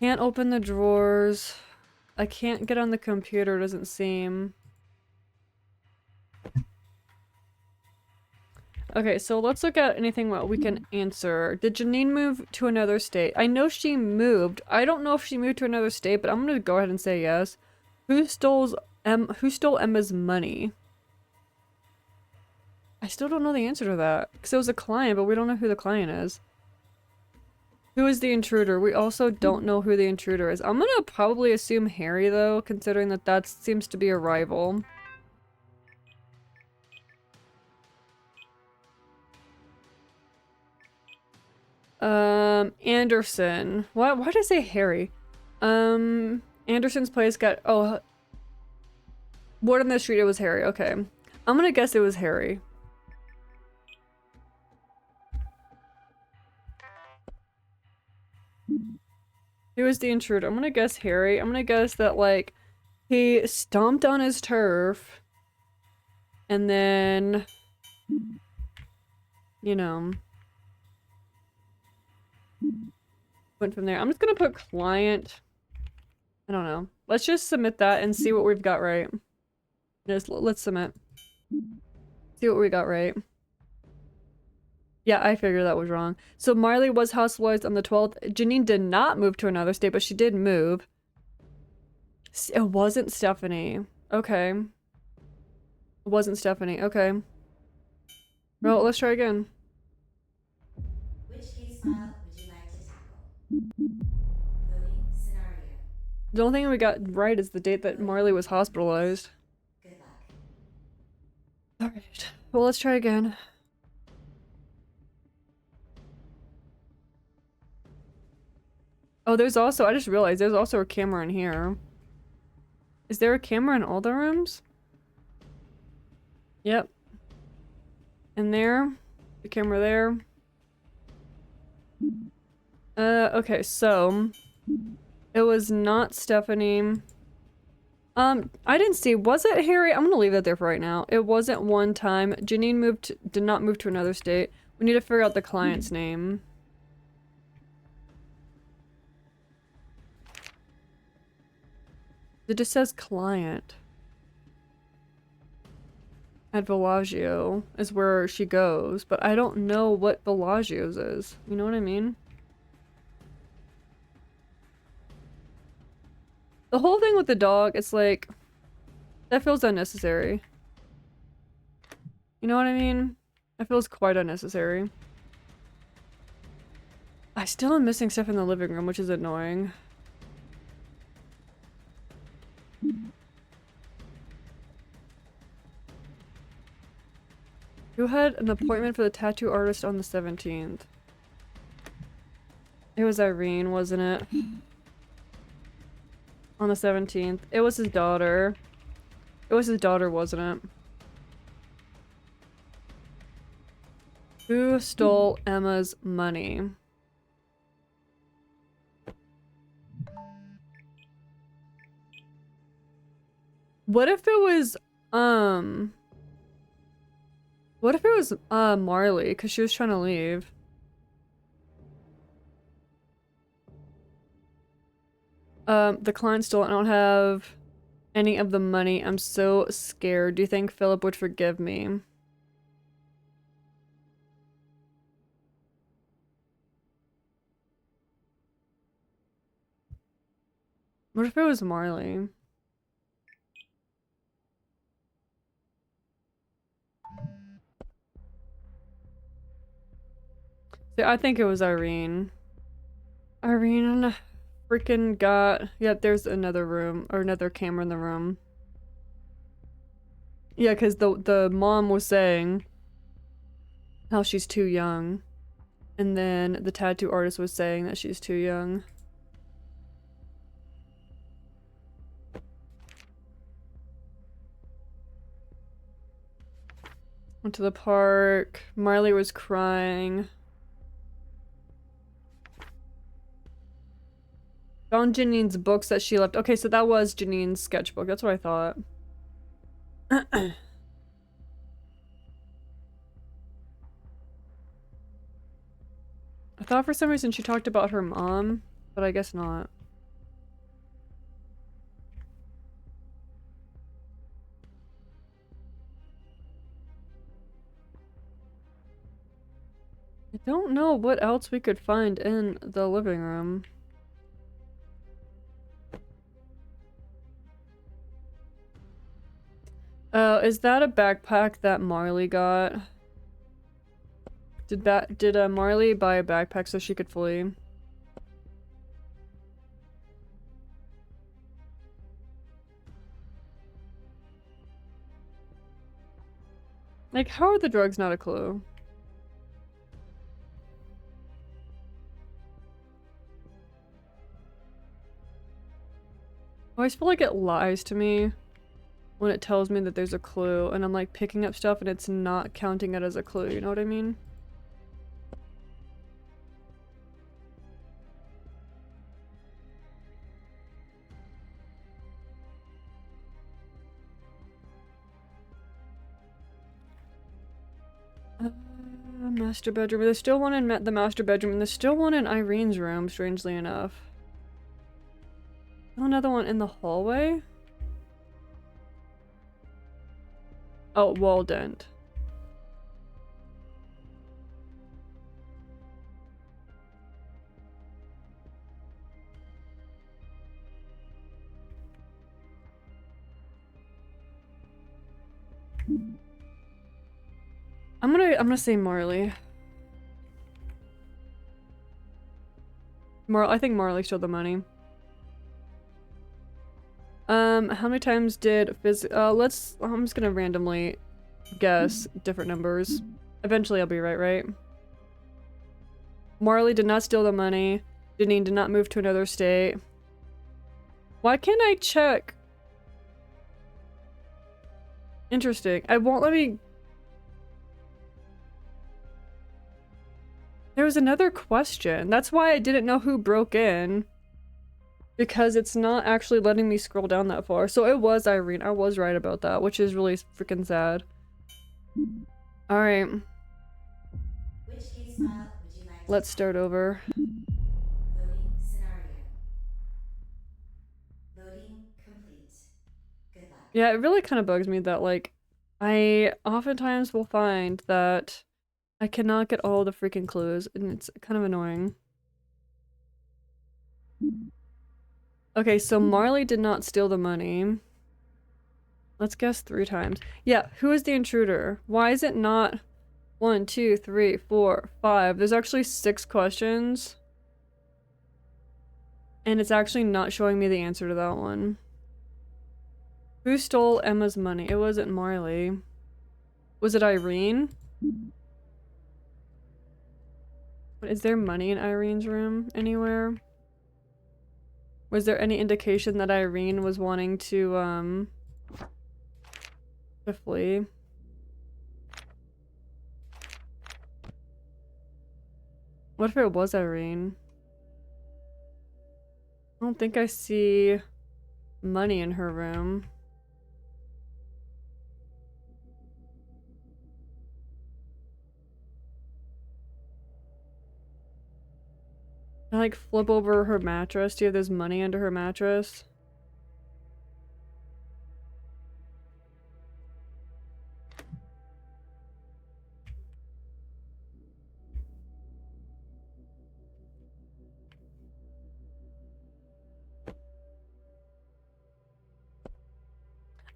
Can't open the drawers. I can't get on the computer, doesn't seem. Okay, so let's look at anything what we can answer. Did Janine move to another state? I know she moved. I don't know if she moved to another state, but I'm gonna go ahead and say yes. Who stole Emma's money? I still don't know the answer to that. Because it was a client, but we don't know who the client is. Who is the intruder? We also don't know who the intruder is. I'm gonna probably assume Harry, though, considering that seems to be a rival. Anderson. Why did I say Harry? Anderson's place got... Oh. Word on the street, it was Harry. Okay. I'm gonna guess it was Harry. Who is the intruder? I'm gonna guess Harry. I'm gonna guess that, like, he stomped on his turf. And then... You know... Went from there. I'm just gonna put client. I don't know. Let's just submit that and see what we've got right. Let's submit. See what we got right. Yeah, I figured that was wrong. So Marley was hospitalized on the 12th. Janine did not move to another state, but she did move. It wasn't Stephanie. Okay. It wasn't Stephanie. Okay. Well, let's try again. Which case file would you like to tackle? Loading scenario. The only thing we got right is the date that Marley was hospitalized. Good luck. Alright. Well, let's try again. Oh, there's also, I just realized there's also a camera in here. Is there a camera in all the rooms? Yep. In there. The camera there. Okay, so it was not Stephanie. I didn't see. Was it Harry? I'm gonna leave that there for right now. It wasn't one time. Janine did not move to another state. We need to figure out the client's name. It just says client. At Bellagio is where she goes, but I don't know what Bellagio's is. You know what I mean? The whole thing with the dog, it's like, that feels unnecessary. You know what I mean? That feels quite unnecessary. I still am missing stuff in the living room, which is annoying. Who had an appointment for the tattoo artist on the 17th? It was Irene, wasn't it? On the 17th. It was his daughter. It was his daughter, wasn't it? Who stole Emma's money? What if it was, what if it was, Marley? Because she was trying to leave. The client stole it. I don't have any of the money. I'm so scared. Do you think Philip would forgive me? What if it was Marley? See, I think it was Irene. Irene freaking got... Yep, there's another room, or another camera in the room. Yeah, because the mom was saying how she's too young. And then the tattoo artist was saying that she's too young. Went to the park. Marley was crying. Found Janine's books that she left. Okay, so that was Janine's sketchbook. That's what I thought. I thought for some reason she talked about her mom, but I guess not. I don't know what else we could find in the living room. Is that a backpack that Marley got? Did Marley buy a backpack so she could flee? Like, how are the drugs not a clue? I always feel like it lies to me when it tells me that there's a clue and I'm like picking up stuff and it's not counting it as a clue, you know what I mean? Master bedroom. There's still one in the master bedroom and there's still one in Irene's room, strangely enough. Oh, another one in the hallway? Oh, wall dent. I'm gonna say Marley. I think Marley stole the money. How many times did I'm just gonna randomly guess different numbers. Eventually I'll be right? Marley did not steal the money. Janine did not move to another state. Why can't I check? Interesting. I won't let me... There was another question. That's why I didn't know who broke in. Because it's not actually letting me scroll down that far. So it was Irene. I was right about that, which is really freaking sad. Alright. Which case file would you like to Let's start over. Loading scenario. Loading complete. Good luck. Yeah, it really kind of bugs me that, like, I oftentimes will find that I cannot get all the freaking clues, and it's kind of annoying. Okay, so Marley did not steal the money. Let's guess 3 times. Yeah, who is the intruder? Why is it not 1, 2, 3, 4, 5? There's actually 6 questions. And it's actually not showing me the answer to that one. Who stole Emma's money? It wasn't Marley. Was it Irene? Is there money in Irene's room anywhere? Was there any indication that Irene was wanting to flee? What if it was Irene? I don't think I see money in her room. Can I like flip over her mattress? Do you have this money under her mattress?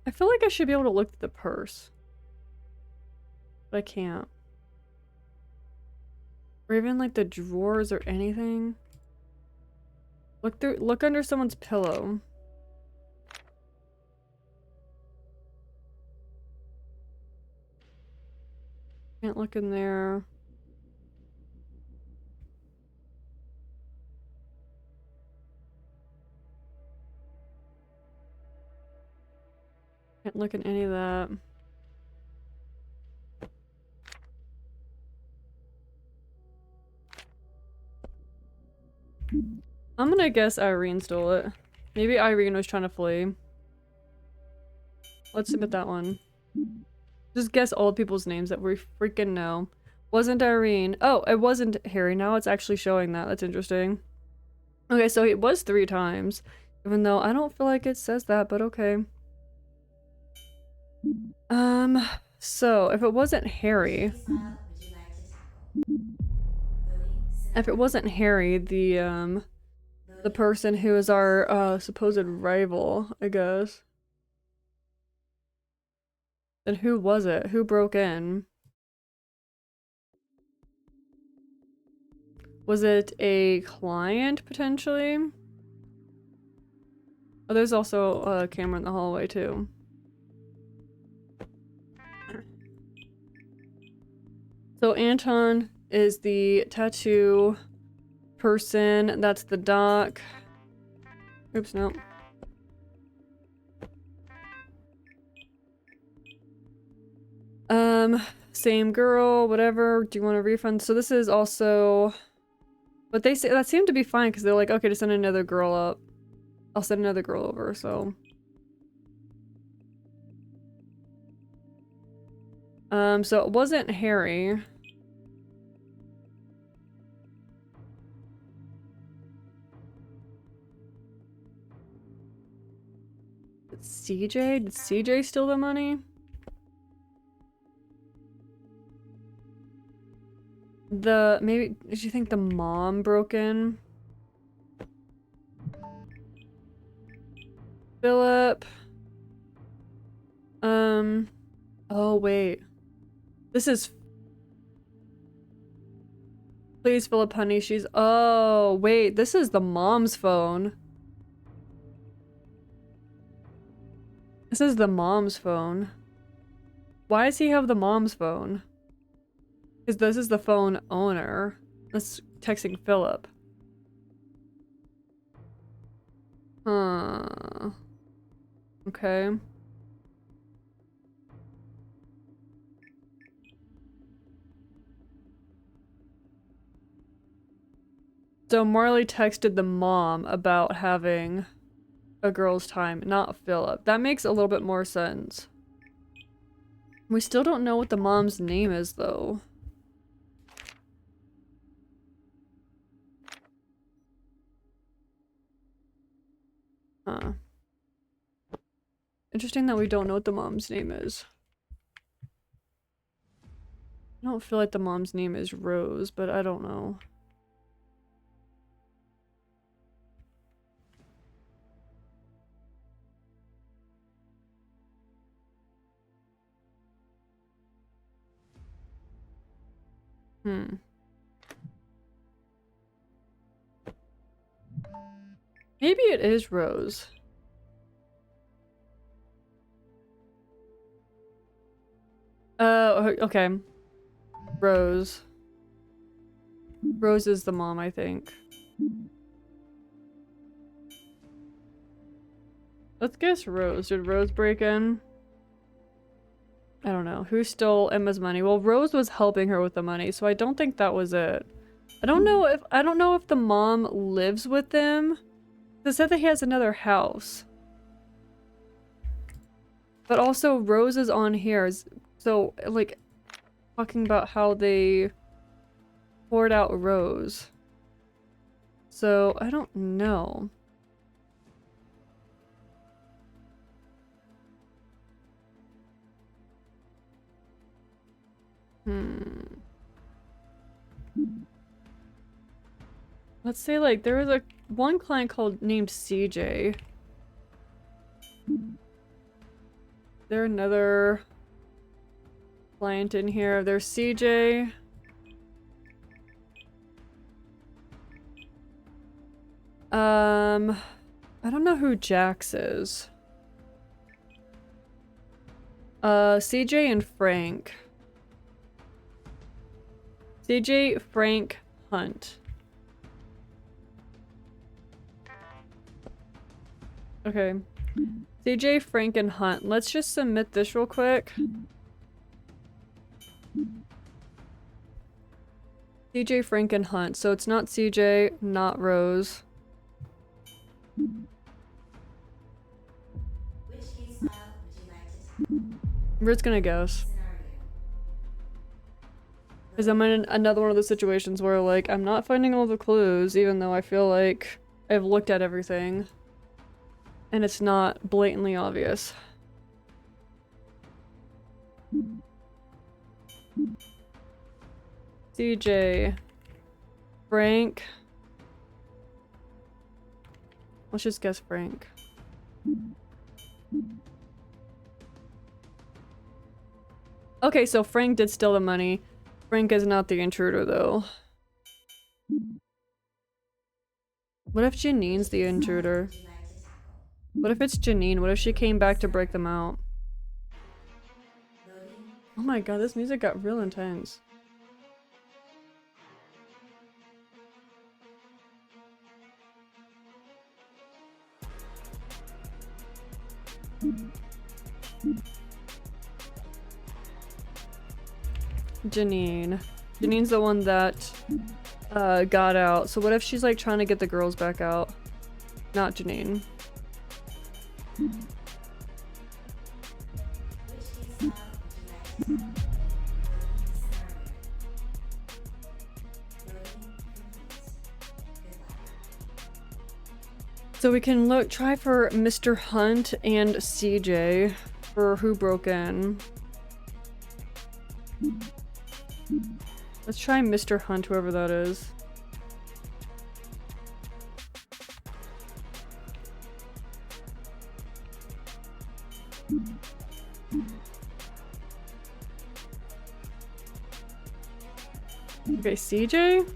I feel like I should be able to look at the purse. But I can't. Or even like the drawers or anything. Look under someone's pillow. Can't look in there. Can't look in any of that. I'm gonna guess Irene stole it. Maybe Irene was trying to flee. Let's submit that one. Just guess all people's names that we freaking know. Wasn't Irene. Oh, it wasn't Harry. Now it's actually showing that. That's interesting. Okay, so it was 3 times. Even though I don't feel like it says that, but okay. So if it wasn't Harry... Case file would you like to tackle? Loading If scenario. it wasn't Harry, the Loading. person who is our supposed rival, I guess. Then who was it? Who broke in? Was it a client potentially? Oh, there's also a camera in the hallway too. So Anton is the tattoo person. That's the doc. Oops, no. Same girl, whatever. Do you want a refund? So this is also... But they say that seemed to be fine because they're like, okay, to send another girl up. I'll send another girl over, so... So it wasn't Harry. CJ? Did CJ steal the money? Maybe, did you think the mom broke in? Philip. Oh, wait. This is... Please, Philip, honey, she's... Oh, wait. This is the mom's phone. This is the mom's phone. Why does he have the mom's phone? Because this is the phone owner. That's texting Philip. Huh. Okay. So Marley texted the mom about having a girl's time, not Philip. That makes a little bit more sense. We still don't know what the mom's name is, though. Huh. Interesting that we don't know what the mom's name is. I don't feel like the mom's name is Rose, but I don't know. Maybe it is Rose. Okay. Rose. Rose is the mom, I think. Let's guess Rose. Did Rose break in? I don't know. Who stole Emma's money? Well, Rose was helping her with the money, so I don't think that was it. I don't know if the mom lives with them. It said that he has another house. But also Rose is on here. So like talking about how they poured out Rose. So I don't know. Let's say like there was one client named CJ. There another client in here. There's CJ. I don't know who Jax is. CJ and Frank. CJ, Frank, Hunt. Okay. CJ, Frank, and Hunt. Let's just submit this real quick. CJ, Frank, and Hunt. So it's not CJ, not Rose. Which case file would you like to tackle? We're just gonna guess. Because I'm in another one of those situations where, like, I'm not finding all the clues, even though I feel like I've looked at everything. And it's not blatantly obvious. CJ. Frank. Let's just guess Frank. Okay, so Frank did steal the money. Frank is not the intruder, though. What if Janine's the intruder? What if it's Janine? What if she came back to break them out? Oh my god, this music got real intense. Janine. Janine's the one that got out. So what if she's like trying to get the girls back out? Not Janine. So we can try for Mr. Hunt and CJ for who broke in. Let's try Mr. Hunt, whoever that is. CJ?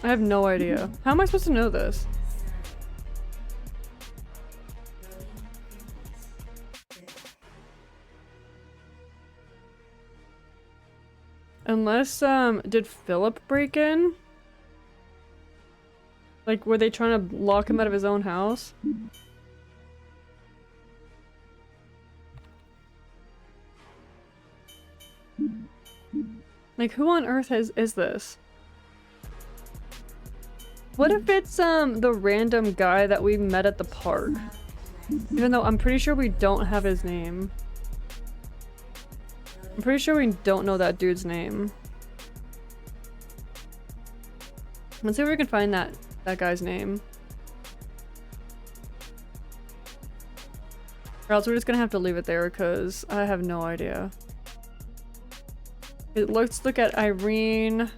I have no idea. How am I supposed to know this? Unless, did Philip break in? Like, were they trying to lock him out of his own house? Like, who on earth is this? What if it's, the random guy that we met at the park? Even though I'm pretty sure we don't have his name. I'm pretty sure we don't know that dude's name. Let's see if we can find that guy's name. Or else we're just gonna have to leave it there because I have no idea. Let's look at Irene,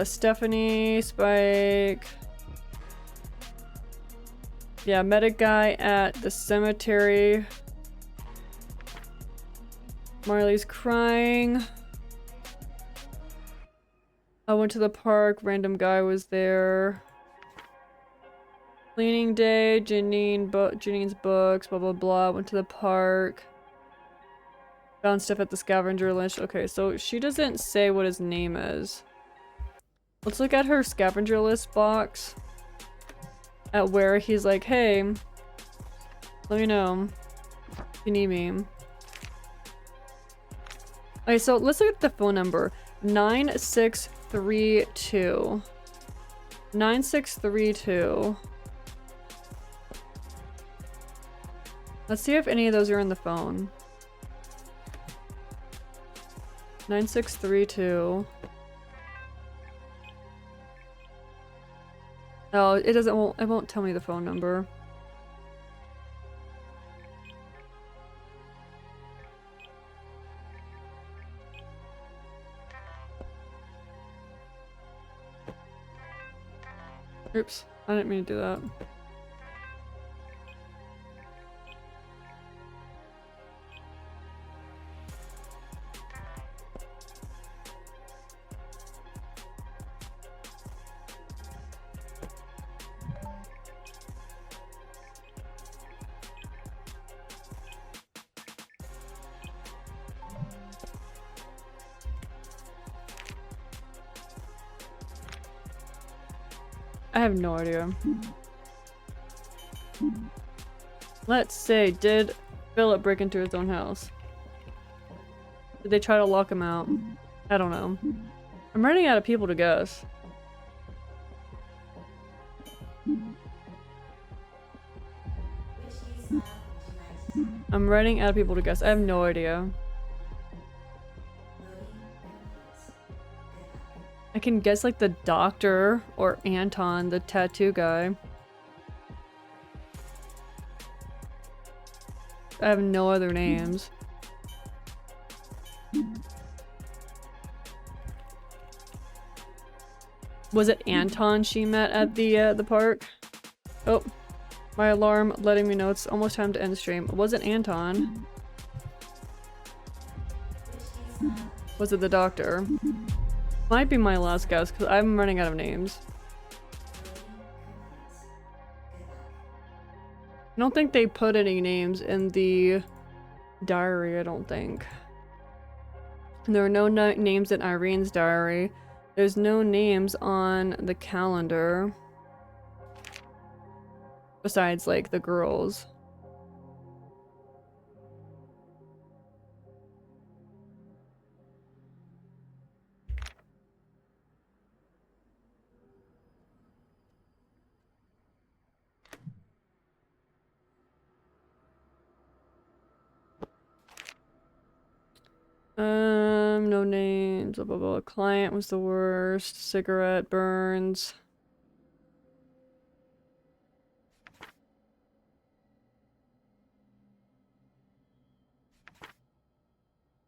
Stephanie, Spike. Yeah, met a guy at the cemetery. Marley's crying. I went to the park, random guy was there. Cleaning day, Janine's books, blah blah blah. Went to the park. Found stuff at the scavenger list. Okay, so she doesn't say what his name is. Let's look at her scavenger list box. At where he's like, hey, let me know if you need me. Okay, so let's look at the phone number. 9632. 9632. Let's see if any of those are in the phone. 9632. Oh, it won't tell me the phone number. Oops, I didn't mean to do that. I have no idea. Let's say, did Philip break into his own house? Did they try to lock him out? I don't know. I'm running out of people to guess. I'm running out of people to guess. I have no idea. I can guess like the doctor or Anton, the tattoo guy. I have no other names. Was it Anton she met at the park? Oh, my alarm letting me know it's almost time to end the stream. Was it Anton? Was it the doctor? Might be my last guess because I'm running out of names. I don't think they put any names in the diary, I don't think. There are no names in Irene's diary. There's no names on the calendar. Besides, like, the girls. No names, blah blah blah. Client was the worst. Cigarette burns.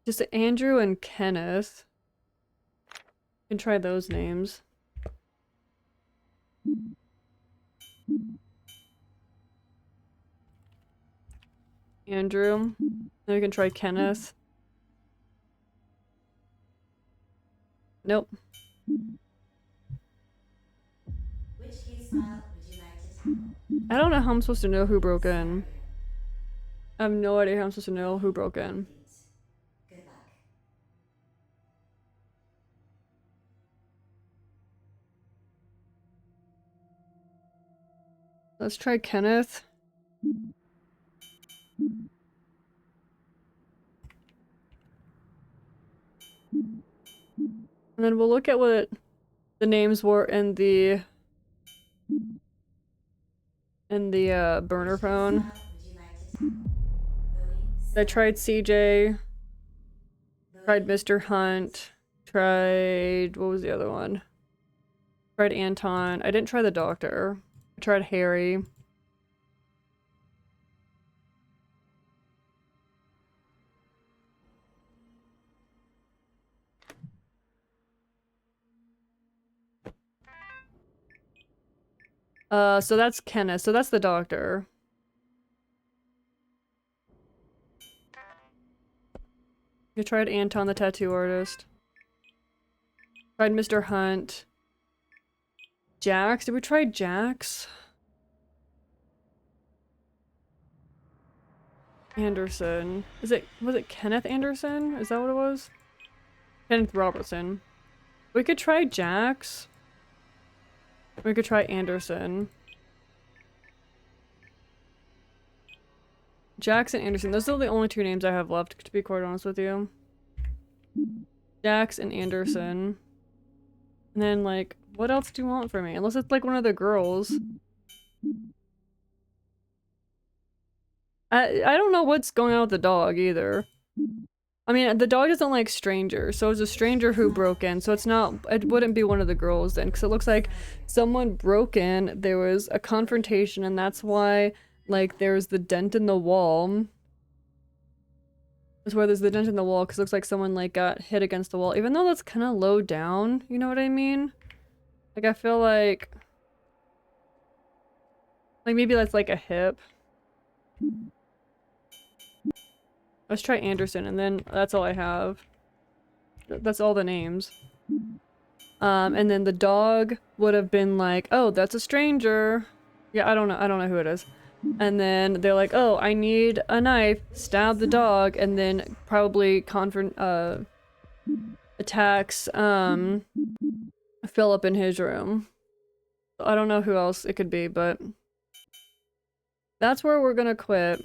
Just Andrew and Kenneth. You can try those names. Andrew. Then we can try Kenneth. Nope. Which case file would you like to tackle? I don't know how I'm supposed to know who broke in. Scenario I have no idea how I'm supposed to know who broke in. complete. Good luck. Let's try Kenneth. And then we'll look at what the names were in the burner phone. File would you like to tackle? Loading I tried CJ, tried Loading Mr. Hunt, tried what was the other one? Tried Anton. I didn't try the doctor. I tried Harry. So that's Kenneth. So that's the doctor. You tried Anton, the tattoo artist. Tried Mr. Hunt. Jax. Did we try Jax? Anderson. Was it Kenneth Anderson? Is that what it was? Kenneth Robertson. We could try Jax. We could try Anderson. Jax and Anderson. Those are the only two names I have left, to be quite honest with you. Jax and Anderson. And then, like, what else do you want from me? Unless it's, like, one of the girls. I don't know what's going on with the dog, either. I mean, the dog doesn't like strangers, so it's a stranger who broke in, so it wouldn't be one of the girls then, because it looks like someone broke in, there was a confrontation, and that's why, like, there's the dent in the wall. That's why there's the dent in the wall, because it looks like someone, like, got hit against the wall, even though that's kind of low down, you know what I mean? Like, I feel like maybe that's, like, a hip. Let's try Anderson, and then that's all I have. That's all the names. And then the dog would have been like, oh, that's a stranger. Yeah, I don't know who it is. And then they're like, oh, I need a knife, stab the dog, and then probably attacks, Philip in his room. I don't know who else it could be, but that's where we're gonna quit.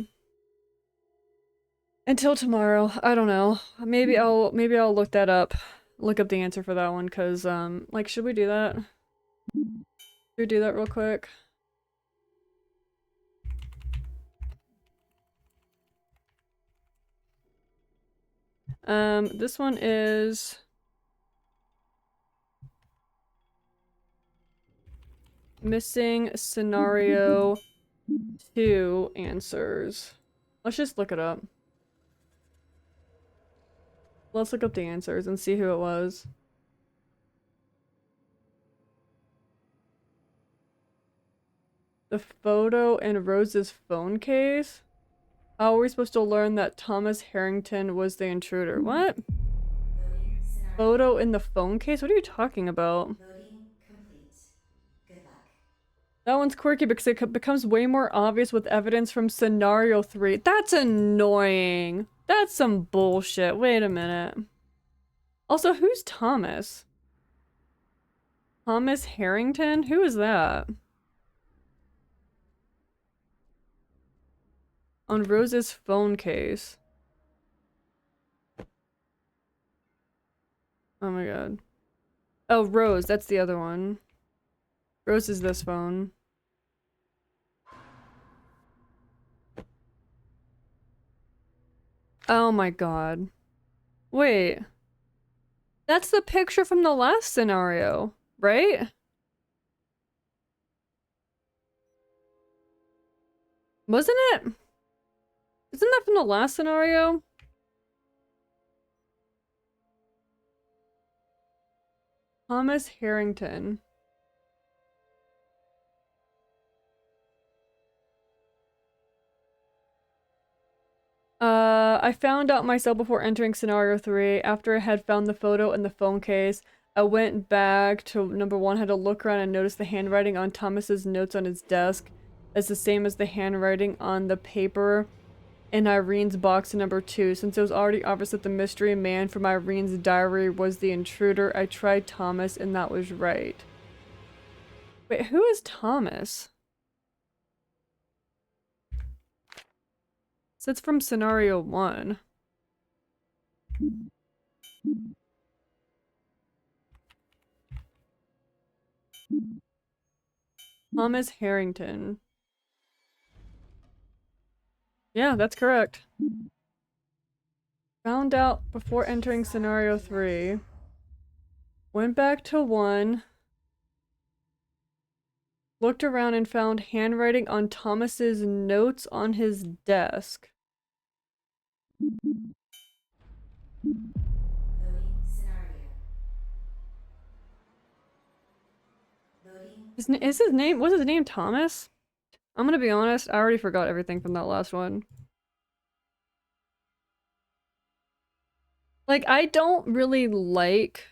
Until tomorrow. I don't know. Maybe I'll look that up. Look up the answer for that one, cause like, should we do that? Should we do that real quick? This one is missing scenario 2 answers. Let's just look it up. Let's look up the answers and see who it was. The photo in Rose's phone case? How are we supposed to learn that Thomas Harrington was the intruder? What? Loading scenario. Photo in the phone case? What are you talking about? Loading complete. Good luck. That one's quirky because it becomes way more obvious with evidence from scenario 3. That's annoying. That's some bullshit. Wait a minute. Also, who's Thomas? Thomas Harrington? Who is that? On Rose's phone case. Oh my god. Oh, Rose. That's the other one. Rose is this phone. Oh my god. Wait. That's the picture from the last scenario, right? Wasn't it? Isn't that from the last scenario? Thomas Harrington. I found out myself before entering scenario 3. After I had found the photo in the phone case, I went back to number 1, had to look around and notice the handwriting on Thomas's notes on his desk is the same as the handwriting on the paper in Irene's box in number 2. Since it was already obvious that the mystery man from Irene's diary was the intruder, I tried Thomas and that was right. Wait, who is Thomas? So it's from scenario 1. Thomas Harrington. Yeah, that's correct. Found out before entering scenario 3. Went back to 1. Looked around and found handwriting on Thomas's notes on his desk. Loading scenario. Loading. Is his name, was his name Thomas? I'm gonna be honest, I already forgot everything from that last one. Like, I don't really like...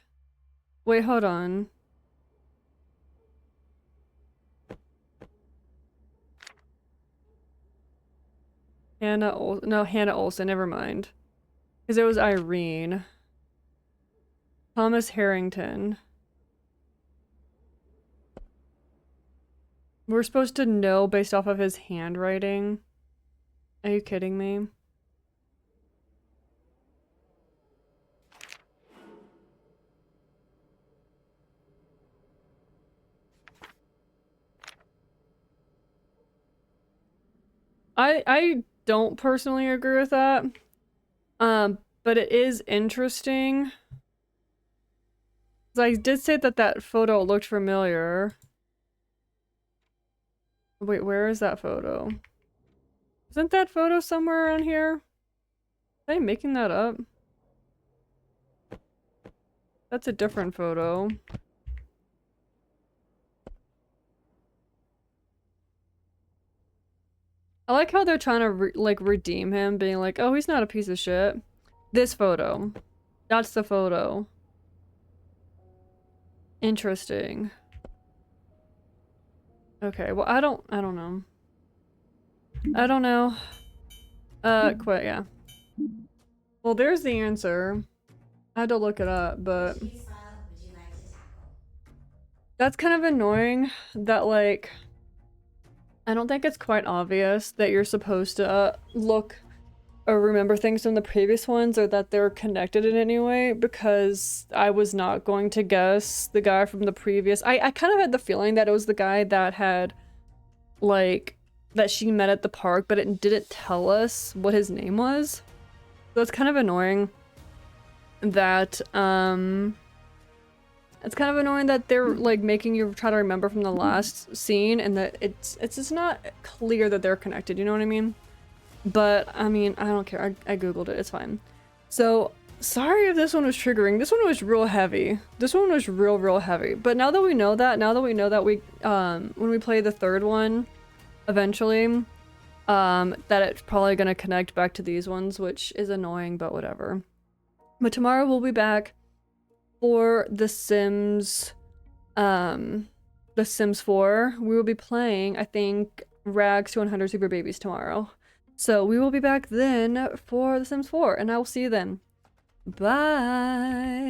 Wait, hold on. Hannah Olsen, never mind. Because it was Irene. Thomas Harrington. We're supposed to know based off of his handwriting. Are you kidding me? I don't personally agree with that. But it is interesting. I did say that that photo looked familiar. Wait, where is that photo? Isn't that photo somewhere around here? Am I making that up? That's a different photo. I like how they're trying to like redeem him, being like, oh, he's not a piece of shit. This photo. That's the photo. Interesting. Okay, well, I don't know. I don't know. Quit, yeah. Well, there's the answer. I had to look it up, but... Which case file would you like to tackle? That's kind of annoying that, like... I don't think it's quite obvious that you're supposed to look or remember things from the previous ones or that they're connected in any way, because I was not going to guess the guy from the previous... I kind of had the feeling that it was the guy that had, like, that she met at the park, but it didn't tell us what his name was. So it's kind of annoying that, it's kind of annoying that they're, like, making you try to remember from the last scene and that it's just not clear that they're connected, you know what I mean? But, I mean, I don't care. I googled it. It's fine. So, sorry if this one was triggering. This one was real heavy. This one was real heavy. But now that we know that, we, when we play the third one, eventually, that it's probably gonna connect back to these ones, which is annoying, but whatever. But tomorrow we'll be back for The Sims 4. We will be playing, I think, Rags to 100 Super Babies tomorrow. So we will be back then for The Sims 4, and I will see you then. Bye!